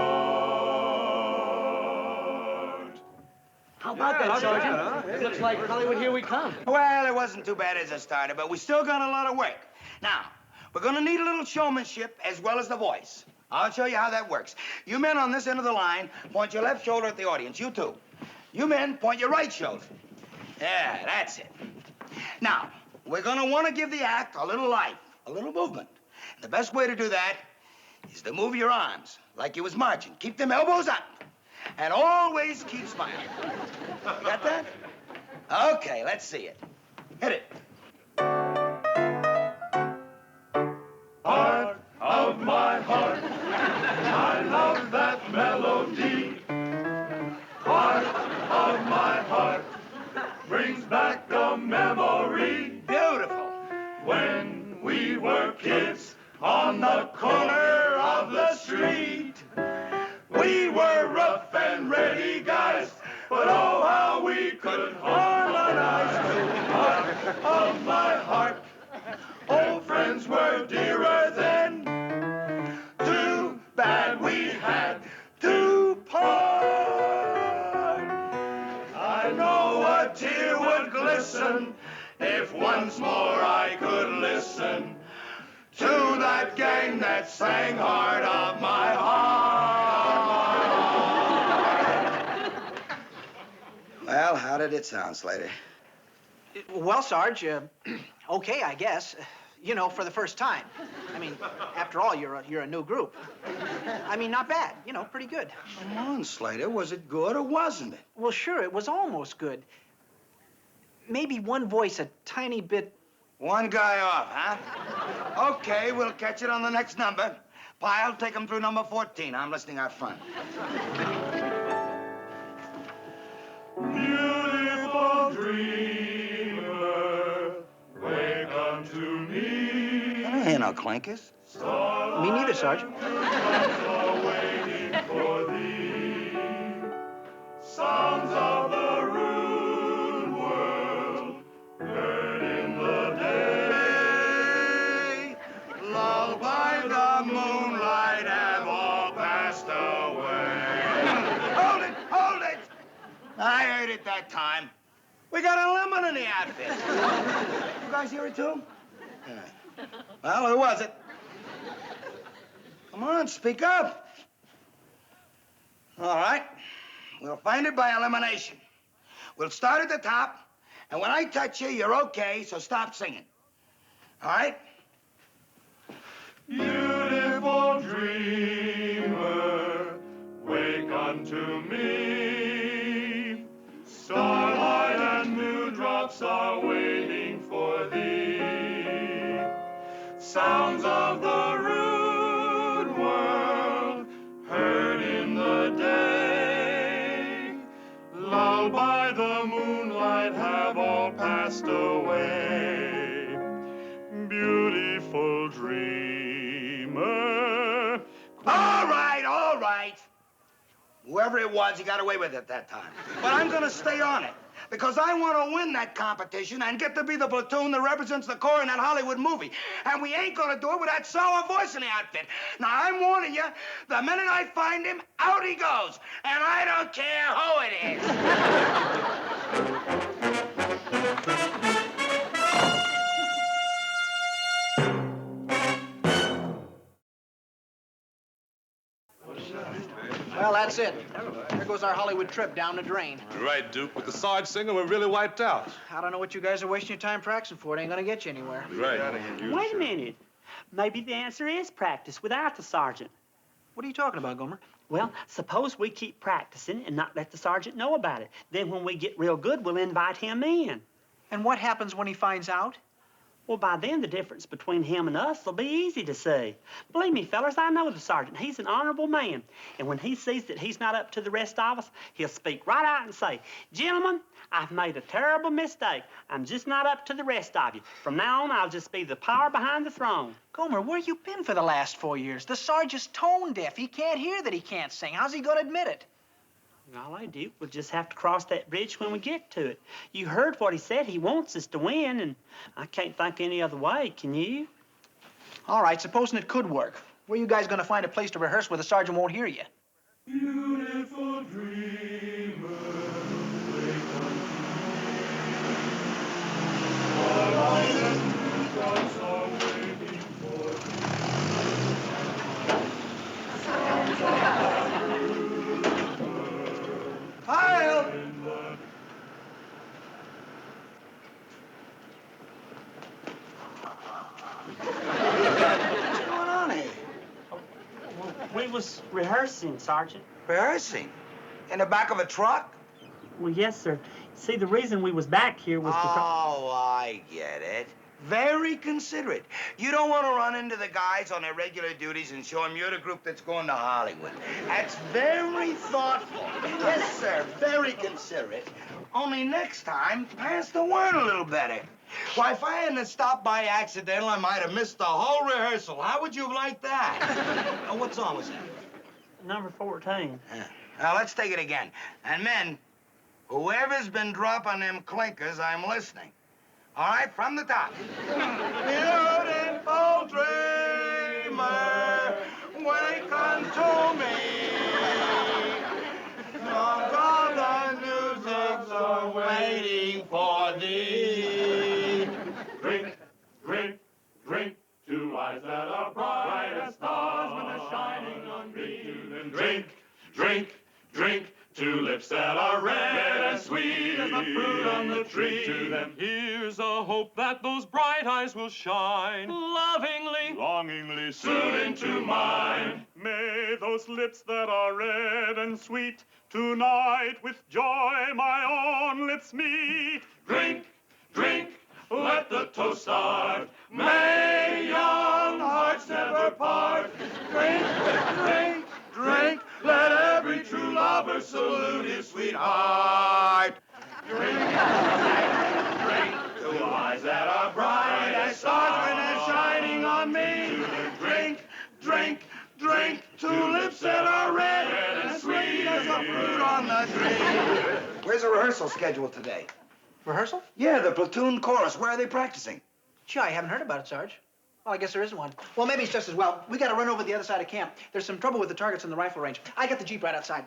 How about that, Sergeant? Looks like Hollywood, here we come. Well, it wasn't too bad as a starter, but we still got a lot of work. Now, we're gonna need a little showmanship as well as the voice. I'll show you how that works. You men on this end of the line, point your left shoulder at the audience. You too. You men, point your right shoulder. Yeah, that's it. Now, we're gonna want to give the act a little life, a little movement. And the best way to do that is to move your arms like you was marching. Keep them elbows up. And always keep smiling. Got that? Okay, let's see it. Hit it. Heart of my heart, I love that melody. Heart of my heart, brings back a memory. Beautiful. When we were kids on the corner of the street, we were rough and ready guys, but oh, how we could harmonize. Heart of my heart, old friends were dearer then. Too bad we had to part. I know a tear would glisten if once more I could listen to that gang that sang Heart of my heart. Well, how did it sound, Slater? Well, Sarge, okay, I guess. You know, for the first time. I mean, after all, you're a new group. I mean, not bad. You know, pretty good. Come on, Slater. Was it good or wasn't it? Well, sure, it was almost good. Maybe one voice a tiny bit. One guy off, huh? Okay, we'll catch it on the next number. Pyle, take him through number 14. I'm listening out front. Beautiful dreamer, wake no clinkers. Me neither, Sergeant. Sounds of the rude world heard in the day, lulled by the moonlight, have all passed away. Hold it! Hold it! I heard it that time. We got a lemon in the outfit. You guys hear it too? Yeah. Well, who was it? Come on, speak up. All right. We'll find it by elimination. We'll start at the top, and when I touch you, you're okay, so stop singing. All right? Beautiful dreamer, wake unto me. Starlight and dewdrops are waiting for thee. Sounds of the rude world heard in the day, lulled by the moonlight, have all passed away. Beautiful dreamer. All right, all right. Whoever it was, he got away with it that time. But I'm gonna stay on it, because I want to win that competition and get to be the platoon that represents the Corps in that Hollywood movie. And we ain't gonna do it with that sour voice in the outfit. Now, I'm warning you, the minute I find him, out he goes. And I don't care who it is. Well, that's it. There goes our Hollywood trip down the drain. You're right, Duke. With the Sarge singer, we're really wiped out. I don't know what you guys are wasting your time practicing for. It ain't gonna get you anywhere. Right. Wait a minute. Maybe the answer is practice without the sergeant. What are you talking about, Gomer? Well, suppose we keep practicing and not let the sergeant know about it. Then when we get real good, we'll invite him in. And what happens when he finds out? Well, by then, the difference between him and us will be easy to see. Believe me, fellas, I know the sergeant. He's an honorable man. And when he sees that he's not up to the rest of us, he'll speak right out and say, "Gentlemen, I've made a terrible mistake. I'm just not up to the rest of you. From now on, I'll just be the power behind the throne." Gomer, where you been for the last 4 years? The sergeant's tone deaf. He can't hear that he can't sing. How's he gonna admit it? All right, Duke, we'll just have to cross that bridge when we get to it. You heard what he said. He wants us to win, and I can't think any other way, can you? All right, supposing it could work. Where you guys gonna find a place to rehearse where the sergeant won't hear you? Beautiful dreamer, wake unto me. Starlight and dewdrops are waiting for thee. Sounds of Pyle! What's going on here? We was rehearsing, Sergeant. Rehearsing? In the back of a truck? Well, yes, sir. See, the reason we was back here was because... Oh, I get it. Very considerate. You don't want to run into the guys on their regular duties and show them you're the group that's going to Hollywood. That's very thoughtful. Yes, sir, very considerate. Only next time, pass the word a little better. Why, if I hadn't stopped by accidental, I might have missed the whole rehearsal. How would you have liked that? What song was that? Number 14. Now, let's take it again. And men, whoever's been dropping them clinkers, I'm listening. All right, from the top. Beautiful dreamer, wake unto me. Songs of the music are waiting for thee. Drink, drink, drink, two eyes that are bright as stars when they're shining on me. Drink, drink, drink, two lips that are red and sweet as the fruit on the tree. To them, here's a hope that those bright eyes will shine lovingly, longingly soon into mine. May those lips that are red and sweet tonight with joy my own lips meet. Drink, drink, let the toast start. May young hearts never part. Drink, drink, drink, let every true lover salute his sweetheart. Drink, drink, drink, two eyes that are bright as stars when they're shining on me. tulips that are red and sweet as a fruit on the tree. Where's the rehearsal schedule today? Rehearsal? Yeah, the platoon chorus. Where are they practicing? Gee, I haven't heard about it, Sarge. Well, I guess there isn't one. Well, maybe it's just as well. We got to run over the other side of camp. There's some trouble with the targets in the rifle range. I got the Jeep right outside.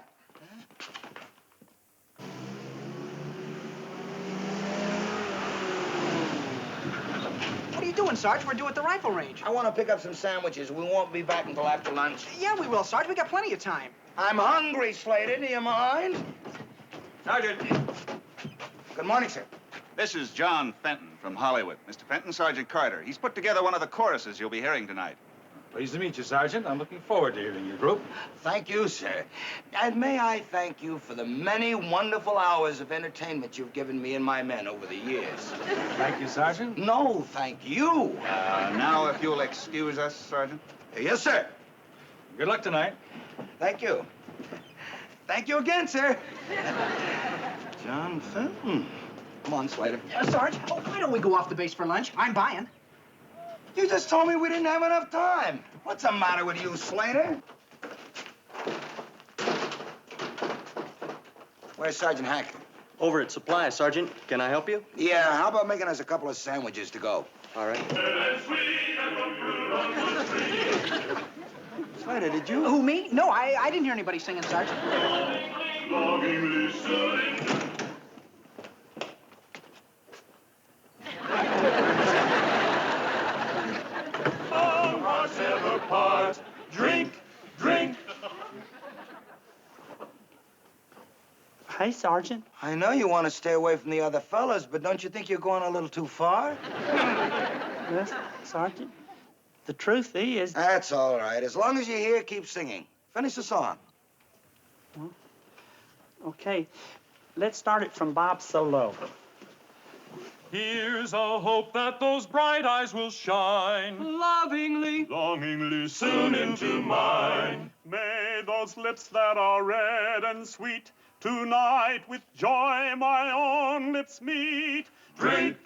What are you doing, Sarge? We're due at the rifle range. I want to pick up some sandwiches. We won't be back until after lunch. Yeah, we will, Sarge. We got plenty of time. I'm hungry, Slater. Do you mind? Sergeant. Good morning, sir. This is John Fenton from Hollywood. Mr. Fenton, Sergeant Carter. He's put together one of the choruses you'll be hearing tonight. Pleased to meet you, Sergeant. I'm looking forward to hearing your group. Thank you, sir. And may I thank you for the many wonderful hours of entertainment you've given me and my men over the years. Thank you, Sergeant. No, thank you. Now, if you'll excuse us, Sergeant. Yes, sir. Good luck tonight. Thank you. Thank you again, sir. John Fenton. Come on, Slater. Sarge, why don't we go off the base for lunch? I'm buying. You just told me we didn't have enough time. What's the matter with you, Slater? Where's Sergeant Hackett? Over at Supply, Sergeant. Can I help you? Yeah, how about making us a couple of sandwiches to go? All right. Slater, did you? Who, me? No, I didn't hear anybody singing, Sarge. Drink, drink. Hey, Sergeant. I know you want to stay away from the other fellas, but don't you think you're going a little too far? Yes, Sergeant. The truth is... That's all right. As long as you're here, keep singing. Finish the song. Well, okay. Let's start it from Bob's solo. Here's a hope that those bright eyes will shine lovingly, longingly soon into mine. May those lips that are red and sweet tonight with joy my own lips meet. Drink,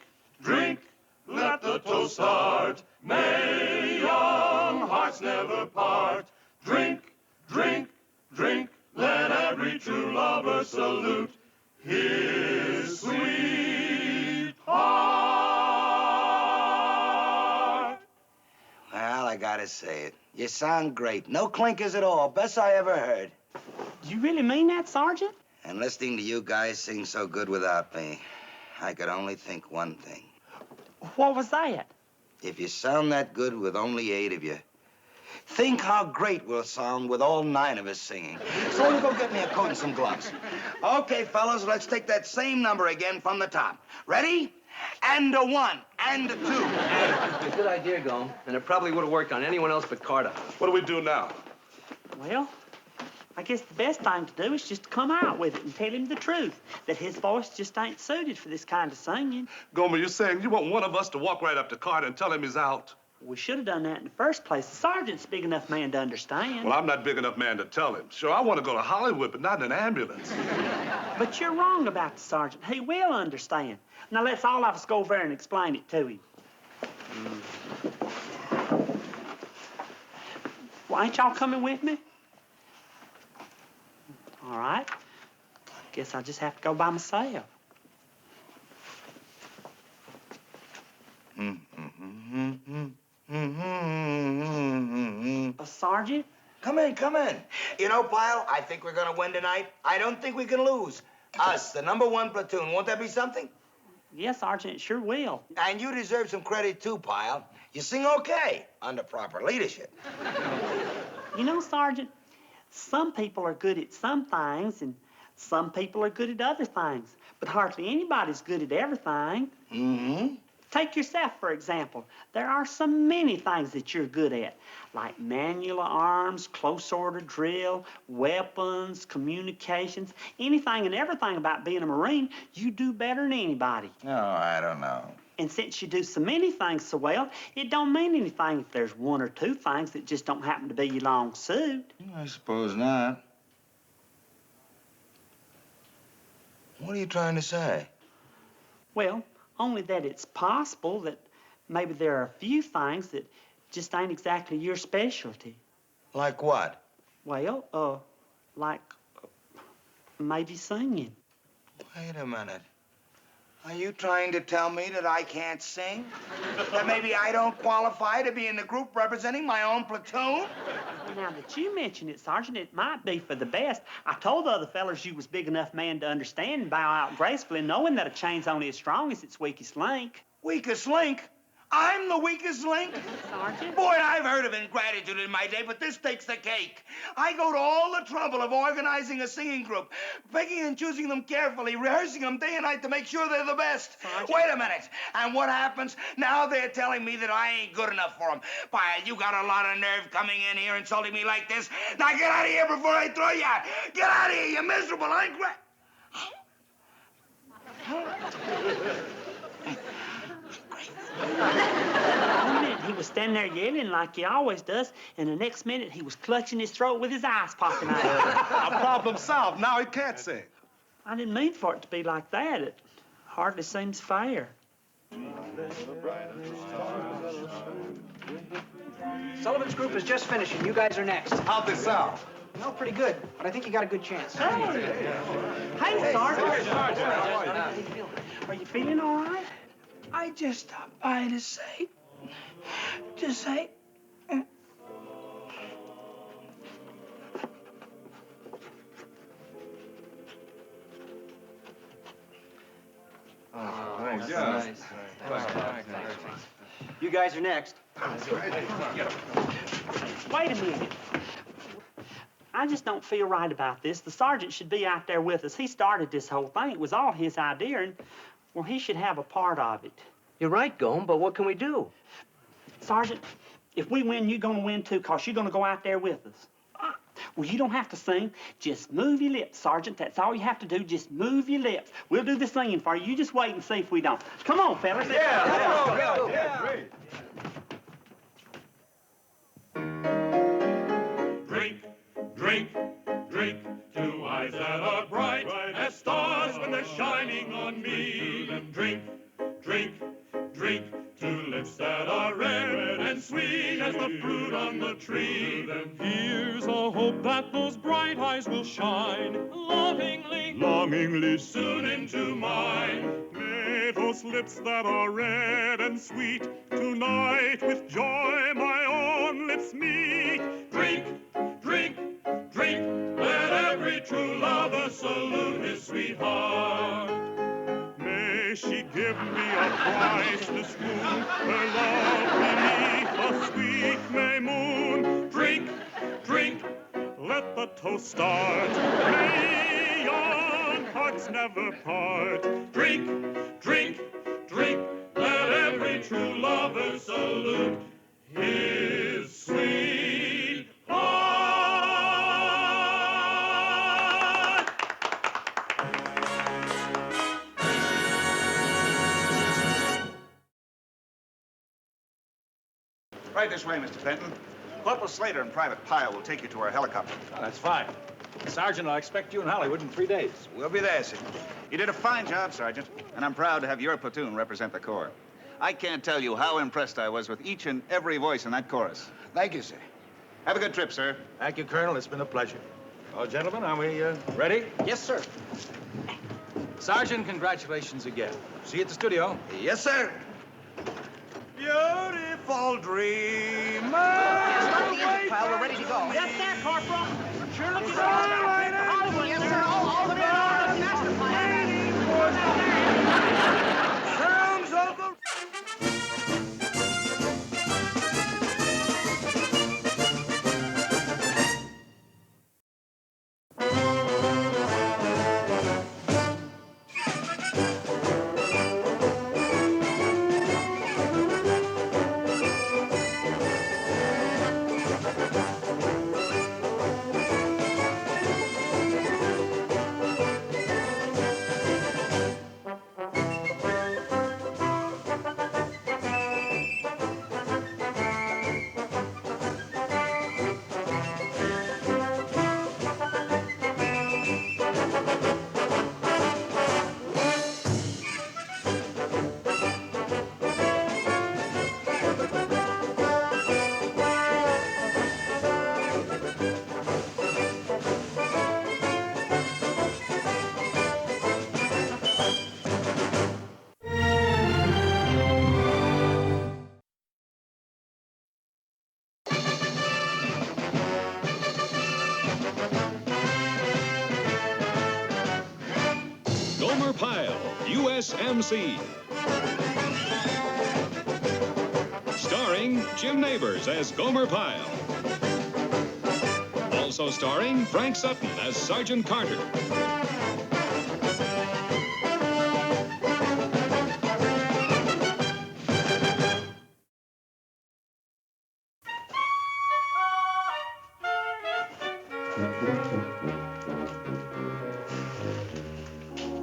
drink, let the toast start. May young hearts never part. Drink, drink, drink, let every true lover salute his sweet heart. Well, I gotta say it. You sound great. No clinkers at all. Best I ever heard. You really mean that, Sergeant? And listening to you guys sing so good without me, I could only think one thing. What was that? If you sound that good with only 8 of you, think how great we'll sound with all 9 of us singing. So you go get me a coat and some gloves. Okay, fellas, let's take that same number again from the top. Ready? And a 1, and a 2. Good idea, Gome. And it probably would have worked on anyone else but Carter. What do we do now? Well, I guess the best thing to do is just to come out with it and tell him the truth, that his voice just ain't suited for this kind of singing. Gomer, you're saying you want one of us to walk right up to Carter and tell him he's out? We should have done that in the first place. The sergeant's a big enough man to understand. Well, I'm not big enough man to tell him. Sure, I want to go to Hollywood, but not in an ambulance. But you're wrong about the sergeant. He will understand. Now, let's all of us go over there and explain it to him. Well, ain't y'all coming with me? All right. Guess I'll just have to go by myself. Sergeant? Come in, come in. You know, Pyle, I think we're gonna win tonight. I don't think we can lose. Us, the #1 platoon. Won't that be something? Yes, Sergeant, it sure will. And you deserve some credit, too, Pyle. You sing okay, under proper leadership. You know, Sergeant, some people are good at some things, and some people are good at other things. But hardly anybody's good at everything. Mm-hmm. Take yourself, for example. There are so many things that you're good at, like manual arms, close order drill, weapons, communications, anything and everything about being a Marine, you do better than anybody. No, I don't know. And since you do so many things so well, it don't mean anything if there's 1 or 2 things that just don't happen to be your long suit. I suppose not. What are you trying to say? Well, only that it's possible that maybe there are a few things that just ain't exactly your specialty. Like what? Well, like maybe singing. Wait a minute. Are you trying to tell me that I can't sing? That maybe I don't qualify to be in the group representing my own platoon? Well, now that you mention it, Sergeant, it might be for the best. I told the other fellas you was big enough man to understand and bow out gracefully, knowing that a chain's only as strong as its weakest link. Weakest link? I'm the weakest link? Sergeant? Boy, I've heard of ingratitude in my day, but this takes the cake. I go to all the trouble of organizing a singing group, picking and choosing them carefully, rehearsing them day and night to make sure they're the best. Sergeant? Wait a minute. And what happens? Now they're telling me that I ain't good enough for them. Pyle, you got a lot of nerve coming in here insulting me like this. Now get out of here before I throw you out. Get out of here, you miserable One minute he was standing there yelling like he always does, and the next minute he was clutching his throat with his eyes popping out. A problem solved. Now he can't sing. I didn't mean for it to be like that. It hardly seems fair. Sullivan's group is just finishing. You guys are next. How'd this sound? No, pretty good, but I think you got a good chance. Hey, Sergeant. Are you feeling all right? I just stopped by to say. Oh, yeah. You guys are next. Wait a minute. I just don't feel right about this. The sergeant should be out there with us. He started this whole thing. It was all his idea, and, well, he should have a part of it. You're right, Gome, but what can we do? Sergeant, if we win, you're going to win, too, because you're going to go out there with us. Well, you don't have to sing. Just move your lips, Sergeant. That's all you have to do. Just move your lips. We'll do the singing for you. You just wait and see if we don't. Come on, fellas. Drink, drink, drink, two eyes that are bright as stars when they're shining on me. Drink, drink, drink, two lips that are red and sweet as the fruit on the tree. Here's a hope that those bright eyes will shine lovingly, longingly soon into mine. May those lips that are red and sweet tonight with joy my own lips meet. Drink, drink, drink, let every true lover salute his sweetheart. May she give me a priceless moon, her love beneath a sweet May moon. Drink, drink, let the toast start. May young hearts never part. Drink, drink, drink, let every true lover salute his sweetheart. Right this way, Mr. Fenton. Corporal Slater and Private Pyle will take you to our helicopter. Oh, that's fine. Sergeant, I'll expect you in Hollywood in 3 days. We'll be there, sir. You did a fine job, Sergeant, and I'm proud to have your platoon represent the Corps. I can't tell you how impressed I was with each and every voice in that chorus. Thank you, sir. Have a good trip, sir. Thank you, Colonel. It's been a pleasure. Well, gentlemen, are we ready? Yes, sir. Sergeant, congratulations again. See you at the studio. Yes, sir. Beautiful dreamer. Start the engine, Pyle. We're ready to go. Yes, sir, Corporal. Sure looking good. Hollywood. Yes, sir. All the men are on the master plan. Sounds of the... Pyle, U.S.M.C. Starring Jim Neighbors as Gomer Pyle. Also starring Frank Sutton as Sergeant Carter.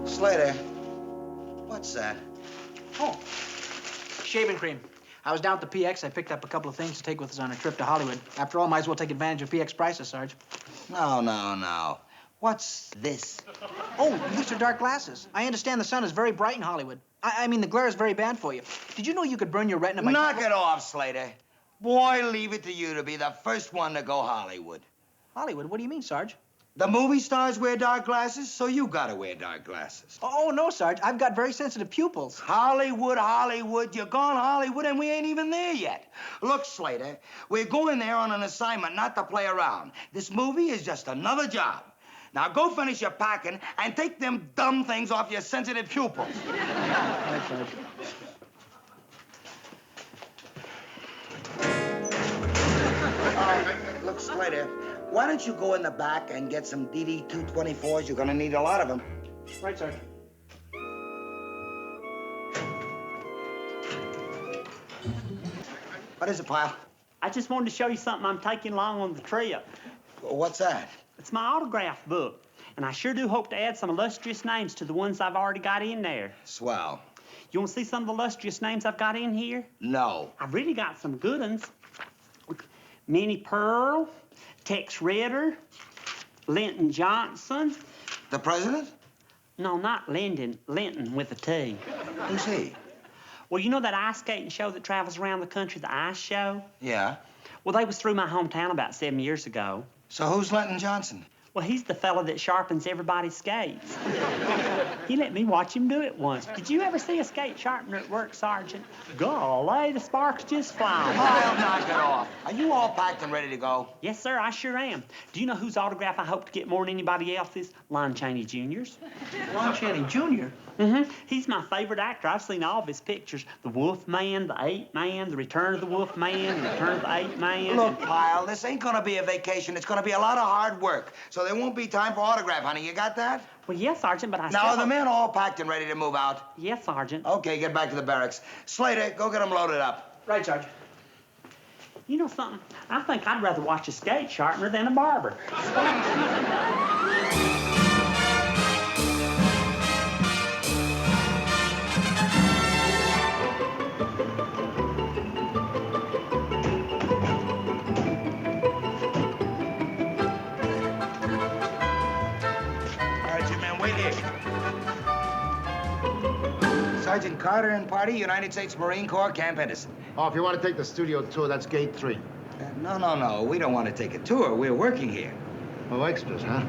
Slater, what's that? Oh, shaving cream. I was down at the PX. I picked up a couple of things to take with us on a trip to Hollywood. After all, might as well take advantage of PX prices, Sarge. No. What's this? Oh, these are dark glasses. I understand the sun is very bright in Hollywood. I mean, the glare is very bad for you. Did you know you could burn your retina by... Knock it off, Slater. Boy, leave it to you to be the first one to go Hollywood. Hollywood? What do you mean, Sarge? The movie stars wear dark glasses, so you gotta wear dark glasses. Oh, no, Sarge. I've got very sensitive pupils. Hollywood. You're gone Hollywood, and we ain't even there yet. Look, Slater, we're going there on an assignment, not to play around. This movie is just another job. Now go finish your packing and take them dumb things off your sensitive pupils. Right, Sarge. Look, Slater, why don't you go in the back and get some DD-224s? You're gonna need a lot of them. Right, Sarge. What is it, Pyle? I just wanted to show you something I'm taking along on the trip. What's that? It's my autograph book, and I sure do hope to add some illustrious names to the ones I've already got in there. Swell. You want to see some of the illustrious names I've got in here? No. I've really got some good ones. Minnie Pearl, Tex Ritter, Linton Johnson. The president? No, not Lyndon. Linton with a T. Who's he? Well, you know that ice skating show that travels around the country, the Ice Show? Yeah. Well, they was through my hometown about 7 years ago. So who's Linton Johnson? Well, he's the fella that sharpens everybody's skates. He let me watch him do it once. Did you ever see a skate sharpener at work, Sergeant? Golly, the sparks just fly. I'll knock it off. Are you all packed and ready to go? Yes, sir, I sure am. Do you know whose autograph I hope to get more than anybody else's? Lon Chaney Jr.'s. Lon Chaney Jr.? Mm-hmm. He's my favorite actor. I've seen all of his pictures. The Wolf Man, the Ape Man, The Return of the Wolf Man, The Return of the Ape Man. Look, Pyle, this ain't gonna be a vacation. It's gonna be a lot of hard work. So there won't be time for autograph, honey. You got that? Well, yes, Sergeant, but I Now, are the men all packed and ready to move out? Yes, Sergeant. Okay, get back to the barracks. Slater, go get them loaded up. Right, Sarge. You know something? I think I'd rather watch a skate sharpener than a barber. Sergeant Carter and party, United States Marine Corps, Camp Henderson. Oh, if you want to take the studio tour, that's gate 3. No. We don't want to take a tour. We're working here. Oh, extras, huh?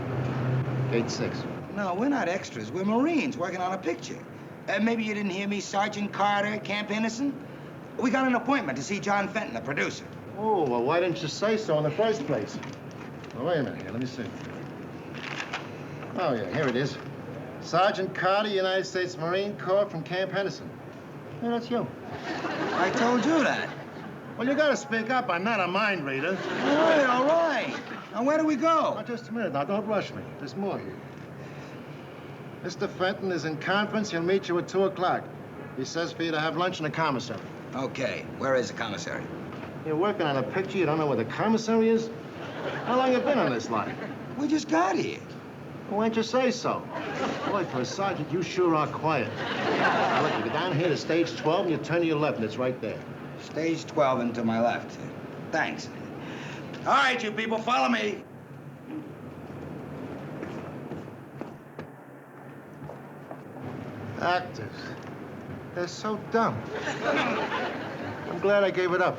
Gate 6. No, we're not extras. We're Marines working on a picture. Maybe you didn't hear me, Sergeant Carter, Camp Henderson? We got an appointment to see John Fenton, the producer. Oh, well, why didn't you say so in the first place? Oh, wait a minute here. Let me see. Oh, yeah, here it is. Sergeant Carter, United States Marine Corps from Camp Henderson. Yeah, that's you. I told you that. Well, you gotta speak up. I'm not a mind reader. All right. Now, where do we go? Now, just a minute. Now, don't rush me. There's more here. Mr. Fenton is in conference. He'll meet you at 2 o'clock. He says for you to have lunch in the commissary. Okay. Where is the commissary? You're working on a picture. You don't know where the commissary is? How long you been on this line? We just got here. Well, why don't you say so? Boy, for a sergeant, you sure are quiet. Now, look, you go down here to stage 12 and you turn to your left, and it's right there. Stage 12 and to my left. Thanks. All right, you people, follow me. Actors. They're so dumb. I'm glad I gave it up.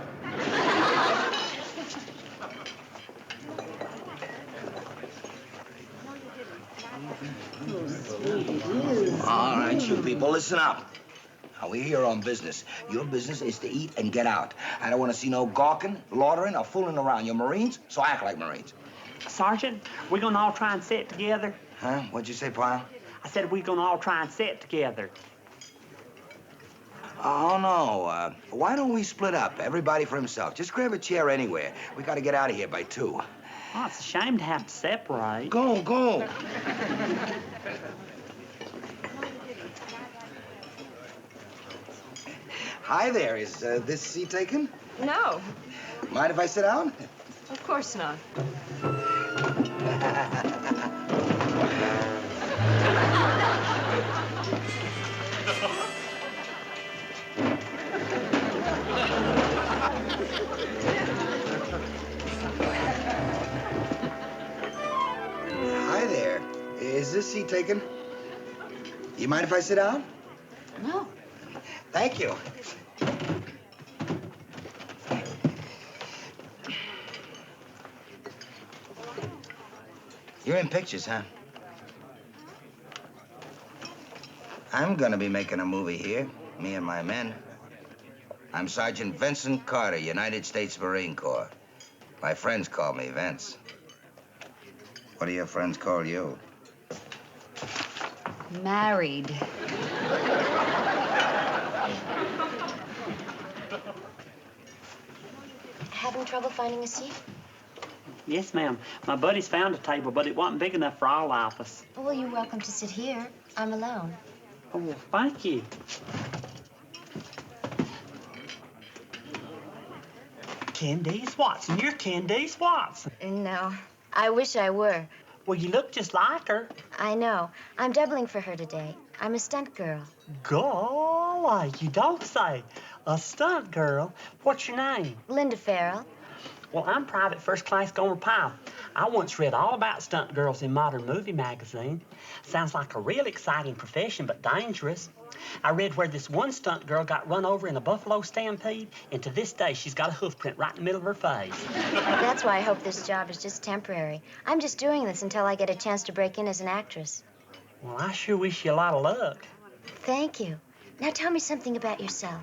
All right, you people, listen up. Now, we're here on business. Your business is to eat and get out. I don't want to see no gawking, loitering, or fooling around. You're Marines, so act like Marines. Sergeant, we're gonna all try and sit together. Huh? What'd you say, Pyle? I said we're gonna all try and sit together. Oh, no. Why don't we split up? Everybody for himself. Just grab a chair anywhere. We gotta get out of here by 2. Oh, it's a shame to have to separate. Go. Hi there. Is this seat taken? No, Mind if I sit down? of course not. Hi there. Is this seat taken? You mind if I sit down? No. Thank you. You're in pictures, huh? I'm gonna be making a movie here, me and my men. I'm Sergeant Vincent Carter, United States Marine Corps. My friends call me Vince. What do your friends call you? Married. Having trouble finding a seat? Yes, ma'am. My buddies found a table, but it wasn't big enough for all of us. Well, you're welcome to sit here. I'm alone. Oh, well, thank you. Candice Watson. You're Candice Watson. No, I wish I were. Well, you look just like her. I know. I'm doubling for her today. I'm a stunt girl. Golly, you don't say. A stunt girl. What's your name? Linda Farrell. Well, I'm Private First Class Gomer Pyle. I once read all about stunt girls in Modern Movie magazine. Sounds like a real exciting profession, but dangerous. I read where this one stunt girl got run over in a buffalo stampede, and to this day, she's got a hoof print right in the middle of her face. That's why I hope this job is just temporary. I'm just doing this until I get a chance to break in as an actress. Well, I sure wish you a lot of luck. Thank you. Now tell me something about yourself.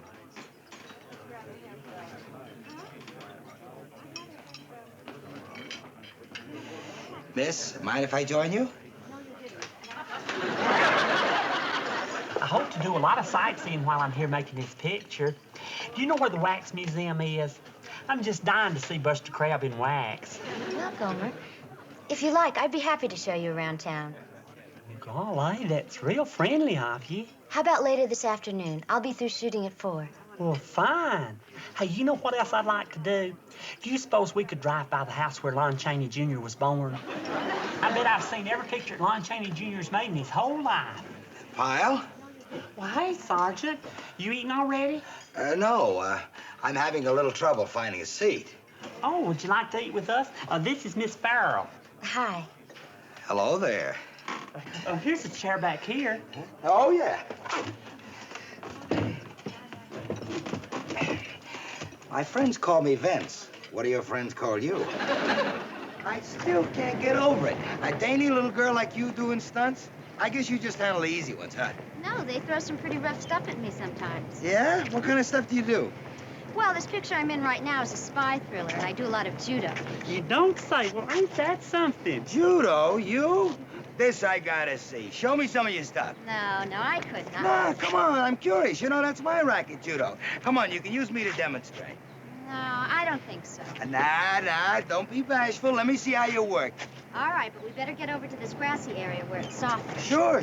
Miss, mind if I join you? I hope to do a lot of sightseeing while I'm here making this picture. Do you know where the Wax Museum is? I'm just dying to see Buster Crabbe in wax. Well, Gomer, if you like, I'd be happy to show you around town. Golly, that's real friendly of you. How about later this afternoon? I'll be through shooting at 4. Well, fine. Hey, you know what else I'd like to do? Do you suppose we could drive by the house where Lon Chaney Jr. was born? I bet I've seen every picture that Lon Chaney Jr.'s made in his whole life. Pyle? Well, hey, Sergeant. You eating already? No. I'm having a little trouble finding a seat. Oh, would you like to eat with us? This is Miss Farrell. Hi. Hello there. Here's a chair back here. Oh, yeah. My friends call me Vince. What do your friends call you? I still can't get over it. A dainty little girl like you doing stunts? I guess you just handle the easy ones, huh? No, they throw some pretty rough stuff at me sometimes. Yeah? What kind of stuff do you do? Well, this picture I'm in right now is a spy thriller, and I do a lot of judo. You don't say. Well, ain't that something? Judo? You? This I gotta see. Show me some of your stuff. No, I couldn't. No, come on. I'm curious. You know, that's my racket, judo. Come on, you can use me to demonstrate. No, I don't think so. Nah, don't be bashful. Let me see how you work. All right, but we better get over to this grassy area where it's softer. Sure.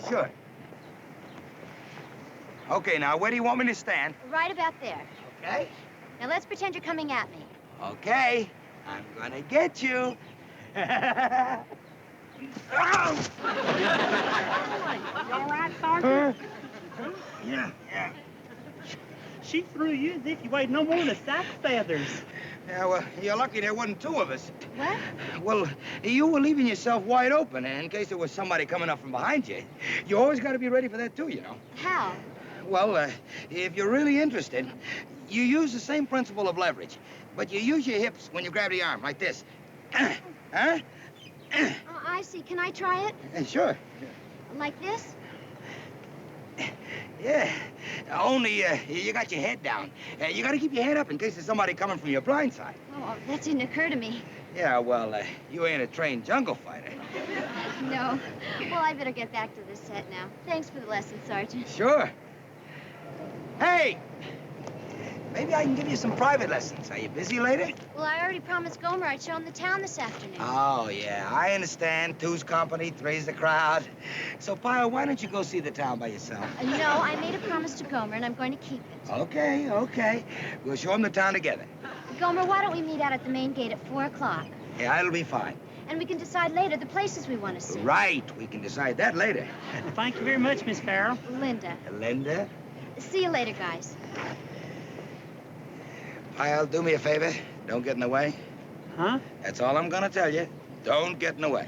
Okay, now, where do you want me to stand? Right about there. Okay. Now let's pretend you're coming at me. Okay. I'm gonna get you. You all right, Sergeant? Yeah. She threw you as if you weighed no more than a sack of feathers. Yeah, well, you're lucky there wasn't 2 of us. What? Well, you were leaving yourself wide open in case there was somebody coming up from behind you. You always got to be ready for that, too, you know. How? Well, if you're really interested, you use the same principle of leverage, but you use your hips when you grab the arm, like this. Huh? Oh, I see. Can I try it? Sure. Like this? Yeah. Only you got your head down. You got to keep your head up in case there's somebody coming from your blind side. Oh, that didn't occur to me. Yeah, well, you ain't a trained jungle fighter. No. Well, I better get back to the set now. Thanks for the lesson, Sergeant. Sure. Hey! Maybe I can give you some private lessons. Are you busy later? Well, I already promised Gomer I'd show him the town this afternoon. Oh, yeah, I understand. Two's company, three's the crowd. So, Pyle, why don't you go see the town by yourself? No, I made a promise to Gomer, and I'm going to keep it. Okay, okay. We'll show him the town together. Gomer, why don't we meet out at the main gate at 4 o'clock? Yeah, it'll be fine. And we can decide later the places we want to see. Right, we can decide that later. Well, thank you very much, Miss Farrell. Linda. Linda? See you later, guys. Pyle, do me a favor. Don't get in the way. Huh? That's all I'm gonna tell you. Don't get in the way.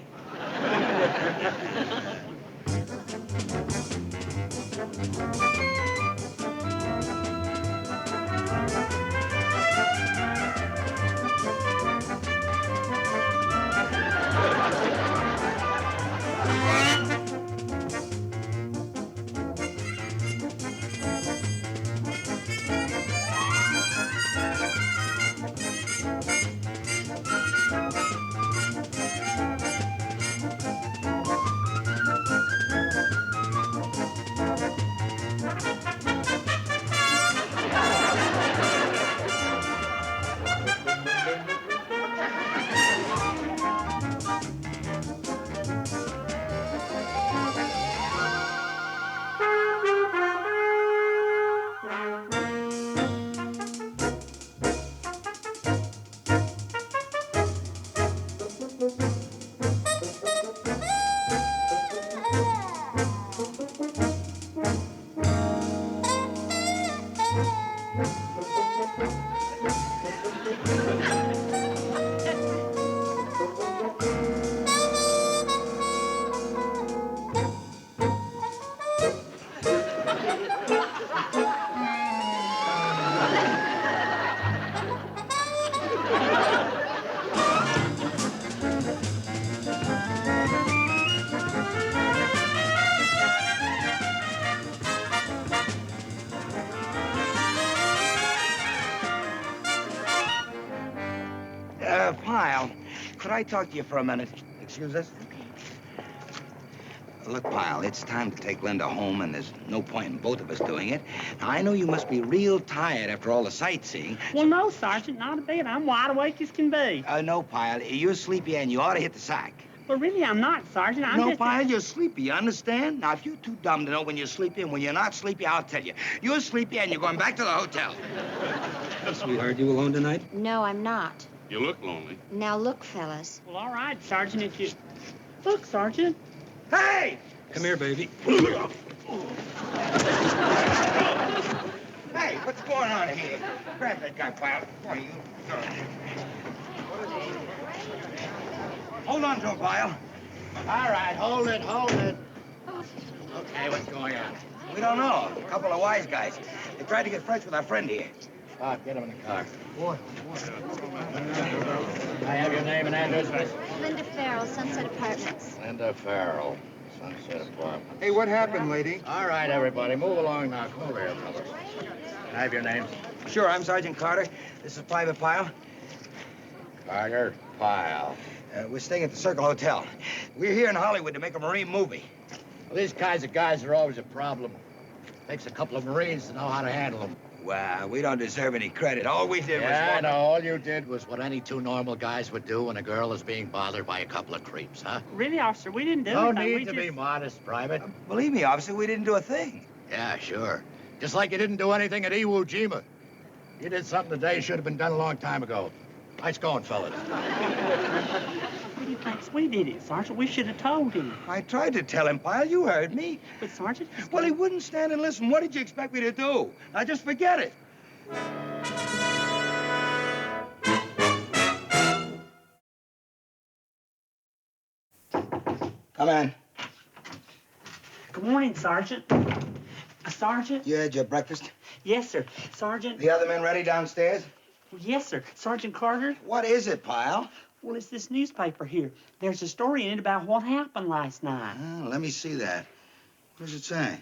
Pyle, could I talk to you for a minute? Excuse us? Look, Pyle, it's time to take Linda home, and there's no point in both of us doing it. Now, I know you must be real tired after all the sightseeing. Well, no, Sergeant, not a bit. I'm wide awake as can be. No, Pyle, you're sleepy, and you ought to hit the sack. Well, really, I'm not, Sergeant. I'm No, just... Pyle, you're sleepy, you understand? Now, if you're too dumb to know when you're sleepy and when you're not sleepy, I'll tell you. You're sleepy, and you're going back to the hotel. Sweetheart, you alone tonight? No, I'm not. You look lonely. Now, look, fellas. Well, all right, Sergeant, if you... Look, Sergeant. Hey! Come here, baby. Hey, what's going on here? Grab that guy, Pyle. Boy, you... Hold on to him, Pyle. All right, hold it, hold it. Okay, what's going on? We don't know. A couple of wise guys. They tried to get fresh with our friend here. Get him in the car. I have your name and address, miss? Linda Farrell, Sunset Apartments. Linda Farrell, Sunset Apartments. Hey, what happened, lady? All right, everybody, move along now. Come over here, fellas. Can I have your name? Sure, I'm Sergeant Carter. This is Private Pyle. Carter Pyle. We're staying at the Circle Hotel. We're here in Hollywood to make a Marine movie. Well, these kinds of guys are always a problem. Takes a couple of Marines to know how to handle them. Well, we don't deserve any credit. All we did was... Yeah, I know. All you did was what any two normal guys would do when a girl is being bothered by a couple of creeps, huh? Really, officer, we didn't do No anything. need to be modest, Private. Believe me, officer, we didn't do a thing. Yeah, sure. Just like you didn't do anything at Iwo Jima. You did something today should have been done a long time ago. Nice going, fellas. He thinks we did it, Sergeant. We should have told him. I tried to tell him, Pyle. You heard me. But, Sergeant... Well, he wouldn't stand and listen. What did you expect me to do? Now, just forget it. Come in. Good morning, Sergeant. Sergeant? You had your breakfast? Yes, sir. Sergeant? The other men ready downstairs? Yes, sir. Sergeant Carter? What is it, Pyle? Well, it's this newspaper here. There's a story in it about what happened last night. Let me see that. What does it say?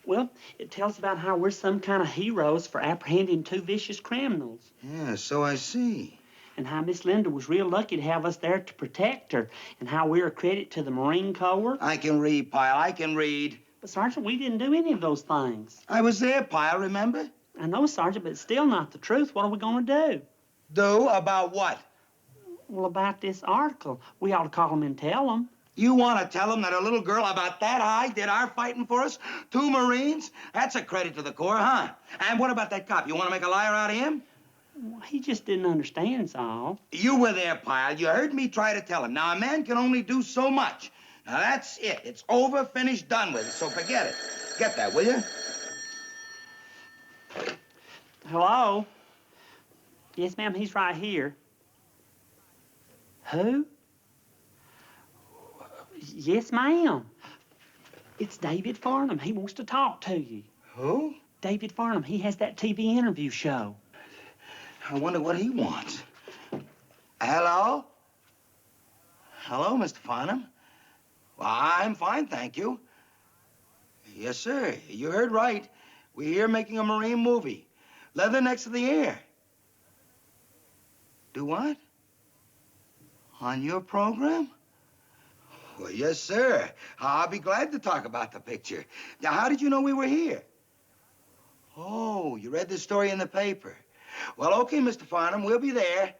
Well, it tells about how we're some kind of heroes for apprehending two vicious criminals. Yeah, so I see. and how Miss Linda was real lucky to have us there to protect her, and how we're a credit to the Marine Corps. I can read, Pyle. I can read. But, Sergeant, we didn't do any of those things. I was there, Pyle, remember? I know, Sergeant, but it's still not the truth. What are we going to do? Do? About what? Well, about this article. We ought to call them and tell them. You want to tell them that a little girl about that high did our fighting for us? 2 Marines? That's a credit to the Corps, huh? And what about that cop? You want to make a liar out of him? Well, he just didn't understand, is all. You were there, Pyle. You heard me try to tell him. Now, a man can only do so much. Now, that's it. It's over, finished, done with. So forget it. Get that, will you? Hello? Yes, ma'am, he's right here. Who? Yes, ma'am. It's David Farnham. He wants to talk to you. Who? David Farnham. He has that TV interview show. I wonder what he wants. Hello? Hello, Mr. Farnham. Well, I'm fine, thank you. Yes, sir. You heard right. We're here making a Marine movie. Leathernecks of the Air. Do what? On your program? Well, yes, sir. I'll be glad to talk about the picture. Now, how did you know we were here? Oh, you read the story in the paper. Well, okay, Mr. Farnham, we'll be there.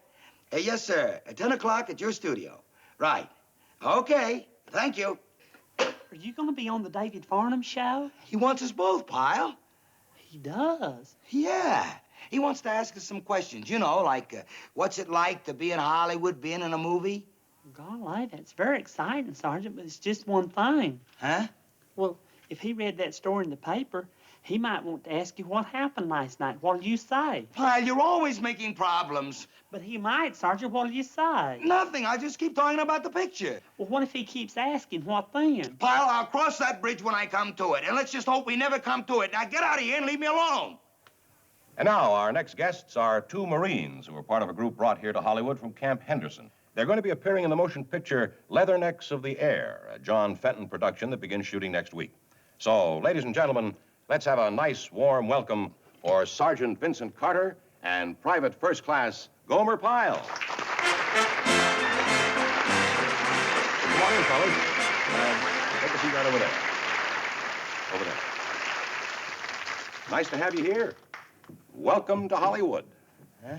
Yes, sir. At 10 o'clock at your studio. Right. Okay. Thank you. Are you going to be on the David Farnham show? He wants us both, Pyle. He does? Yeah. He wants to ask us some questions, you know, like, what's it like to be in Hollywood, being in a movie? Golly, that's very exciting, Sergeant, but it's just one thing. Huh? Well, if he read that story in the paper, he might want to ask you what happened last night. What'll you say? Pyle, you're always making problems. But he might, Sergeant. What'll you say? Nothing. I just keep talking about the picture. Well, what if he keeps asking? What then? Pyle, I'll cross that bridge when I come to it. And let's just hope we never come to it. Now, get out of here and leave me alone. And now, our next guests are 2 Marines who are part of a group brought here to Hollywood from Camp Henderson. They're going to be appearing in the motion picture Leathernecks of the Air, a John Fenton production that begins shooting next week. So, ladies and gentlemen, let's have a nice, warm welcome for Sergeant Vincent Carter and Private First Class Gomer Pyle. Come on in, fellas. Take a seat right over there. Over there. Nice to have you here. Welcome to Hollywood. Huh?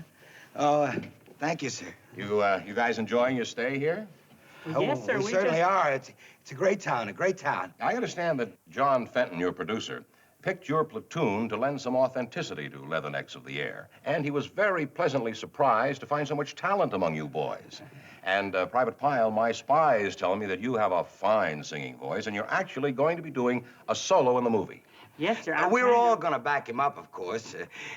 Oh, thank you, sir. You guys enjoying your stay here? Yes, sir. We certainly are. It's a great town, a great town. I understand that John Fenton, your producer, picked your platoon to lend some authenticity to Leathernecks of the Air. And he was very pleasantly surprised to find so much talent among you boys. And, Private Pyle, my spies tell me that you have a fine singing voice, and you're actually going to be doing a solo in the movie. Yes, sir. We're all going to back him up, of course.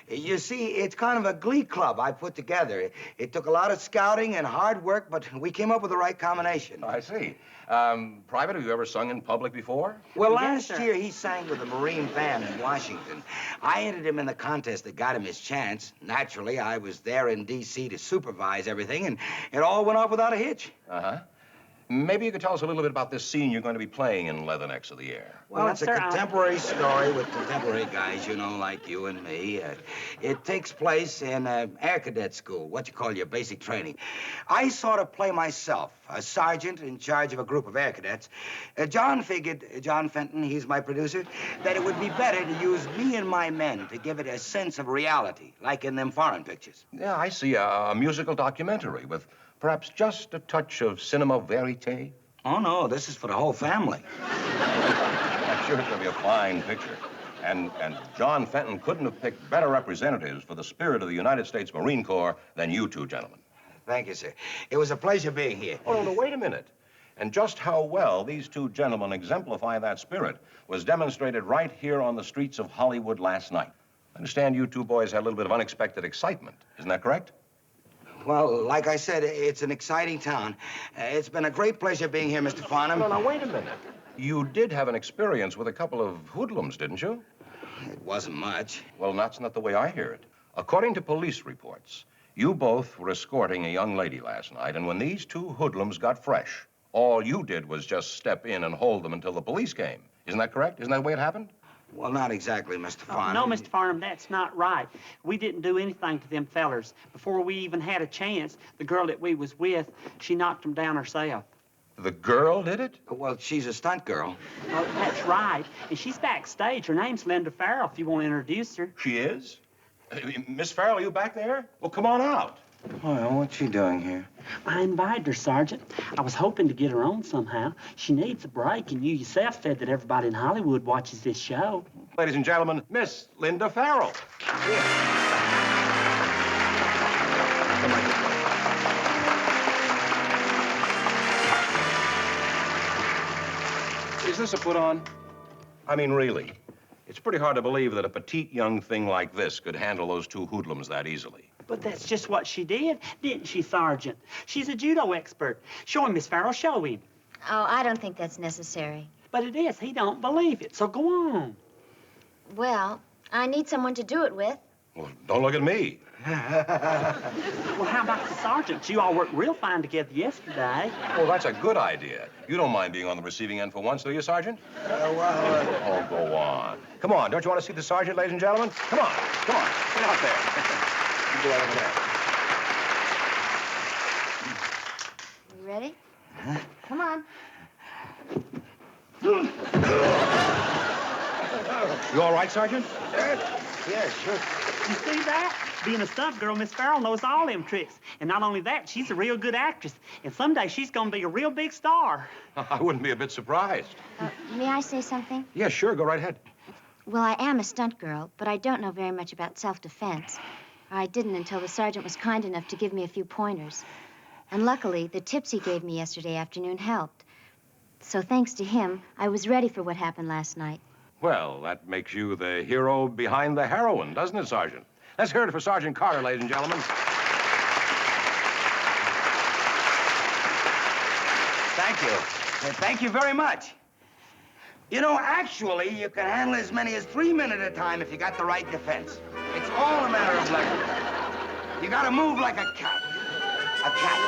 You see, it's kind of a glee club I put together. It took a lot of scouting and hard work, but we came up with the right combination. I see. Private, have you ever sung in public before? Well, Yes, last sir. year he sang with the Marine Band in Washington. I entered him in the contest that got him his chance. Naturally, I was there in D.C. to supervise everything, and it all went off without a hitch. Uh-huh. Maybe you could tell us a little bit about this scene you're going to be playing in Leathernecks of the Air. Well, Well, it's a sir, contemporary story with contemporary guys, you know, like you and me. It takes place in Air Cadet School, what you call your basic training. I sort of play myself, a sergeant in charge of a group of air cadets. John figured, John Fenton, he's my producer, that it would be better to use me and my men to give it a sense of reality, like in them foreign pictures. Yeah, I see. A musical documentary with perhaps just a touch of cinema verite. Oh, no, this is for the whole family. I'm sure it's going to be a fine picture. And John Fenton couldn't have picked better representatives for the spirit of the United States Marine Corps than you 2 gentlemen. Thank you, sir. It was a pleasure being here. Oh, no, wait a minute. And just how well these 2 gentlemen exemplify that spirit was demonstrated right here on the streets of Hollywood last night. I understand you 2 boys had a little bit of unexpected excitement. Isn't that correct? Well, like I said, it's an exciting town. It's been a great pleasure being here, Mr. Farnham. No, wait a minute. You did have an experience with a couple of hoodlums, didn't you? It wasn't much. Well, that's not the way I hear it. According to police reports, you both were escorting a young lady last night, and when these 2 hoodlums got fresh, all you did was just step in and hold them until the police came. Isn't that correct? Isn't that the way it happened? Well, not exactly, Mr. Farnham. No, Mr. Farnham, that's not right. We didn't do anything to them fellers. Before we even had a chance, the girl that we was with, she knocked them down herself. The girl did it? Well, she's a stunt girl. Oh, that's right. And she's backstage. Her name's Linda Farrell, if you want to introduce her. She is? Miss Farrell, are you back there? Well, come on out. Well, what's she doing here? I invited her, Sergeant. I was hoping to get her on somehow. She needs a break, and you yourself said that everybody in Hollywood watches this show. Ladies and gentlemen, Miss Linda Farrell. Is this a put-on? I mean, really. It's pretty hard to believe that a petite young thing like this could handle those two hoodlums that easily. But that's just what she did, didn't she, Sergeant? She's a judo expert. Show him, Miss Farrell, show him. Oh, I don't think that's necessary. But it is. He don't believe it, so go on. Well, I need someone to do it with. Well, don't look at me. Well, how about the sergeant? You all worked real fine together yesterday. Well, that's a good idea. You don't mind being on the receiving end for once, do you, Sergeant? Oh, go on. Come on, don't you want to see the sergeant, ladies and gentlemen? Come on, come on. Get out there. You go over there. You ready? Come on. You all right, Sergeant? Yeah, sure. You see that? Being a stunt girl, Miss Farrell knows all them tricks. And not only that, she's a real good actress. And someday she's gonna be a real big star. I wouldn't be a bit surprised. May I say something? Yeah, sure, go right ahead. Well, I am a stunt girl, but I don't know very much about self-defense. I didn't until the sergeant was kind enough to give me a few pointers. And luckily, the tips he gave me yesterday afternoon helped. So thanks to him, I was ready for what happened last night. Well, that makes you the hero behind the heroine, doesn't it, Sergeant? Let's hear it for Sergeant Carter, ladies and gentlemen. Thank you. Thank you very much. You know, actually, you can handle as many as 3 men at a time if you got the right defense. It's all a matter of luck. You gotta move like a cat. A cat.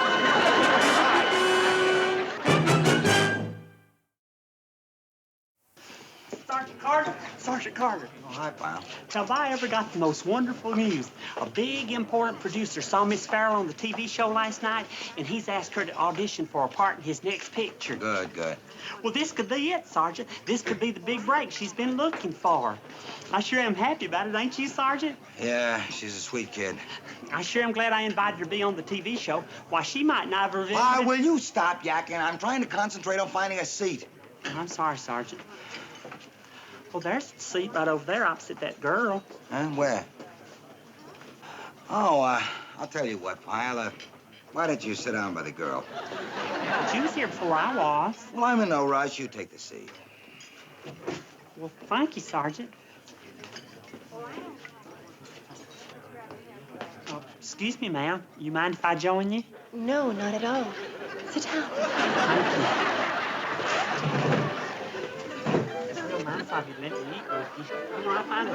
Sergeant Carter. Sergeant Carter. Oh, hi, pal. Have I ever got the most wonderful news? A big, important producer saw Miss Farrell on the TV show last night, and he's asked her to audition for a part in his next picture. Good, good. Well, this could be it, Sergeant. This could be the big break she's been looking for. I sure am happy about it, ain't you, Sergeant? Yeah, she's a sweet kid. I sure am glad I invited her to be on the TV show. Why, she might not have... Why, will you stop yakking? I'm trying to concentrate on finding a seat. I'm sorry, Sergeant. Well, there's the seat right over there opposite that girl. Huh? Where? Oh, I'll tell you what, Pyle. Why don't you sit down by the girl? She was here before I was. Well, I'm in no rush. You take the seat. Well, thank you, Sergeant. Oh, excuse me, ma'am. You mind if I join you? No, not at all. Sit down. Thank you. It's real nice of you to let me eat with you. You know, I find it